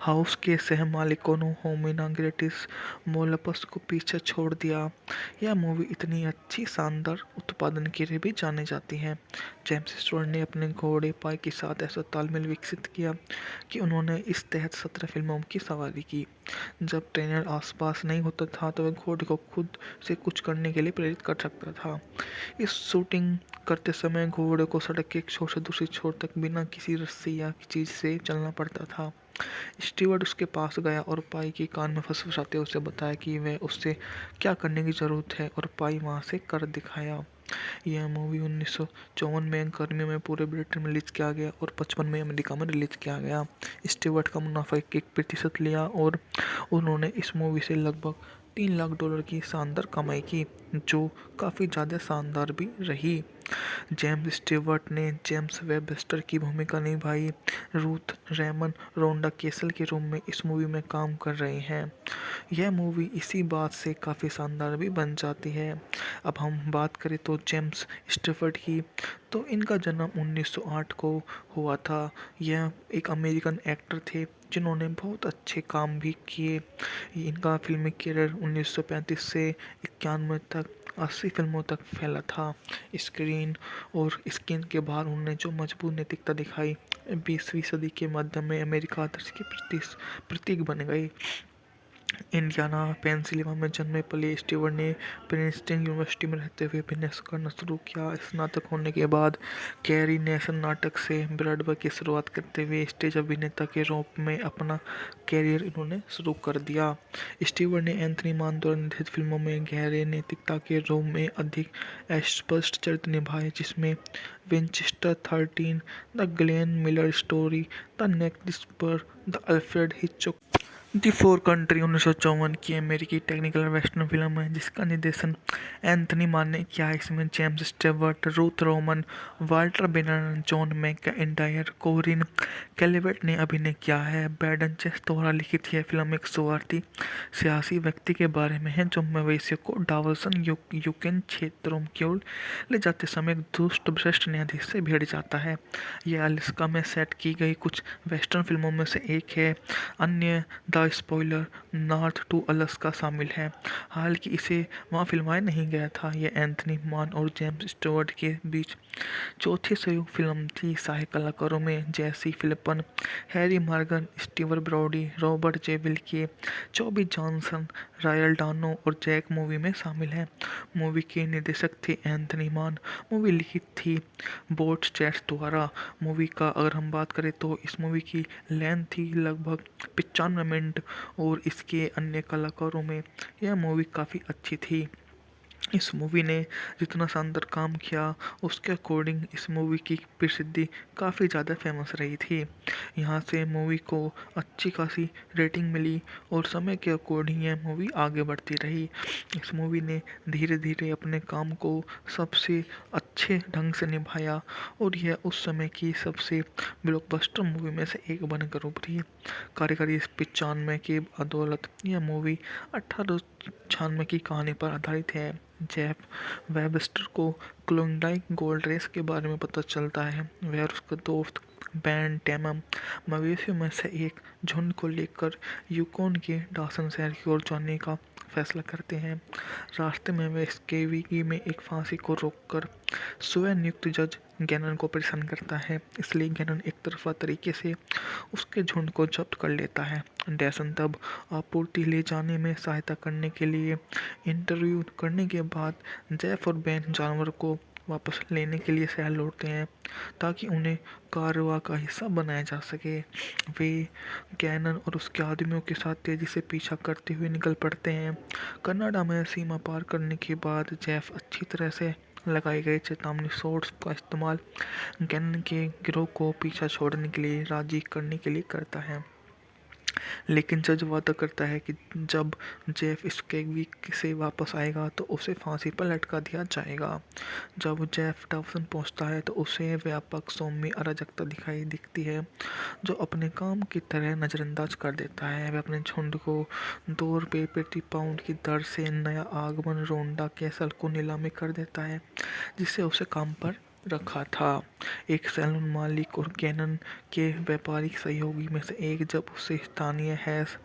हाउस के सह मालिकों ने होमिना ग्रेटिस मोलपस को पीछे छोड़ दिया। यह मूवी इतनी अच्छी शानदार उत्पादन के लिए भी जानी जाती है। जेम्स स्टुअर्ट ने अपने घोड़े पाई के साथ ऐसा तालमेल विकसित किया कि उन्होंने इस तहत 17 फिल्मों की सवारी की। जब ट्रेनर आसपास नहीं होता था तो वह घोड़े को खुद से कुछ करने के लिए प्रेरित कर सकता था। इस शूटिंग करते समय घोड़े को सड़क के एक छोर से दूसरी छोर तक बिना किसी रस्सी या चीज़ से चलना पड़ता था। स्टीवर्ड उसके पास गया और पाई के कान में फंसफसाते उसे बताया कि वह उससे क्या करने की ज़रूरत है और पाई वहाँ से कर दिखाया। यह मूवी 1954 में गर्मियों में पूरे ब्रिटेन में रिलीज किया गया और 55 में अमेरिका में रिलीज किया गया। स्टीवर्ट का मुनाफा 1% लिया और उन्होंने इस मूवी से लगभग $3 लाख की शानदार कमाई की, जो काफ़ी ज़्यादा शानदार भी रही। जेम्स स्टीवर्ट ने जेम्स वेबस्टर की भूमिका निभाई। रूथ रेमन रोंडा कैसल के रूप में इस मूवी में काम कर रहे हैं। यह मूवी इसी बात से काफ़ी शानदार भी बन जाती है। अब हम बात करें तो जेम्स स्टीवर्ट की, तो इनका जन्म 1908 को हुआ था। यह एक अमेरिकन एक्टर थे जिन्होंने बहुत अच्छे काम भी किए। इनका फिल्मी करियर 1935 से 91 तक 80 फिल्मों तक फैला था। स्क्रीन और स्क्रीन के बाहर उन्होंने जो मजबूत नैतिकता दिखाई 20वीं सदी के मध्य में अमेरिका आदर्श के प्रतीक बन गए। इंडियाना पेंसिल्वेनिया में जन्मे पले स्टीवर्ट ने प्रिंसटन यूनिवर्सिटी में रहते हुए अभिनय करना शुरू किया। स्नातक होने के बाद कैरी नेशन नाटक से ब्रॉडवे की शुरुआत करते हुए स्टेज अभिनेता के रूप में अपना कैरियर इन्होंने शुरू कर दिया। स्टीवर्ट ने एंथनी मान द्वारा निर्देशित फिल्मों में गहरे नैतिकता के रूप में अधिक स्पष्ट चरित्र निभाए, जिसमें Winchester 13, the Glenn Miller Story, the next whisper, the Alfred Hitchcock the Far Country 1954 की अमेरिकी टेक्निकल वेस्टर्न फिल्म है जिसका निर्देशन एंथनी मान ने किया है। इसमें James Stewart, Ruth Roman, Walter बेनर, जॉन मैकइंटायर, कोरिन कैलिवेट ने अभिनय किया है। बैडन चेस द्वारा लिखित यह फिल्म एक स्वार्थी सियासी व्यक्ति के बारे में है जो मवेशियों को डावसन यूकेन क्षेत्रों की ओर ले जाते समय एक दुष्ट भ्रष्ट न्यायाधीश से भिड़ जाता है। यह अलास्का में सेट की गई कुछ वेस्टर्न फिल्मों में से एक है। अन्य the the spoiler north to Alaska शामिल है। हालांकि इसे वहाँ फिल्माया नहीं गया था। यह एंथनी मान और जेम्स स्टुअर्ट के बीच चौथी संयुक्त फिल्म थी। सहायक कलाकारों में Jay C Flippen, Harry Morgan, Steve Brodie, Robert J Wilke, Chubby Johnson, Royal Dano और जैक मूवी में शामिल हैं। मूवी के निर्देशक थे एंथनी मान। मूवी लिखित थी बोट चैट्स द्वारा। मूवी का अगर हम बात करें तो इस मूवी की लेंथ थी लगभग 95 मिनट और इसके अन्य कलाकारों में यह मूवी काफ़ी अच्छी थी। इस मूवी ने जितना शानदार काम किया उसके अकॉर्डिंग इस मूवी की प्रसिद्धि काफ़ी ज़्यादा फेमस रही थी। यहाँ से मूवी को अच्छी खासी रेटिंग मिली और समय के अकॉर्डिंग यह मूवी आगे बढ़ती रही। इस मूवी ने धीरे धीरे अपने काम को सबसे अच्छे ढंग से निभाया और यह उस समय की सबसे ब्लॉकबस्टर मूवी में से एक बनकर उभरी। कार्यकारी 95 की बदौलत यह मूवी 1896 की कहानी पर आधारित है। जेफ वेबस्टर को क्लोंडाइक गोल्ड रेस के बारे में पता चलता है। वह और उसका दोस्त बैन टैमम मवेशियों में से एक झुंड को लेकर यूकोन के डॉसन शहर की ओर जाने का फैसला करते हैं। रास्ते में वे स्केविगी में एक फांसी को रोककर स्वयं नियुक्त जज गैनन को परेशान करता है। इसलिए गैनन एक तरफा तरीके से उसके झुंड को जब्त कर लेता है। डैसन तब आपूर्ति ले जाने में सहायता करने के लिए इंटरव्यू करने के बाद जेफ और बैन जानवर को वापस लेने के लिए शहर लौटते हैं ताकि उन्हें कारवां का हिस्सा बनाया जा सके। वे गैनन और उसके आदमियों के साथ तेजी से पीछा करते हुए निकल पड़ते हैं। कनाडा में सीमा पार करने के बाद जेफ अच्छी तरह से लगाए गए चेतावनी शॉट्स का इस्तेमाल गैनन के गिरोह को पीछा छोड़ने के लिए राजी करने के लिए करता है। लेकिन जज वादा करता है कि जब जेफ स्केविगी से वापस आएगा तो उसे फांसी पर लटका दिया जाएगा। जब जेफ डॉसन पहुंचता है तो उसे व्यापक सौम्य अराजकता दिखती है जो अपने काम की तरह नज़रअंदाज कर देता है। वह अपने झुंड को ₹2 प्रति पाउंड की दर से नया आगमन रोंडा कैसल को नीलामी कर देता है जिससे उसे काम पर रखा था। एक सैलून मालिक और गैनन के व्यापारिक सहयोगी में से एक जब उसे स्थानीय हैश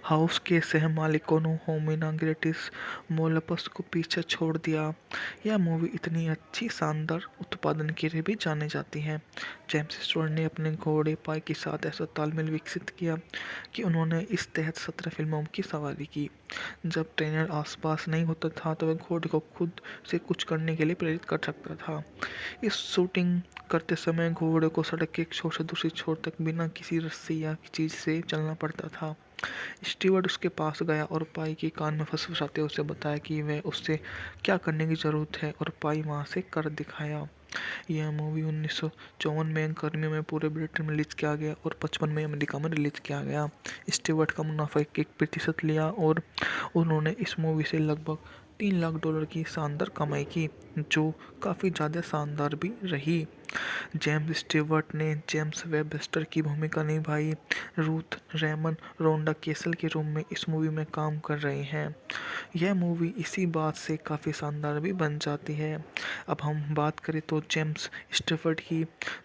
हाउस के सह मालिकों ने होमिना ग्रेटिस मोलपस को पीछे छोड़ दिया। यह मूवी इतनी अच्छी शानदार उत्पादन के लिए भी जानी जाती है। जेम्स स्टुअर्ट ने अपने घोड़े पाई के साथ ऐसा तालमेल विकसित किया कि उन्होंने इस तहत 17 फिल्मों की सवारी की। जब ट्रेनर आसपास नहीं होता था तो वह घोड़े को खुद से कुछ करने के लिए प्रेरित कर सकता था। इस शूटिंग करते समय घोड़े को सड़क के एक छोर से दूसरी छोर तक बिना किसी रस्सी या चीज़ से चलना पड़ता था। स्टीवर्ट उसके पास गया और पाई के कान में फंसाते उसे बताया कि वह उससे क्या करने की ज़रूरत है और पाई वहाँ से कर दिखाया। यह मूवी 1954 में गर्मियों में पूरे ब्रिटेन में रिलीज किया गया और 55 में अमेरिका में रिलीज किया गया। स्टीवर्ट का मुनाफा 1% लिया और उन्होंने इस मूवी से लगभग $3 लाख की शानदार कमाई की जो काफ़ी ज़्यादा शानदार भी रही। जेम्स स्टीवर्ट ने जेम्स वेबस्टर की भूमिका निभाई। रूथ रेमन रोंडा कैसल के रूप में इस मूवी में काम कर रहे हैं। यह मूवी इसी बात से काफ़ी शानदार भी बन जाती है। अब हम बात करें तो जेम्स स्टीवर्ट की,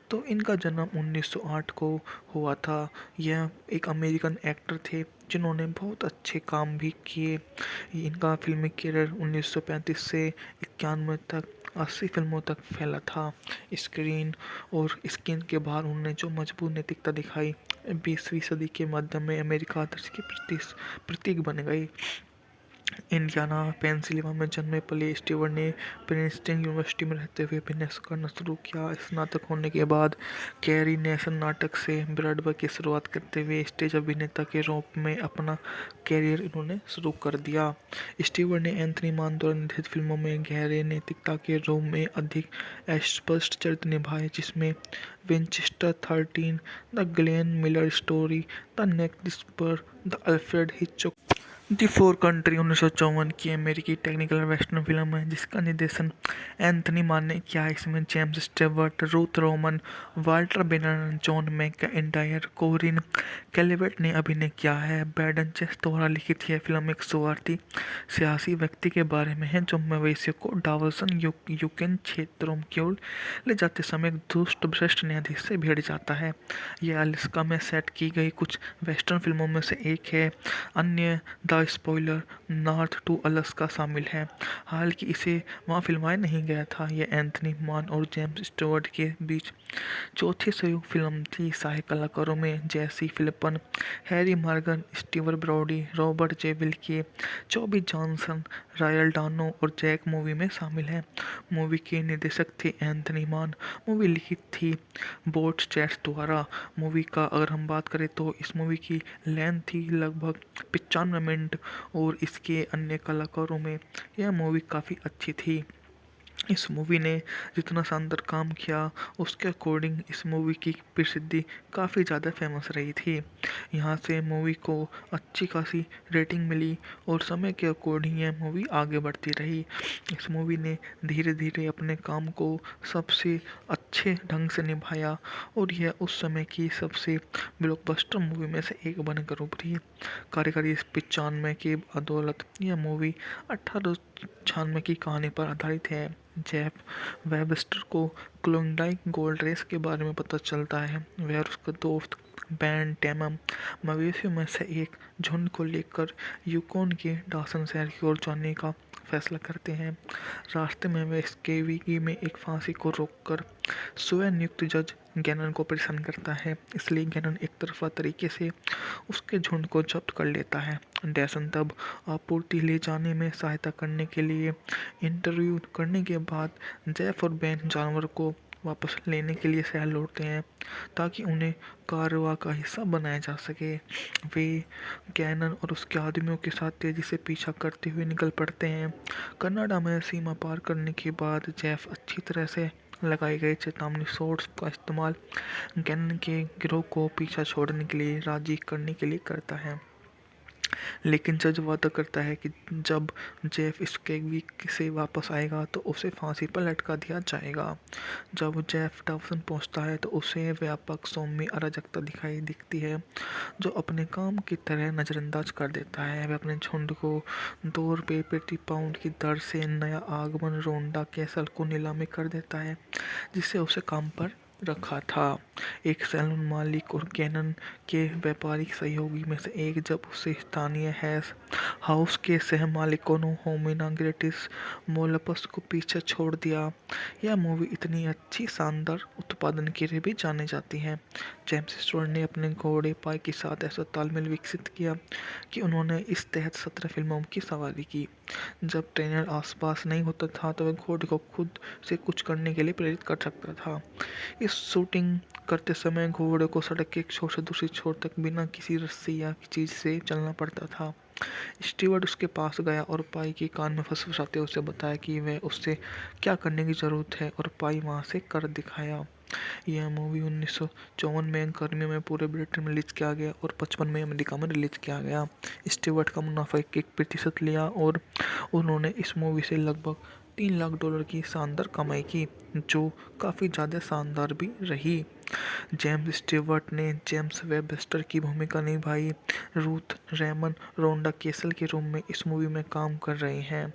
तो इनका जन्म 1908 को हुआ था। यह एक अमेरिकन एक्टर थे जिन्होंने बहुत अच्छे काम भी किए। इनका फिल्मी करियर 1935 से 91 तक 80 फिल्मों तक फैला था। स्क्रीन और स्क्रीन के बाहर उन्होंने जो मजबूत नैतिकता दिखाई 20वीं सदी के मध्य में अमेरिका आदर्श के प्रतीक बन गई। इंडियाना पेंसिल्वेनिया में जन्मे पले स्टीवर्ट ने प्रिंसटन यूनिवर्सिटी में रहते हुए अभिनय करना शुरू किया। स्नातक होने के बाद कैरी नेशन नाटक से ब्रॉडवे की शुरुआत करते हुए स्टेज अभिनेता के रूप में अपना कैरियर इन्होंने शुरू कर दिया। स्टीवर्ट ने एंथनी मान द्वारा निर्देशित फिल्मों में गहरे नैतिकता के रूप में अधिक स्पष्ट चरित्र निभाए जिसमें Winchester 13, the Glenn Miller Story, the Naked Spur, the Alfred Hitchcock the Far Country 1954 की अमेरिकी टेक्निकल वेस्टर्न फिल्म है जिसका निर्देशन एंथनी मान ने किया है। इसमें James Stewart, Ruth Roman, Walter बेनर, जॉन मैकइंटायर, कोरिन कैलिवेट ने अभिनय किया है। बैडन चेस द्वारा लिखित यह फिल्म एक स्वार्थी सियासी व्यक्ति के बारे में है जो मवेशियों को डावर्सन यूक्रेन क्षेत्रों की ओर ले जाते समय एक दुष्ट भ्रष्ट न्यायाधीश से भिड़ जाता है। यह अलास्का में सेट की गई कुछ वेस्टर्न फिल्मों में से एक है। अन्य the spoiler north to Alaska शामिल है। हालांकि इसे वहाँ फिल्माया नहीं गया था। यह एंथनी मान और जेम्स स्टुअर्ट के बीच चौथी संयुक्त फिल्म थी। सहायक कलाकारों में Jay C Flippen, Harry Morgan, Steve Brodie, Robert J Wilke, Chubby Johnson, Royal Dano और जैक मूवी में शामिल हैं। मूवी के निर्देशक थे एंथनी मान। मूवी लिखित थी बोट चैट्स द्वारा। मूवी का अगर हम बात करें तो इस मूवी की लेंथ थी लगभग 95 मिनट और इसके अन्य कलाकारों में यह मूवी काफ़ी अच्छी थी। इस मूवी ने जितना शानदार काम किया उसके अकॉर्डिंग इस मूवी की प्रसिद्धि काफ़ी ज़्यादा फेमस रही थी। यहाँ से मूवी को अच्छी खासी रेटिंग मिली और समय के अकॉर्डिंग यह मूवी आगे बढ़ती रही। इस मूवी ने धीरे धीरे अपने काम को सबसे अच्छे ढंग से निभाया और यह उस समय की सबसे ब्लॉकबस्टर मूवी में से एक बनकर उभरी। कार्यकारी 95 की बदौलत यह मूवी 1896 की कहानी पर आधारित है। जेफ वेबस्टर को क्लोंडाइक गोल्ड रेस के बारे में पता चलता है। वह और उसका दोस्त बैन टैमम मवेशियों में से एक झुंड को लेकर यूकोन के डॉसन शहर की ओर जाने का फैसला करते हैं। रास्ते में वे स्केविकी में एक फांसी को रोककर स्वयं नियुक्त जज गैनन को परेशान करता है। इसलिए गैनन एक तरफा तरीके से उसके झुंड को जब्त कर लेता है। डैसन तब आपूर्ति ले जाने में सहायता करने के लिए इंटरव्यू करने के बाद जेफ और बेन जानवर को वापस लेने के लिए शहर लौटते हैं ताकि उन्हें कारवां का हिस्सा बनाया जा सके। वे गैनन और उसके आदमियों के साथ तेजी से पीछा करते हुए निकल पड़ते हैं। कनाडा में सीमा पार करने के बाद जेफ अच्छी तरह से लगाए गए चेतावनी शॉट्स का इस्तेमाल गैनन के गिरोह को पीछा छोड़ने के लिए राजी करने के लिए करता है। लेकिन जज वादा करता है कि जब जेफ स्केविक से वापस आएगा तो उसे फांसी पर लटका दिया जाएगा। जब जेफ डॉसन पहुंचता है तो उसे व्यापक सौम्य अराजकता दिखाई दिखती है जो अपने काम की तरह नज़रअंदाज कर देता है। वह अपने झुंड को ₹2 प्रति पाउंड की दर से नया आगमन रोंडा कैसल को नीलामी कर देता है जिससे उसे काम पर रखा था। एक सैलून मालिक और कैनन के व्यापारिक सहयोगी में से एक जब उसे स्थानीय हैश हाउस के सह मालिकों ने होमिना ग्रेटिस मोलपस को पीछे छोड़ दिया। यह मूवी इतनी अच्छी शानदार उत्पादन के लिए भी जानी जाती है। जेम्स स्टुअर्ट ने अपने घोड़े पाई के साथ ऐसा तालमेल विकसित किया कि उन्होंने इस तहत 17 फिल्मों की सवारी की। जब ट्रेनर आसपास नहीं होता था तो वह घोड़े को खुद से कुछ करने के लिए प्रेरित कर सकता था। इस शूटिंग करते समय घोड़े को सड़क के एक छोर से दूसरी छोर तक बिना किसी रस्सी या चीज़ से चलना पड़ता था। स्टीवर्ट उसके पास गया और पाई के कान में फंसाते उसे बताया कि वह उससे क्या करने की ज़रूरत है और पाई वहाँ से कर दिखाया। यह मूवी 1954 में गर्मियों में पूरे ब्रिटेन में रिलीज किया गया और 55 में अमेरिका में रिलीज किया गया। स्टीवर्ट का मुनाफा 1% लिया और उन्होंने इस मूवी से लगभग $3 लाख की शानदार कमाई की जो काफ़ी ज़्यादा शानदार भी रही। जेम्स स्टीवर्ट ने जेम्स वेबस्टर की भूमिका निभाई। रूथ रेमन रोंडा केसल के रूप में इस मूवी में काम कर रहे हैं।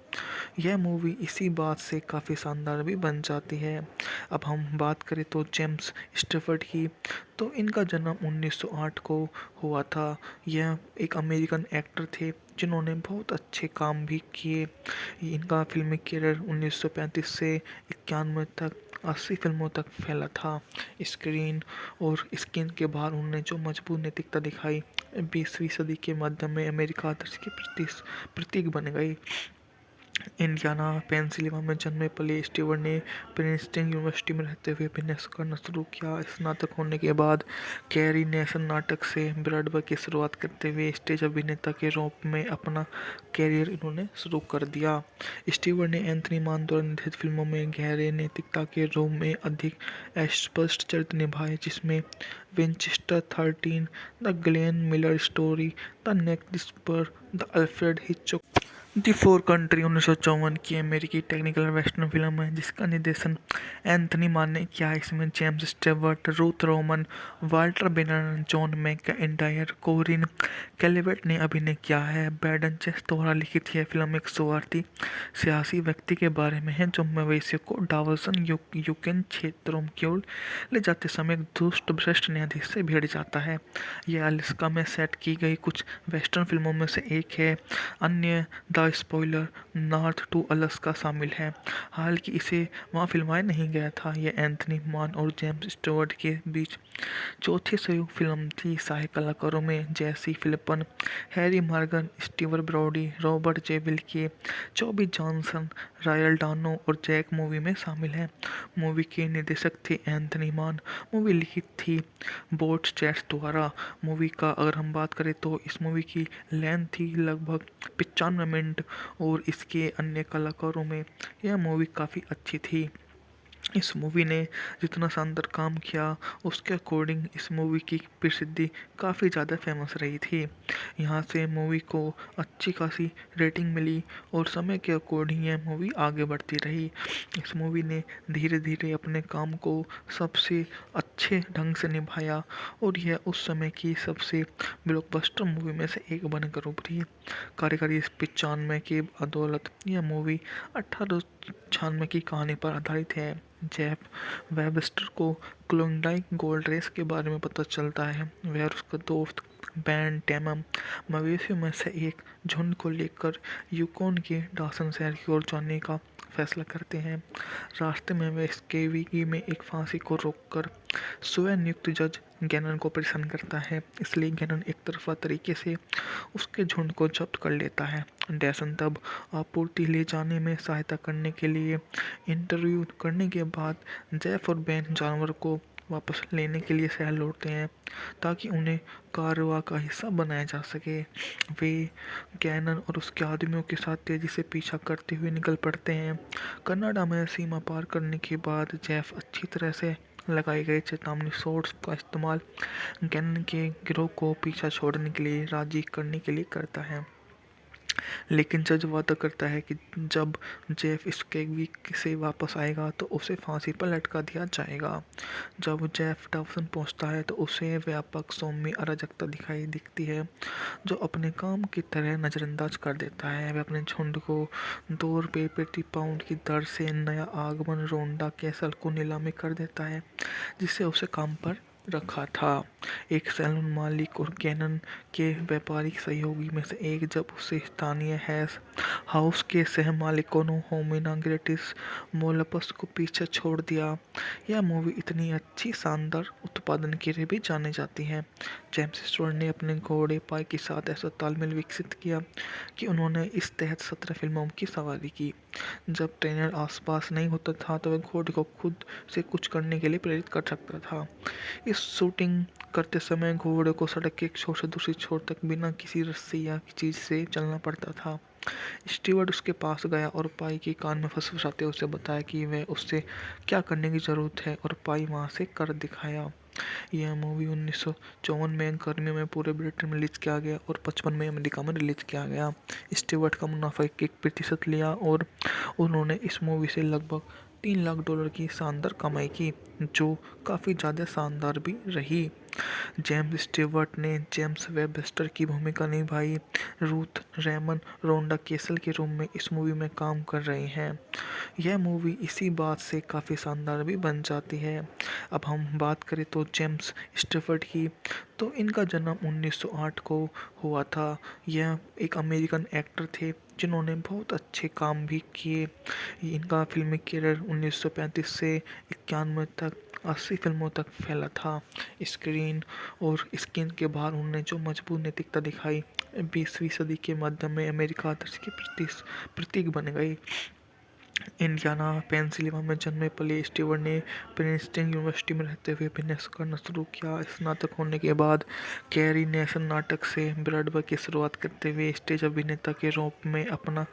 यह मूवी इसी बात से काफ़ी शानदार भी बन जाती है। अब हम बात करें तो जेम्स स्टीवर्ट की तो इनका जन्म 1908 को हुआ था। यह एक अमेरिकन एक्टर थे जिन्होंने बहुत अच्छे काम भी किए। इनका फिल्मी करियर 1935 से 91 तक 80 फिल्मों तक फैला था। स्क्रीन और स्क्रीन के बाहर उन्होंने जो मजबूत नैतिकता दिखाई 20वीं सदी के मध्य में अमेरिका आदर्श की प्रतीक बन गई। इंडियाना पेंसिल्वेनिया में जन्मे पले स्टीवर्ट ने प्रिंसटन यूनिवर्सिटी में रहते हुए अभिनय करना शुरू किया। स्नातक होने के बाद कैरी नेशन नाटक से ब्रॉडवे की शुरुआत करते हुए स्टेज अभिनेता के रूप में अपना कैरियर इन्होंने शुरू कर दिया। स्टीवर्ट ने एंथनी मान द्वारा निर्देशित फिल्मों में गहरे नैतिकता के रूप में अधिक स्पष्ट चरित्र निभाए, जिसमें Winchester 13, the Glenn Miller Story, the next whisper, the Alfred Hitchcock the Far Country 1954 की अमेरिकी टेक्निकल वेस्टर्न फिल्म है जिसका निर्देशन एंथनी मान ने किया है। इसमें James Stewart, Ruth Roman, Walter बेनर, जॉन मैकइंटायर, कोरिन कैलिवेट ने अभिनय किया है। बैडन चेस द्वारा लिखित यह फिल्म एक स्वार्थी सियासी व्यक्ति के बारे में है जो मवेशियों को डावर्सन यूक्रेन क्षेत्रों की ओर ले जाते समय एक दुष्ट भ्रष्ट न्यायाधीश से भिड़ जाता है। यह अलास्का में सेट की गई कुछ वेस्टर्न फिल्मों में से एक है। अन्य the spoiler, north to Alaska शामिल है। हालांकि इसे वहाँ फिल्माया नहीं गया था। यह एंथनी मान और जेम्स स्टुअर्ट के बीच चौथी संयुक्त फिल्म थी। सहायक कलाकारों में Jay C Flippen, Harry Morgan, Steve Brodie, Robert J Wilke, Chubby Johnson, Royal Dano और जैक मूवी में शामिल हैं। मूवी के निर्देशक थे एंथनी मान। मूवी लिखी थी बोट चैट्स द्वारा। मूवी का अगर हम बात करें तो इस मूवी की लेंथ थी लगभग 95 मिनट और इसके अन्य कलाकारों में यह मूवी काफ़ी अच्छी थी। इस मूवी ने जितना शानदार काम किया उसके अकॉर्डिंग इस मूवी की प्रसिद्धि काफ़ी ज़्यादा फेमस रही थी। यहाँ से मूवी को अच्छी खासी रेटिंग मिली और समय के अकॉर्डिंग यह मूवी आगे बढ़ती रही। इस मूवी ने धीरे धीरे अपने काम को सबसे अच्छे ढंग से निभाया और यह उस समय की सबसे ब्लॉकबस्टर मूवी में से एक बनकर उभरी। कार्यकारी 95 की बदौलत यह मूवी 1896 की कहानी पर आधारित है। जेफ वेबस्टर को क्लोंडाइक गोल्ड रेस के बारे में पता चलता है। वह और उसका दोस्त बैन टैमम मवेशियों में से एक झुंड को लेकर यूकोन के डॉसन शहर की ओर जाने का फैसला करते हैं। रास्ते में वे स्केविकी में एक फांसी को रोककर स्वयं नियुक्त जज गैनन को परेशान करता है, इसलिए गैनन एक तरफा तरीके से उसके झुंड को जब्त कर लेता है। डैसन तब आपूर्ति ले जाने में सहायता करने के लिए इंटरव्यू करने के बाद जेफ और बेन जानवर को वापस लेने के लिए शहर लौटते हैं ताकि उन्हें कारवां का हिस्सा बनाया जा सके। वे गैनन और उसके आदमियों के साथ तेजी से पीछा करते हुए निकल पड़ते हैं। कनाडा में सीमा पार करने के बाद जेफ अच्छी तरह से लगाए गए चेतावनी शॉट्स का इस्तेमाल गैनन के गिरोह को पीछा छोड़ने के लिए राजी करने के लिए करता है, लेकिन जज वादा करता है कि जब जेफ स्केविक से वापस आएगा तो उसे फांसी पर लटका दिया जाएगा। जब जेफ डॉसन पहुंचता है तो उसे व्यापक सौम्य अराजकता दिखती है जो अपने काम की तरह नज़रअंदाज कर देता है। वह अपने झुंड को ₹2 प्रति पाउंड की दर से नया आगमन रोंडा कैसल को नीलामी कर देता है जिससे उसे काम पर रखा था। एक सैलून मालिक और गैनन के व्यापारिक सहयोगी में से एक जब उसे स्थानीय हैश हाउस के सह मालिकों ने होमिना ग्रेटिस मोलपस को पीछे छोड़ दिया। यह मूवी इतनी अच्छी शानदार उत्पादन के लिए भी जानी जाती है। जेम्स स्टुअर्ट ने अपने घोड़े पाई के साथ ऐसा तालमेल विकसित किया कि उन्होंने इस तहत 17 फिल्मों की सवारी की। जब ट्रेनर आसपास नहीं होता था तो वह घोड़े को खुद से कुछ करने के लिए प्रेरित कर सकता था। इस शूटिंग करते समय घोड़े को सड़क के एक छोर से दूसरी छोर तक बिना किसी रस्सी या चीज़ से चलना पड़ता था। स्टीवर्ट उसके पास गया और पाई के कान में फंसाते उसे बताया कि वह उससे क्या करने की ज़रूरत है और पाई वहाँ से कर दिखाया। यह मूवी 1954 में गर्मियों में पूरे ब्रिटेन में रिलीज किया गया और 55 में अमेरिका में रिलीज किया गया। स्टीवर्ट का मुनाफा 1% लिया और उन्होंने इस मूवी से लगभग $3 लाख की शानदार कमाई की जो काफ़ी ज़्यादा शानदार भी रही। जेम्स स्टीवर्ट ने जेम्स वेबस्टर की भूमिका निभाई। रूथ रेमन रोंडा केसल के रूप में इस मूवी में काम कर रहे हैं। यह मूवी इसी बात से काफ़ी शानदार भी बन जाती है। अब हम बात करें तो जेम्स स्टीवर्ट की, तो इनका जन्म 1908 को हुआ था। यह एक अमेरिकन एक्टर थे जिन्होंने बहुत अच्छे काम भी किए। इनका फिल्मी करियर 1935 से 91 तक 80 फिल्मों तक फैला था। स्क्रीन और स्क्रीन के बाहर उन्होंने जो मजबूत नैतिकता दिखाई 20वीं सदी के मध्य में अमेरिका आदर्श की प्रतीक बन गई। इंडियाना पेंसिल्वेनिया में जन्मे पले स्टीवर्ट ने प्रिंसटन यूनिवर्सिटी में रहते हुए अभिनय करना शुरू किया। स्नातक होने के बाद कैरी नेशन नाटक से ब्रॉडवे की शुरुआत करते हुए स्टेज अभिनेता के रूप में अपना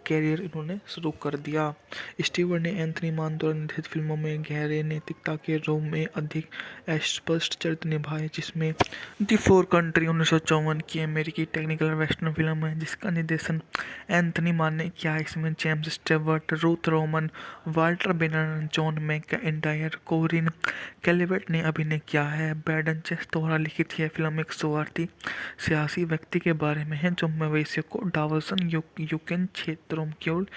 कैरियर इन्होंने शुरू कर दिया। स्टीवर्ट ने एंथनी मान द्वारा निर्देशित फिल्मों में गहरे नैतिकता के रूप में अधिक स्पष्ट चरित्र निभाए, जिसमें द फोर कंट्री 1954 की अमेरिकी टेक्निकल वेस्टर्न फिल्म है जिसका निर्देशन एंथनी मान ने किया। इसमें James Stewart, Ruth Roman, Walter बेनर, जॉन मैकइंटायर, कोरिन कैलिवेट ने अभिनय किया है। ब्रैंडन चेस द्वारा लिखित यह फिल्म एक स्वार्थी सियासी व्यक्ति के बारे में है जो मवेशियों को डावर्सन यूक्रेन क्षेत्रों की ओर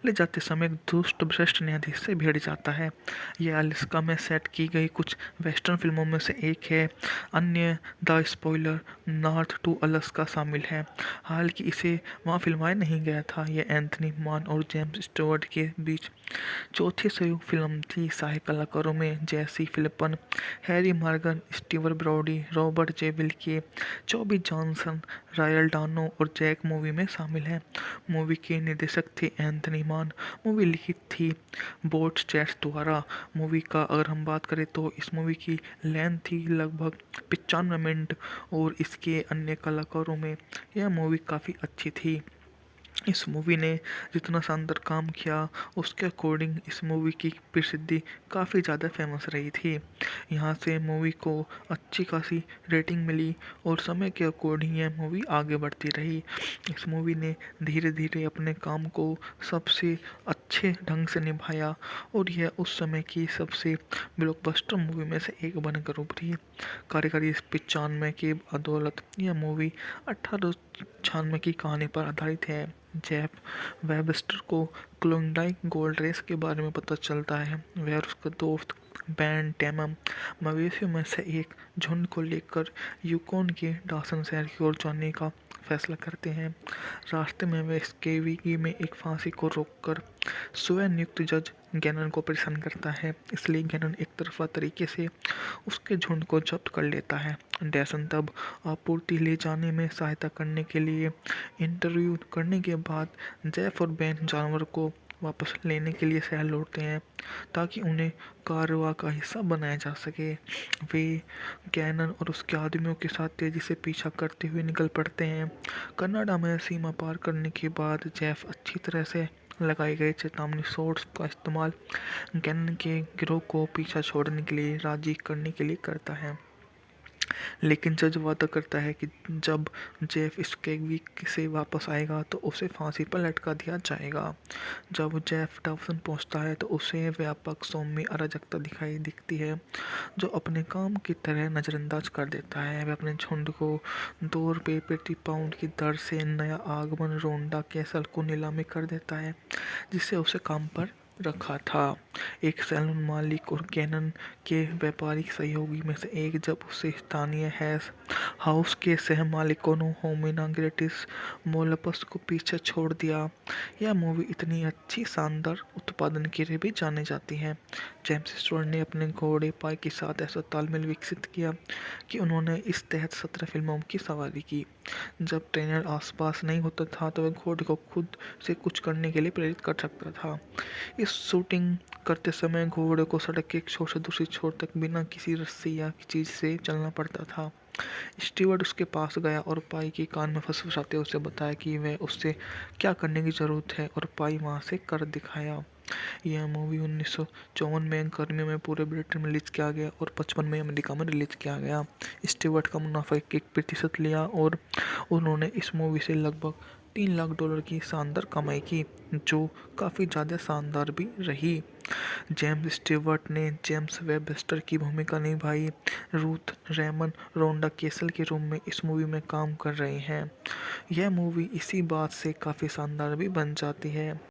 ले जाते समय एक दुष्ट भ्रष्ट न्यायाधीश से भिड़ जाता है। यह अलास्का में सेट की गई कुछ वेस्टर्न फिल्मों में से एक है। अन्य the spoiler, north to Alaska शामिल है। हालांकि इसे वहाँ फिल्माया नहीं गया था। यह एंथनी मान और जेम्स स्टुअर्ट के बीच चौथी संयुक्त फिल्म थी। सहायक कलाकारों में Jay C Flippen, Harry Morgan, Steve Brodie, Robert J Wilke, Chubby Johnson, Royal Dano और जैक मूवी में शामिल हैं। मूवी के निर्देशक थे एंथनी मान। मूवी लिखित थी बोट चैट्स द्वारा। मूवी का अगर हम बात करें तो इस मूवी की लेंथ थी लगभग 95 मिनट और इसके अन्य कलाकारों में यह मूवी काफ़ी अच्छी थी। इस मूवी ने जितना शानदार काम किया उसके अकॉर्डिंग इस मूवी की प्रसिद्धि काफ़ी ज़्यादा फेमस रही थी। यहाँ से मूवी को अच्छी खासी रेटिंग मिली और समय के अकॉर्डिंग यह मूवी आगे बढ़ती रही। इस मूवी ने धीरे धीरे अपने काम को सबसे अच्छे ढंग से निभाया और यह उस समय की सबसे ब्लॉकबस्टर मूवी में से एक बनकर उभरी। कार्यकारी 95 की बदौलत यह मूवी 1896 की कहानी पर आधारित है। जेफ वेबस्टर को क्लोंडाइक गोल्ड रेस के बारे में पता चलता है। वह और उसका दोस्त बैन टेमम मवेशियों में से एक झुंड को लेकर यूकोन के डॉसन शहर की ओर जाने का फैसला करते हैं। रास्ते में वे स्केविगी में एक फांसी को रोककर स्वयं नियुक्त जज गैनन को परेशान करता है, इसलिए गैनन एक तरफा तरीके से उसके झुंड को जब्त कर लेता है। डैसन तब आपूर्ति ले जाने में सहायता करने के लिए इंटरव्यू करने के बाद जेफ और बैन जानवर को वापस लेने के लिए शहर लौटते हैं ताकि उन्हें कारवां का हिस्सा बनाया जा सके। वे गैनन और उसके आदमियों के साथ तेजी से पीछा करते हुए निकल पड़ते हैं। कनाडा में सीमा पार करने के बाद जेफ अच्छी तरह से लगाए गए चेतावनी शॉट्स का इस्तेमाल गैनन के गिरोह को पीछा छोड़ने के लिए राजी करने के लिए करता है, लेकिन जज वादा करता है कि जब जेफ स्केविगी से वापस आएगा तो उसे फांसी पर लटका दिया जाएगा। जब जेफ डॉसन पहुंचता है तो उसे व्यापक सौम्य अराजकता दिखती है जो अपने काम की तरह नज़रअंदाज कर देता है। वह अपने झुंड को ₹2 प्रति पाउंड की दर से नया आगमन रोंडा कैसल को नीलामी कर देता है जिसे उसे काम पर रखा था। एक सैलून मालिक और गैनन के व्यापारिक सहयोगी में से एक जब उसे स्थानीय हैश हाउस के सह मालिकों ने होमिना ग्रेटिस मोलपस को पीछे छोड़ दिया। यह मूवी इतनी अच्छी शानदार उत्पादन के लिए भी जानी जाती है। जेम्स स्टुअर्ट ने अपने घोड़े पाई के साथ ऐसा तालमेल विकसित किया कि उन्होंने इस तहत 17 फिल्मों की सवारी की। जब ट्रेनर आसपास नहीं होता था तो वह घोड़े को खुद से कुछ करने के लिए प्रेरित कर सकता था। इस शूटिंग करते समय घोड़े को सड़क के एक छोर से दूसरी छोर तक बिना किसी रस्सी या चीज़ से चलना पड़ता था। स्टीवर्ट उसके पास गया और पाई के कान में फंसाते उसे बताया कि वह उससे क्या करने की ज़रूरत है और पाई वहाँ से कर दिखाया। यह मूवी 1954 में गर्मियों में पूरे ब्रिटेन में रिलीज किया गया और 55 में अमेरिका में रिलीज किया गया। स्टीवर्ट का मुनाफा 1% लिया और उन्होंने इस मूवी से लगभग $3 लाख की शानदार कमाई की जो काफ़ी ज़्यादा शानदार भी रही। जेम्स स्टीवर्ट ने जेम्स वेबस्टर की भूमिका निभाई। रूथ रेमन रोंडा कैसल के रूप में इस मूवी में काम कर रहे हैं। यह मूवी इसी बात से काफ़ी शानदार भी बन जाती है।